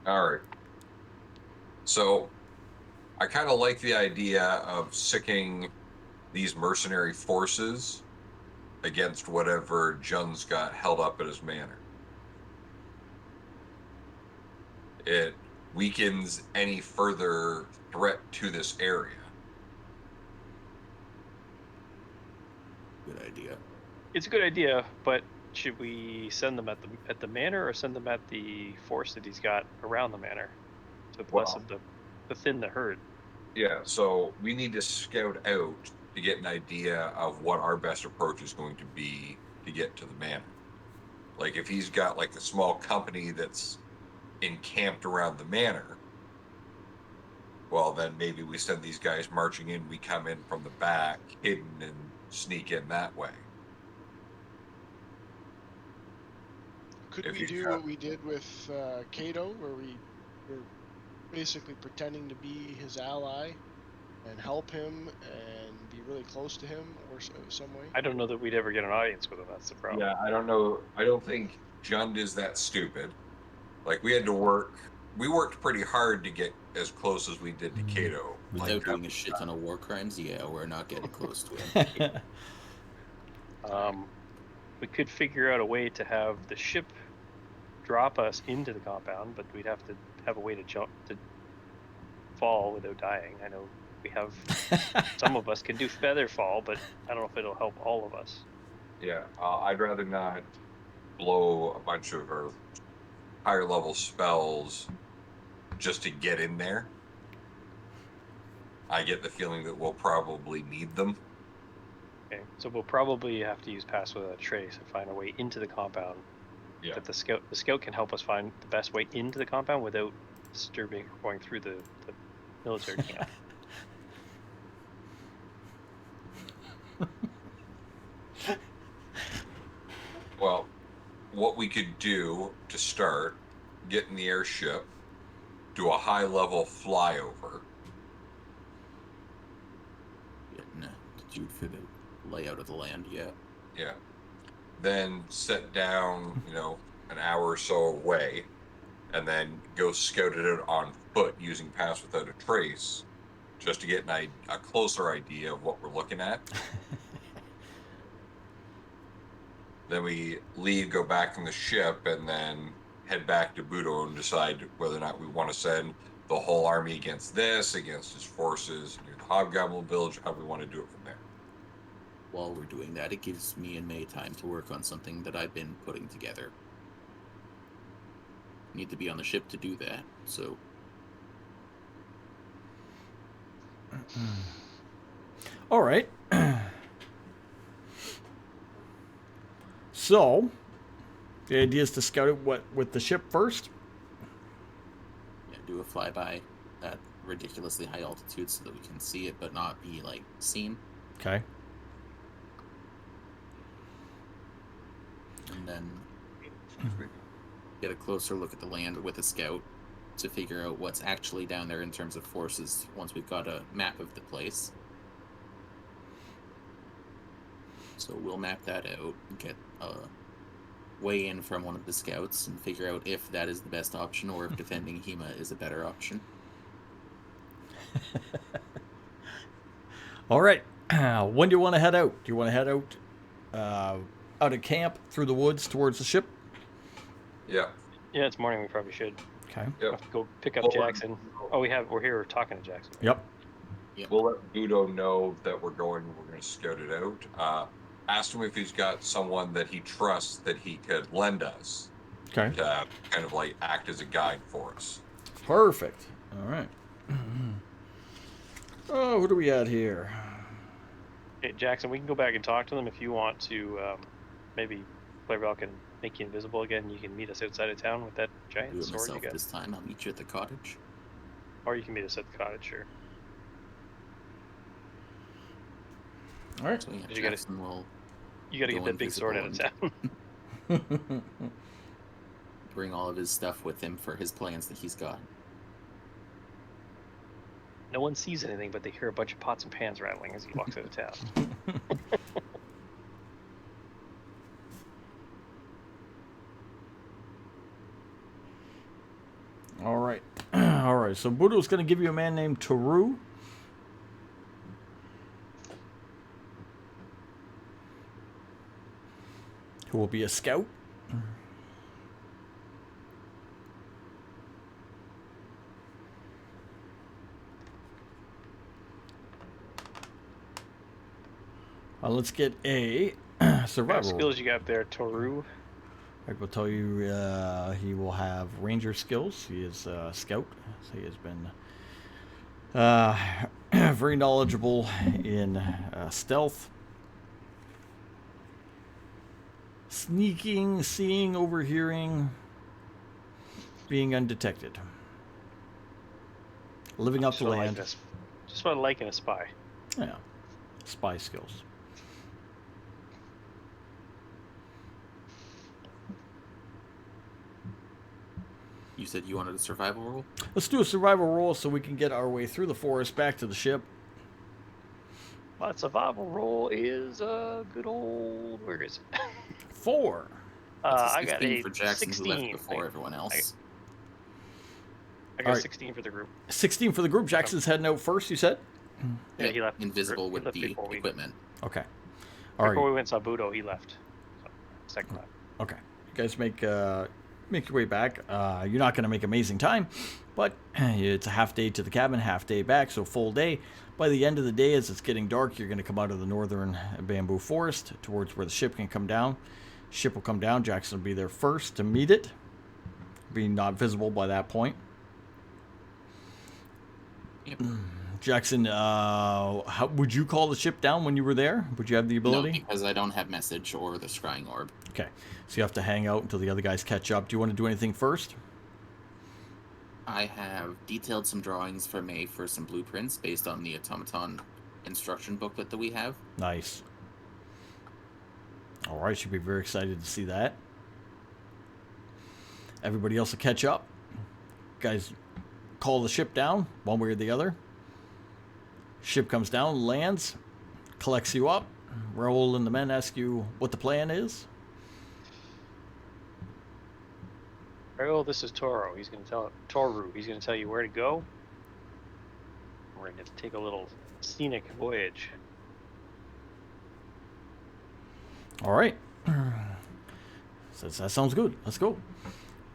All right. So I kind of like the idea of sicking these mercenary forces against whatever Jund's got held up at his manor. It weakens any further threat to this area. Good idea. It's a good idea, but should we send them at the manor or send them at the force that he's got around the manor to thin the herd? Yeah, so we need to scout out to get an idea of what our best approach is going to be to get to the manor. Like if he's got like a small company that's encamped around the manor, well then maybe we send these guys marching in, we come in from the back, hidden, and sneak in that way. Could we do what we did with Kato, where we were basically pretending to be his ally and help him and be really close to him or some way? I don't know that we'd ever get an audience with him. That's the problem. Yeah, I don't know. I don't think Jund is that stupid. Like we worked pretty hard to get as close as we did to Kato. Without doing a shit ton of war crimes, yeah, we're not getting close to him. We could figure out a way to have the ship drop us into the compound, but we'd have to have a way to fall without dying. I know we have some of us can do feather fall, but I don't know if it'll help all of us. Yeah, I'd rather not blow a bunch of our higher level spells just to get in there. I get the feeling that we'll probably need them. Okay, so we'll probably have to use pass without a trace and find a way into the compound. Yeah. But the scout can help us find the best way into the compound without disturbing or going through the military camp. Well, what we could do to start, get in the airship, do a high level flyover. Getting a dude for the layout of the land yet. Yeah. Then set down, an hour or so away, and then go scout it out on foot using pass without a trace, just to get a closer idea of what we're looking at. Then we leave, go back in the ship, and then head back to Budo and decide whether or not we want to send the whole army against his forces near the Hobgoblin village, how we want to do it from there. While we're doing that, it gives me and May time to work on something that I've been putting together. Need to be on the ship to do that, so... All right. So, the idea is to scout it with the ship first? Yeah, do a flyby at ridiculously high altitude so that we can see it but not be, seen. Okay. And then get a closer look at the land with a scout to figure out what's actually down there in terms of forces once we've got a map of the place. So we'll map that out and get a weigh in from one of the scouts and figure out if that is the best option or if defending Hema is a better option. All right. When do you want to head out? Do you want to head out out of camp through the woods towards the ship? Yeah. Yeah, it's morning. We probably should. Okay. Yep. Have to go pick up Well, Jackson. Oh, we're here talking to Jackson. Yep. We'll let Budo know that we're going to scout it out. Asked him if he's got someone that he trusts that he could lend us Okay. to kind of act as a guide for us. Perfect. All right. Oh, who do we at here? Hey, Jackson, we can go back and talk to them if you want to. Maybe Flavorell can make you invisible again. You can meet us outside of town with that Do giant it sword you myself got. this time. I'll meet you at the cottage. Or you can meet us at the cottage, sure. All right. So yeah, Did you get it? Jackson will You got to go get that big sword out of invisible town. bring all of his stuff with him for his plans that he's got. No one sees anything, but they hear a bunch of pots and pans rattling as he walks out of town. All right. All right. So Budo's going to give you a man named Taru. Who will be a scout. Let's get a What survival. skills you got there, Toru? I will tell you he will have ranger skills. He is a scout. So he has been very knowledgeable in stealth, sneaking, seeing, overhearing, being undetected, living off the land. Just what I like in a spy. Yeah, spy skills. You said you wanted a survival roll? Let's do a survival roll so we can get our way through the forest back to the ship. My survival roll is a good old. Where is it? 4. That's a I got 16 a for Jackson 16. who left before everyone else. I got All a right. 16 for the group. 16 for the group. Jackson's heading out first, you said? Yeah, he left. Invisible he with left the before we- equipment. Okay. All right. Before we went saw Budo, he left. So, second time. Okay. You guys make your way back. You're not going to make amazing time, but it's a half day to the cabin, half day back, so full day. By the end of the day, as it's getting dark, you're going to come out of the northern bamboo forest towards where the ship can come down. Ship will come down. Jackson will be there first to meet it, being not visible by that point. Yep. Jackson, how would you call the ship down when you were there? Would you have the No, ability? because I don't have message or the scrying orb. Okay, so you have to hang out until the other guys catch up. Do you want to do anything first? I have detailed some drawings for May for some blueprints based on the automaton instruction booklet that we have. Nice. All right, should be very excited to see that. Everybody else will catch up. Guys, call the ship down one way or the other. Ship comes down, lands, collects you up. Raoul and the men ask you what the plan is. Oh, this is Toro. He's going to tell Toru. He's going to tell you where to go. We're going to take a little scenic voyage. All right. Says that sounds good. Let's go.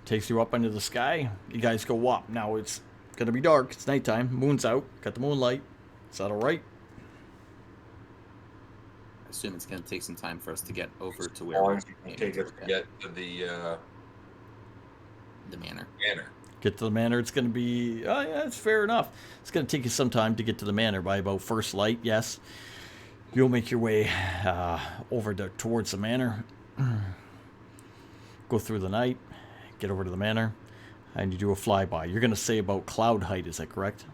Takes you up into the sky. You guys go up. Now it's gonna be dark. It's nighttime. Moon's out. Got the moonlight. Is that all right? I assume it's going to take some time for us to get over to As where long we're as you can take us to get to the manor. manor. Get to the manor. It's gonna be. Oh yeah, it's fair enough. It's gonna take you some time to get to the manor by about first light. Yes. You'll make your way over towards the manor. Go through the night. Get over to the manor, and you do a flyby. You're gonna say about cloud height. Is that correct?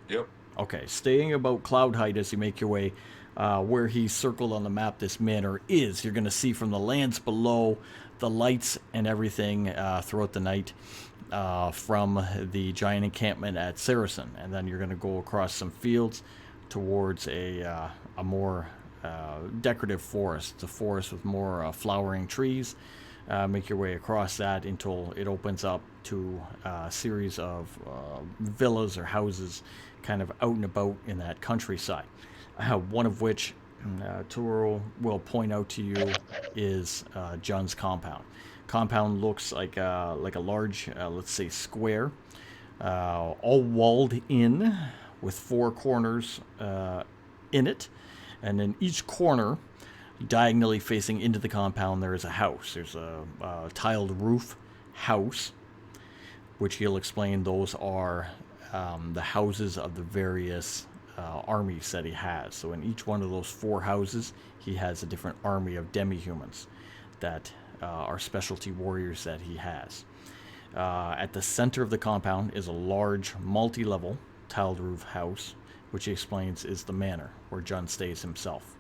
Yep. Okay, staying about cloud height as you make your way where he circled on the map this manor is. You're going to see from the lands below the lights and everything throughout the night from the giant encampment at Saracen. And then you're going to go across some fields towards a more decorative forest. It's a forest with more flowering trees. Make your way across that until it opens up to a series of villas or houses kind of out and about in that countryside. One of which Turo will point out to you is John's compound. Compound looks like a large, let's say, square, all walled in with four corners in it. And in each corner, diagonally facing into the compound, there is a house. There's a tiled roof house, which he'll explain those are the houses of the various armies that he has. So in each one of those four houses, he has a different army of demi-humans that are specialty warriors that he has. At the center of the compound is a large, multi-level tiled roof house, which he explains is the manor where John stays himself.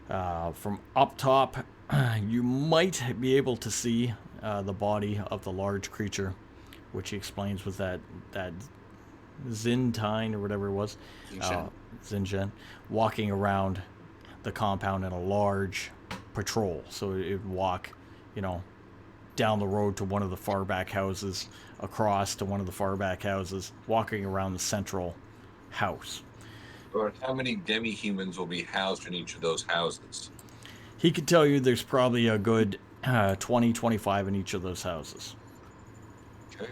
From up top, you might be able to see the body of the large creature, which he explains was that Zintine or whatever it was, Zinchen, walking around the compound in a large patrol. So it would walk, down the road to one of the far back houses, across to one of the far back houses, walking around the central house. But how many demi-humans will be housed in each of those houses? He could tell you there's probably a good 20, 25 in each of those houses. Okay.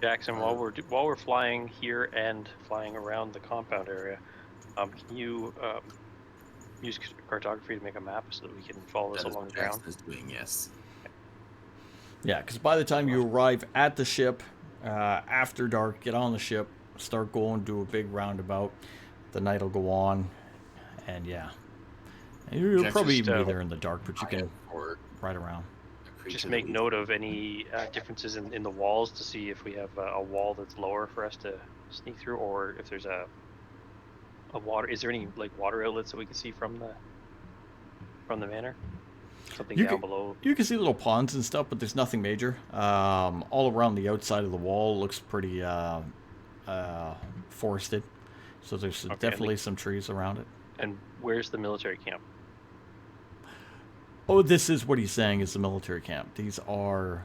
Jackson, while we're flying here and flying around the compound area, can you use cartography to make a map so that we can follow this along the ground? Is doing, yes. Yeah, because by the time you arrive at the ship, after dark, get on the ship, start going, do a big roundabout. The night will go on, and yeah. You'll probably even be there in the dark, but you can ride around. Just make note of any differences in the walls to see if we have a wall that's lower for us to sneak through, or if there's a water. Is there any water outlets that we can see from the manor? Something down below. You can see little ponds and stuff, but there's nothing major. All around the outside of the wall looks pretty forested, so there's definitely some trees around it. And where's the military camp? Oh, this is what he's saying is the military camp. These are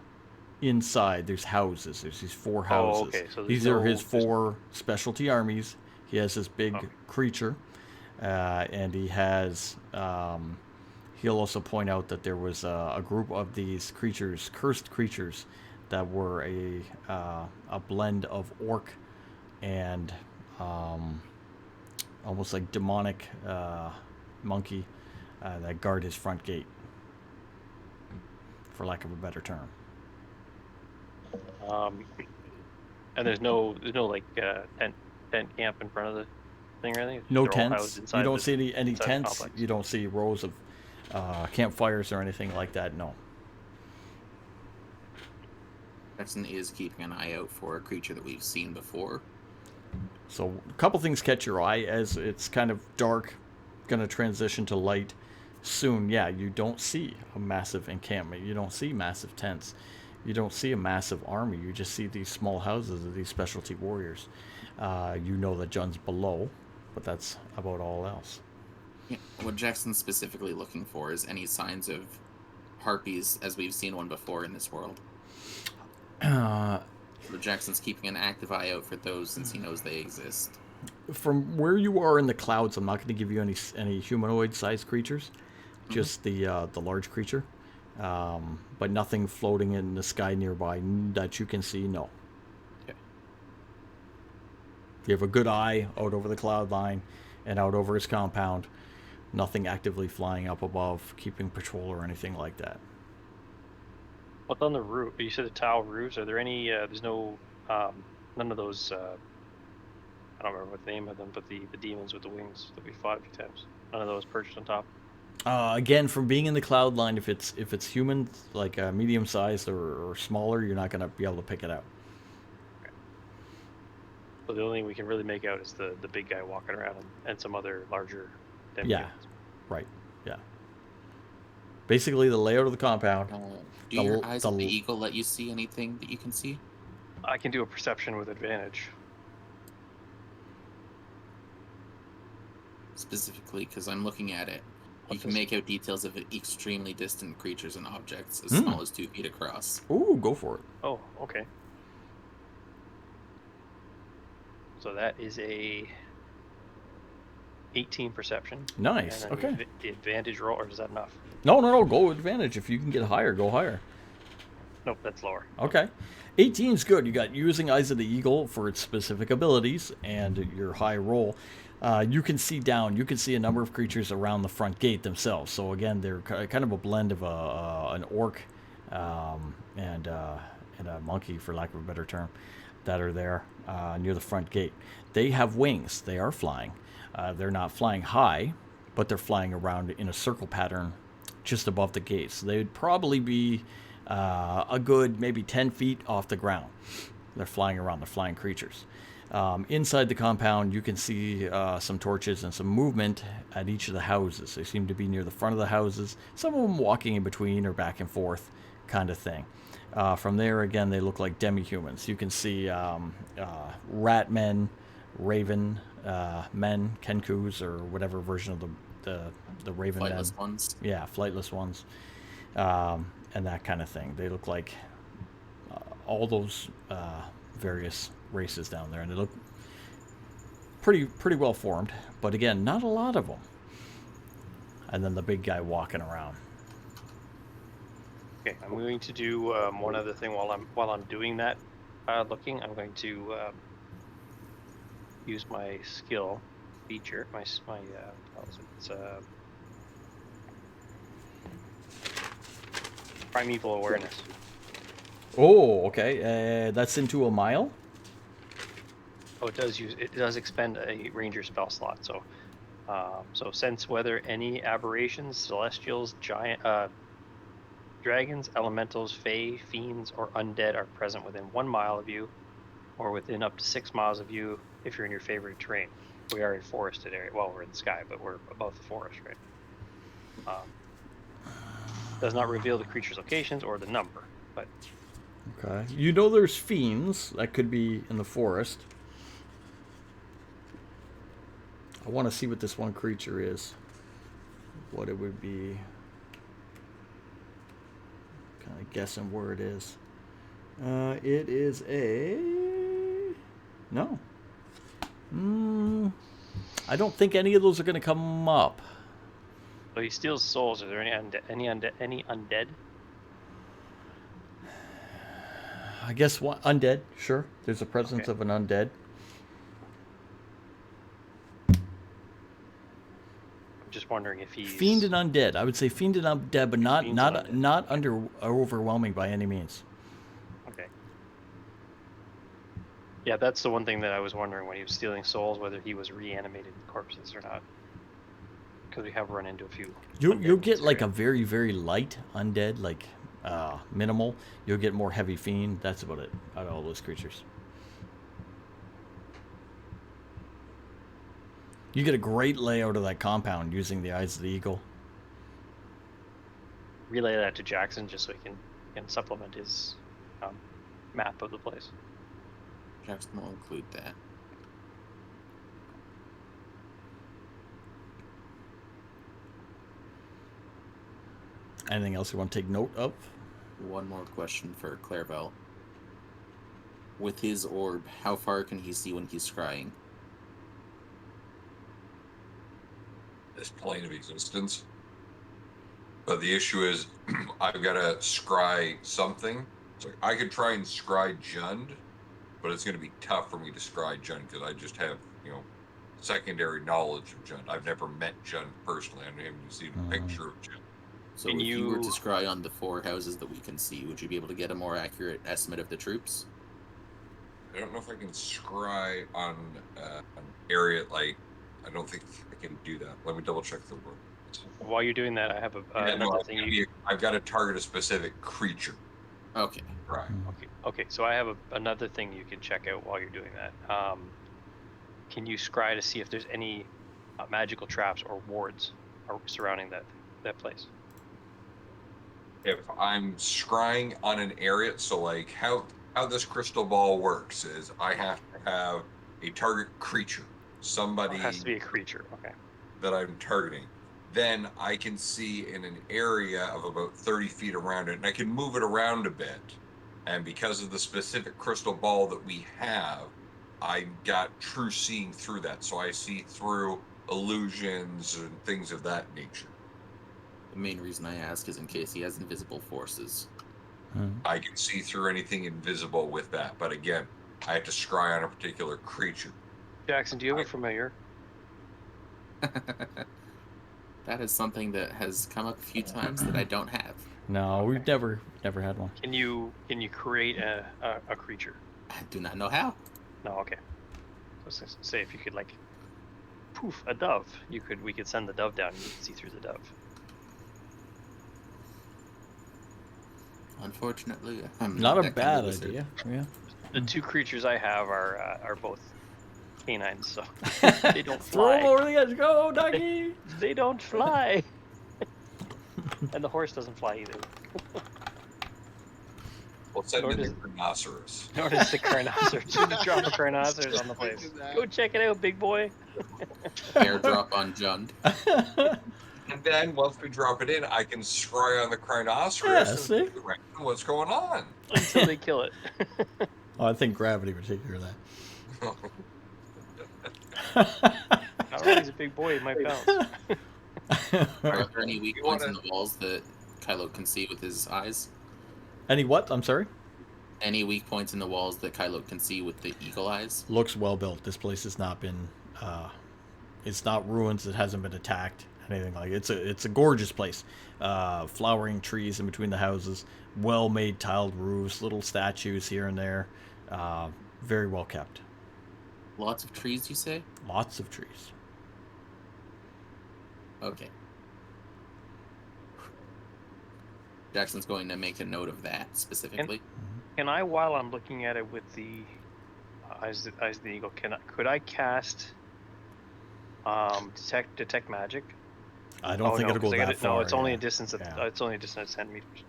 inside. There's houses. There's these four houses. Oh, okay. So these are his four specialty armies. He has this big creature, and he has. He'll also point out that there was a group of these creatures, cursed creatures, that were a blend of orc and almost like demonic monkey that guard his front gate, for lack of a better term. And there's no tent camp in front of the thing or anything? No They're all housed tents. inside You don't the- see any inside the tents. complex. You don't see rows of campfires or anything like that. No. Jackson is keeping an eye out for a creature that we've seen before. So a couple things catch your eye as it's kind of dark, going to transition to light soon. Yeah, you don't see a massive encampment. You don't see massive tents. You don't see a massive army. You just see these small houses of these specialty warriors. You know that John's below, but that's about all else. Yeah. What Jackson's specifically looking for is any signs of harpies, as we've seen one before in this world. So Jackson's keeping an active eye out for those since he knows they exist. From where you are in the clouds, I'm not going to give you any humanoid-sized creatures, just the large creature, but nothing floating in the sky nearby that you can see. No. Okay. You have a good eye out over the cloud line and out over his compound. Nothing actively flying up above, keeping patrol or anything like that. What's on the roof? You said the tile roofs. Are there any? There's no, none of those. I don't remember what the name of them, but the demons with the wings that we fought a few times. None of those perched on top. Again, from being in the cloud line, if it's human, like medium sized or smaller, you're not going to be able to pick it out. Okay. So the only thing we can really make out is the big guy walking around and some other larger. Yeah. Right. Yeah. Basically, the layout of the compound. Do your eyes of the eagle let you see anything that you can see? I can do a perception with advantage. Specifically, because I'm looking at it. You can make out details of extremely distant creatures and objects as small as 2 feet across. Ooh, go for it. Oh, okay. So that is a 18 perception. Nice. And then Okay. the advantage roll, or is that enough? No. Go advantage. If you can get higher, go higher. Nope, that's lower. Okay. 18 is good. You got using Eyes of the Eagle for its specific abilities and your high roll. You can see down. You can see a number of creatures around the front gate themselves. So again, they're kind of a blend of an orc and a monkey, for lack of a better term, that are there near the front gate. They have wings. They are flying. They're not flying high, but they're flying around in a circle pattern just above the gate. So they'd probably be a good maybe 10 feet off the ground. They're flying around. They're flying creatures. Inside the compound, you can see some torches and some movement at each of the houses. They seem to be near the front of the houses. Some of them walking in between or back and forth kind of thing. From there, again, they look like demi-humans. You can see rat men, raven men, kenkus, or whatever version of the raven men. Flightless ones. Yeah, flightless ones. And that kind of thing. They look like all those various races down there, and they look pretty well formed, but again, not a lot of them. And then the big guy walking around. Okay, I'm going to do one other thing while I'm doing that. Looking, I'm going to use my skill feature. My what was it? It's primeval awareness. Oh, okay. That's into a mile. Oh, it does expend a ranger spell slot. So, so sense whether any aberrations, celestials, giant, dragons, elementals, fae, fiends, or undead are present within 1 mile of you, or within up to 6 miles of you if you're in your favorite terrain. We are in forested area. Well, we're in the sky, but we're above the forest, right? Does not reveal the creature's locations or the number, but. Okay. You know there's fiends that could be in the forest. I want to see what this one creature is. What it would be. Kind of guessing where it is. It is a... No. I don't think any of those are going to come up. So he steals souls. Are there any undead? I guess what undead, sure. There's a presence Okay. of an undead. I'm just wondering if he's Fiend and undead. I would say fiend and undead, but not Fiends and undead. not under overwhelming by any means. Okay. Yeah, that's the one thing that I was wondering when he was stealing souls, whether he was reanimating corpses or not. Because we have run into a few. You'll undead in get this like a area. very, very light undead, like minimal. You'll get more heavy fiend. That's about it out of all those creatures. You get a great layout of that compound using the eyes of the eagle. Relay that to Jackson just so he can supplement his map of the place. Jackson will include that. Anything else you want to take note of? One more question for Clairvel. With his orb, how far can he see when he's scrying? This plane of existence. But the issue is, I've got to scry something. So I could try and scry Jund, but it's going to be tough for me to scry Jund because I just have, secondary knowledge of Jund. I've never met Jund personally. I haven't seen a picture of Jund. So Can if you were to you- scry on the 4 houses that we can see, would you be able to get a more accurate estimate of the troops? I don't know if I can scry on an area like. I don't think I can do that. Let me double check the word. While you're doing that, I have another thing. I've got to target a specific creature. Okay. Right. Okay. So I have another thing you can check out while you're doing that. Can you scry to see if there's any magical traps or wards surrounding that place? If I'm scrying on an area, so like how this crystal ball works is I have to have a target creature, somebody It has to be a creature. Okay. that I'm targeting. Then I can see in an area of about 30 feet around it, and I can move it around a bit. And because of the specific crystal ball that we have, I got true seeing through that. So I see through illusions and things of that nature. The main reason I ask is in case he has invisible forces. I can see through anything invisible with that. But again, I have to scry on a particular creature. Jackson, do you have a familiar? That is something that has come up a few times that I don't have. No, we've never had one. Can you create a creature? I do not know how. No. Okay. So say if you could like poof a dove, we could send the dove down and you can see through the dove. Unfortunately, I'm Not a that kind bad of wizard. idea. Yeah. The two creatures I have are both canines, so they don't Throw fly. him over the edge. Go, doggy. They don't fly. And the horse doesn't fly either. We'll send Nor in the does- rhinoceros. Nor does the carnoceros. Just drop a carnoceros on the place. Just that. Go check it out, big boy. Airdrop on Jund. And then once we drop it in, I can scry on the Yeah, rhinoceros and see? see what's going on. Until they kill it. Oh, I think gravity would take care of that. I don't know, he's a big boy, he might bounce. Are there any weak points in the walls that Kylo can see with his eyes? Any what? I'm sorry? Any weak points in the walls that Kylo can see with the eagle eyes? Looks well built. This place has not been. It's not ruins. It hasn't been attacked. Anything like it. It's a gorgeous place. Flowering trees in between the houses. Well made tiled roofs. Little statues here and there. Very well kept. Lots of trees, you say? Lots of trees. Okay. Jackson's going to make a note of that specifically. Can I, while I'm looking at it with the eyes of the eagle, could I cast detect magic? I don't think no, it'll go 'cause I that far. No, it's only yeah. a distance of Yeah. it's only a distance of 10 meters.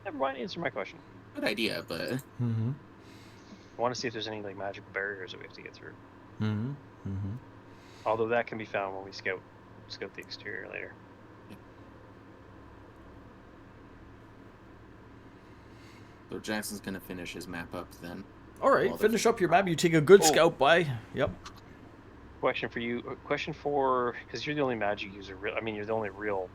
Never mind, answer my question. Good idea, but Mm-hmm. I want to see if there's any like magical barriers that we have to get through. Mm-hmm. Mm-hmm. Although that can be found when we scout the exterior later. so Jackson's going to finish his map up then. All right, Well, finish up your map. You take a good Oh. scout by. Yep. Question for you. Question for, because you're the only magic user. You're the only real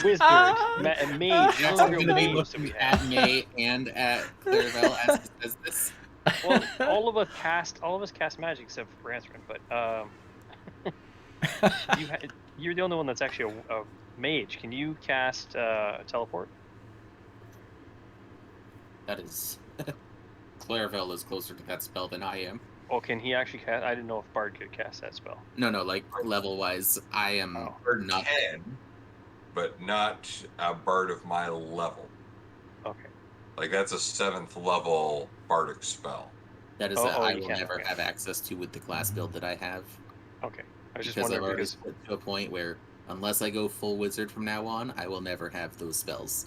wizard, mage. You're the Jackson's only going real to be mage that we looking have. at May and at Clairvel as he says this. Well, all of us cast magic except for Bransford, but you're the only one that's actually a mage. Can you cast teleport? That is Clairvel is closer to that spell than I am. Oh, can he actually cast? I didn't know if Bard could cast that spell. No, like level-wise, I am Bard not. can, but not a bard of my level. Okay. Like that's a 7th level bardic spell. That is I will never okay. have access to with the class build that I have. Okay. I was just Because I've wondering already split to a point where unless I go full wizard from now on, I will never have those spells.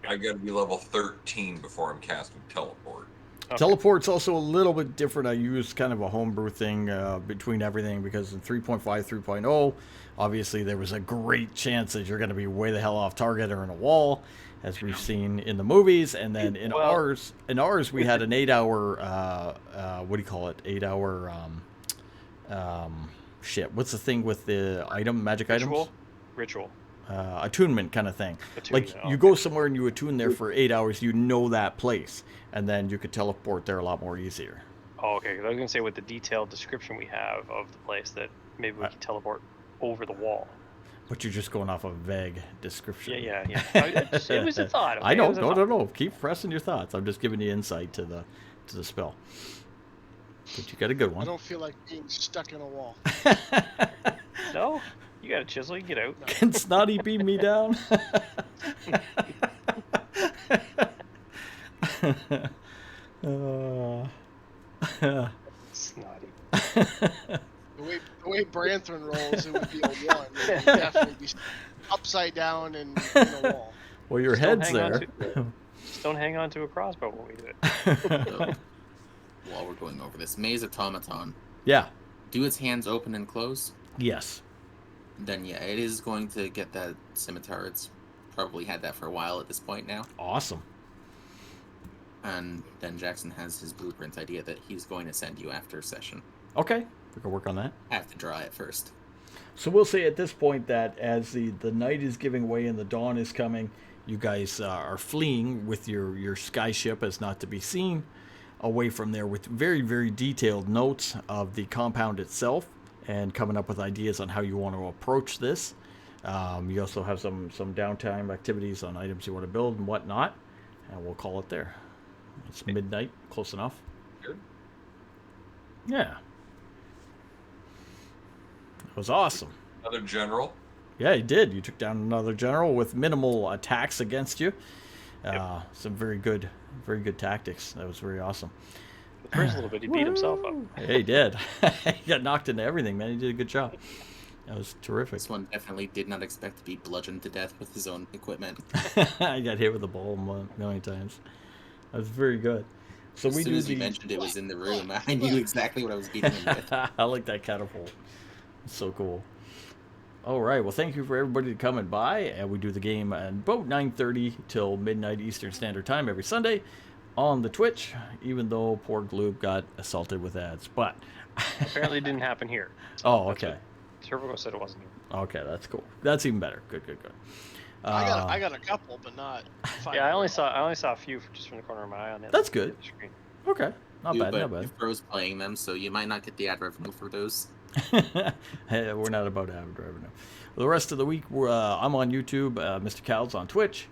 I got to be level 13 before I'm casting teleport. Okay. Teleport's also a little bit different. I use kind of a homebrew thing between everything because in 3.5, 3.0, obviously there was a great chance that you're going to be way the hell off target or in a wall, as we've seen in the movies. And then in ours we had an 8-hour, what do you call it? 8-hour, shit. What's the thing with the magic items? Ritual. Attunement kind of thing. You go somewhere and you attune there for 8 hours, you know that place, and then you could teleport there a lot more easier. Oh, okay. 'Cause I was gonna say with the detailed description we have of the place that maybe we can teleport over the wall. But you're just going off a vague description. Yeah. It was a thought. Okay? I know. No. Keep pressing your thoughts. I'm just giving you insight to the spell. But you got a good one. I don't feel like being stuck in a wall. No. You got a chisel, you get out. No. Can Snotty beam me down? Snotty. The way Branthron rolls, it would be a 1. It would definitely be upside down and in a wall. Well, your head's there. Just don't hang on to a crossbow when we do it. So, while we're going over this, Maze Automaton. Yeah. Do its hands open and close? Yes. Then yeah, it is going to get that scimitar. It's probably had that for a while at this point now. Awesome. And then Jackson has his blueprint idea that he's going to send you after session. Okay, we can work on that. I have to draw it first. So we'll say at this point that as the night is giving way and the dawn is coming, you guys are fleeing with your skyship as not to be seen away from there with very, very detailed notes of the compound itself and coming up with ideas on how you want to approach this. You also have some downtime activities on items you want to build and whatnot, and we'll call it there. It's midnight, close enough. Good. Yeah. It was awesome. Another general. Yeah, you did. You took down another general with minimal attacks against you. Some very good tactics. That was very awesome. The first little bit, he beat himself up. Yeah, he did. He got knocked into everything, man. He did a good job. That was terrific. This one definitely did not expect to be bludgeoned to death with his own equipment. I got hit with a ball a million times. That was very good. So as soon as you mentioned it was in the room, I knew exactly what I was beating him with. I like that catapult. It's so cool. All right. Well, thank you for everybody coming by. And we do the game at about 9:30 till midnight Eastern Standard Time every Sunday on the Twitch, even though poor Gloob got assaulted with ads. But apparently it didn't happen here. Oh, okay. Turbo said it wasn't here. Okay, that's cool. That's even better. Good. I got a couple, but not 5. Yeah, I only saw a few just from the corner of my eye on the That's good. screen. Okay. Not bad. You froze playing them, so you might not get the ad revenue for those. Hey, we're not about ad revenue. The rest of the week, I'm on YouTube. Mr. Cal's on Twitch.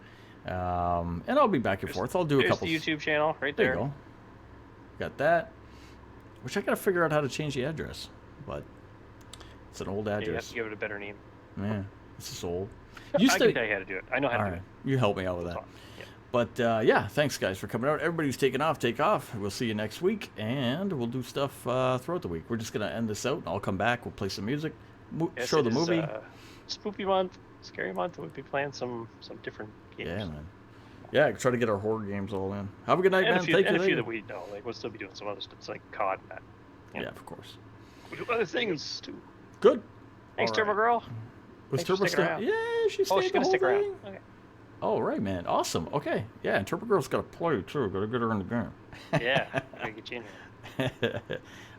And I'll be back and forth. I'll do a couple. There's the YouTube channel right there. there. You go. Got that. Which I got to figure out how to change the address. But it's an old address. Yeah, you have to give it a better name. Yeah, this is old. I can tell you how to do it. I know how to do it. You help me out with that. Yeah. But yeah, thanks guys for coming out. Everybody's taking off. Take off. We'll see you next week, and we'll do stuff throughout the week. We're just gonna end this out, and I'll come back. We'll play some music, show the movie. Spoopy month, scary month. We'll be playing some different games. Yeah, man. Yeah, try to get our horror games all in. Have a good night, man. Thank you. And a few that we know. Like we'll still be doing some other stuff, like COD and that. Yeah, of course. We do other things too. Good. Thanks, Turbo Girl. Was Turbo still? Yeah, she's gonna stick around. Okay. Oh, right, man. Awesome. Okay. Yeah, and Turbo Girl's got to play, too. Got to get her in the game. Yeah, gotta get you in here.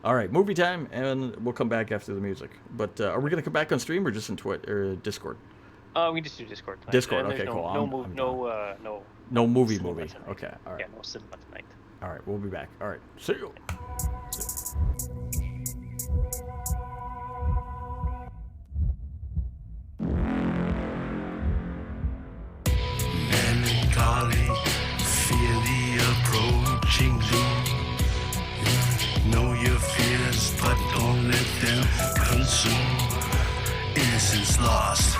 All right, movie time, and we'll come back after the music. But are we going to come back on stream or just in Discord? We just do Discord tonight. Discord, okay, cool. No movie. Okay, all right. Yeah, no cinema tonight. All right, we'll be back. All right, see you. Melancholy, fear the approach with them. Consumed, innocence lost.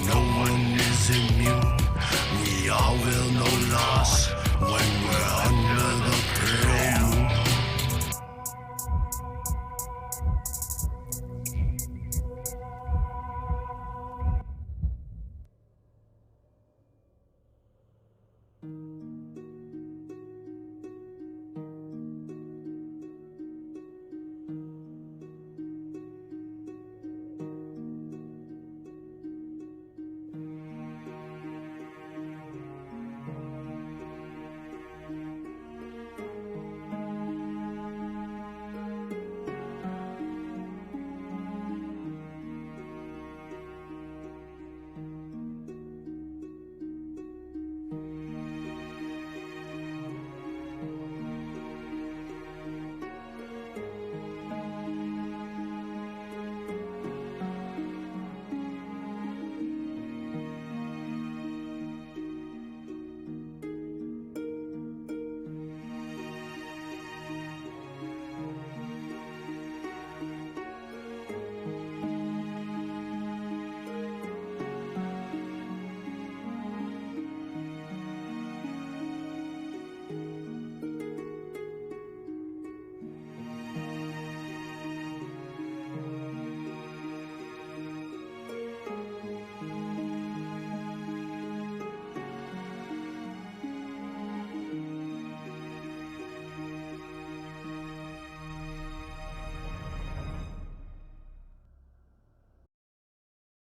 No one is immune.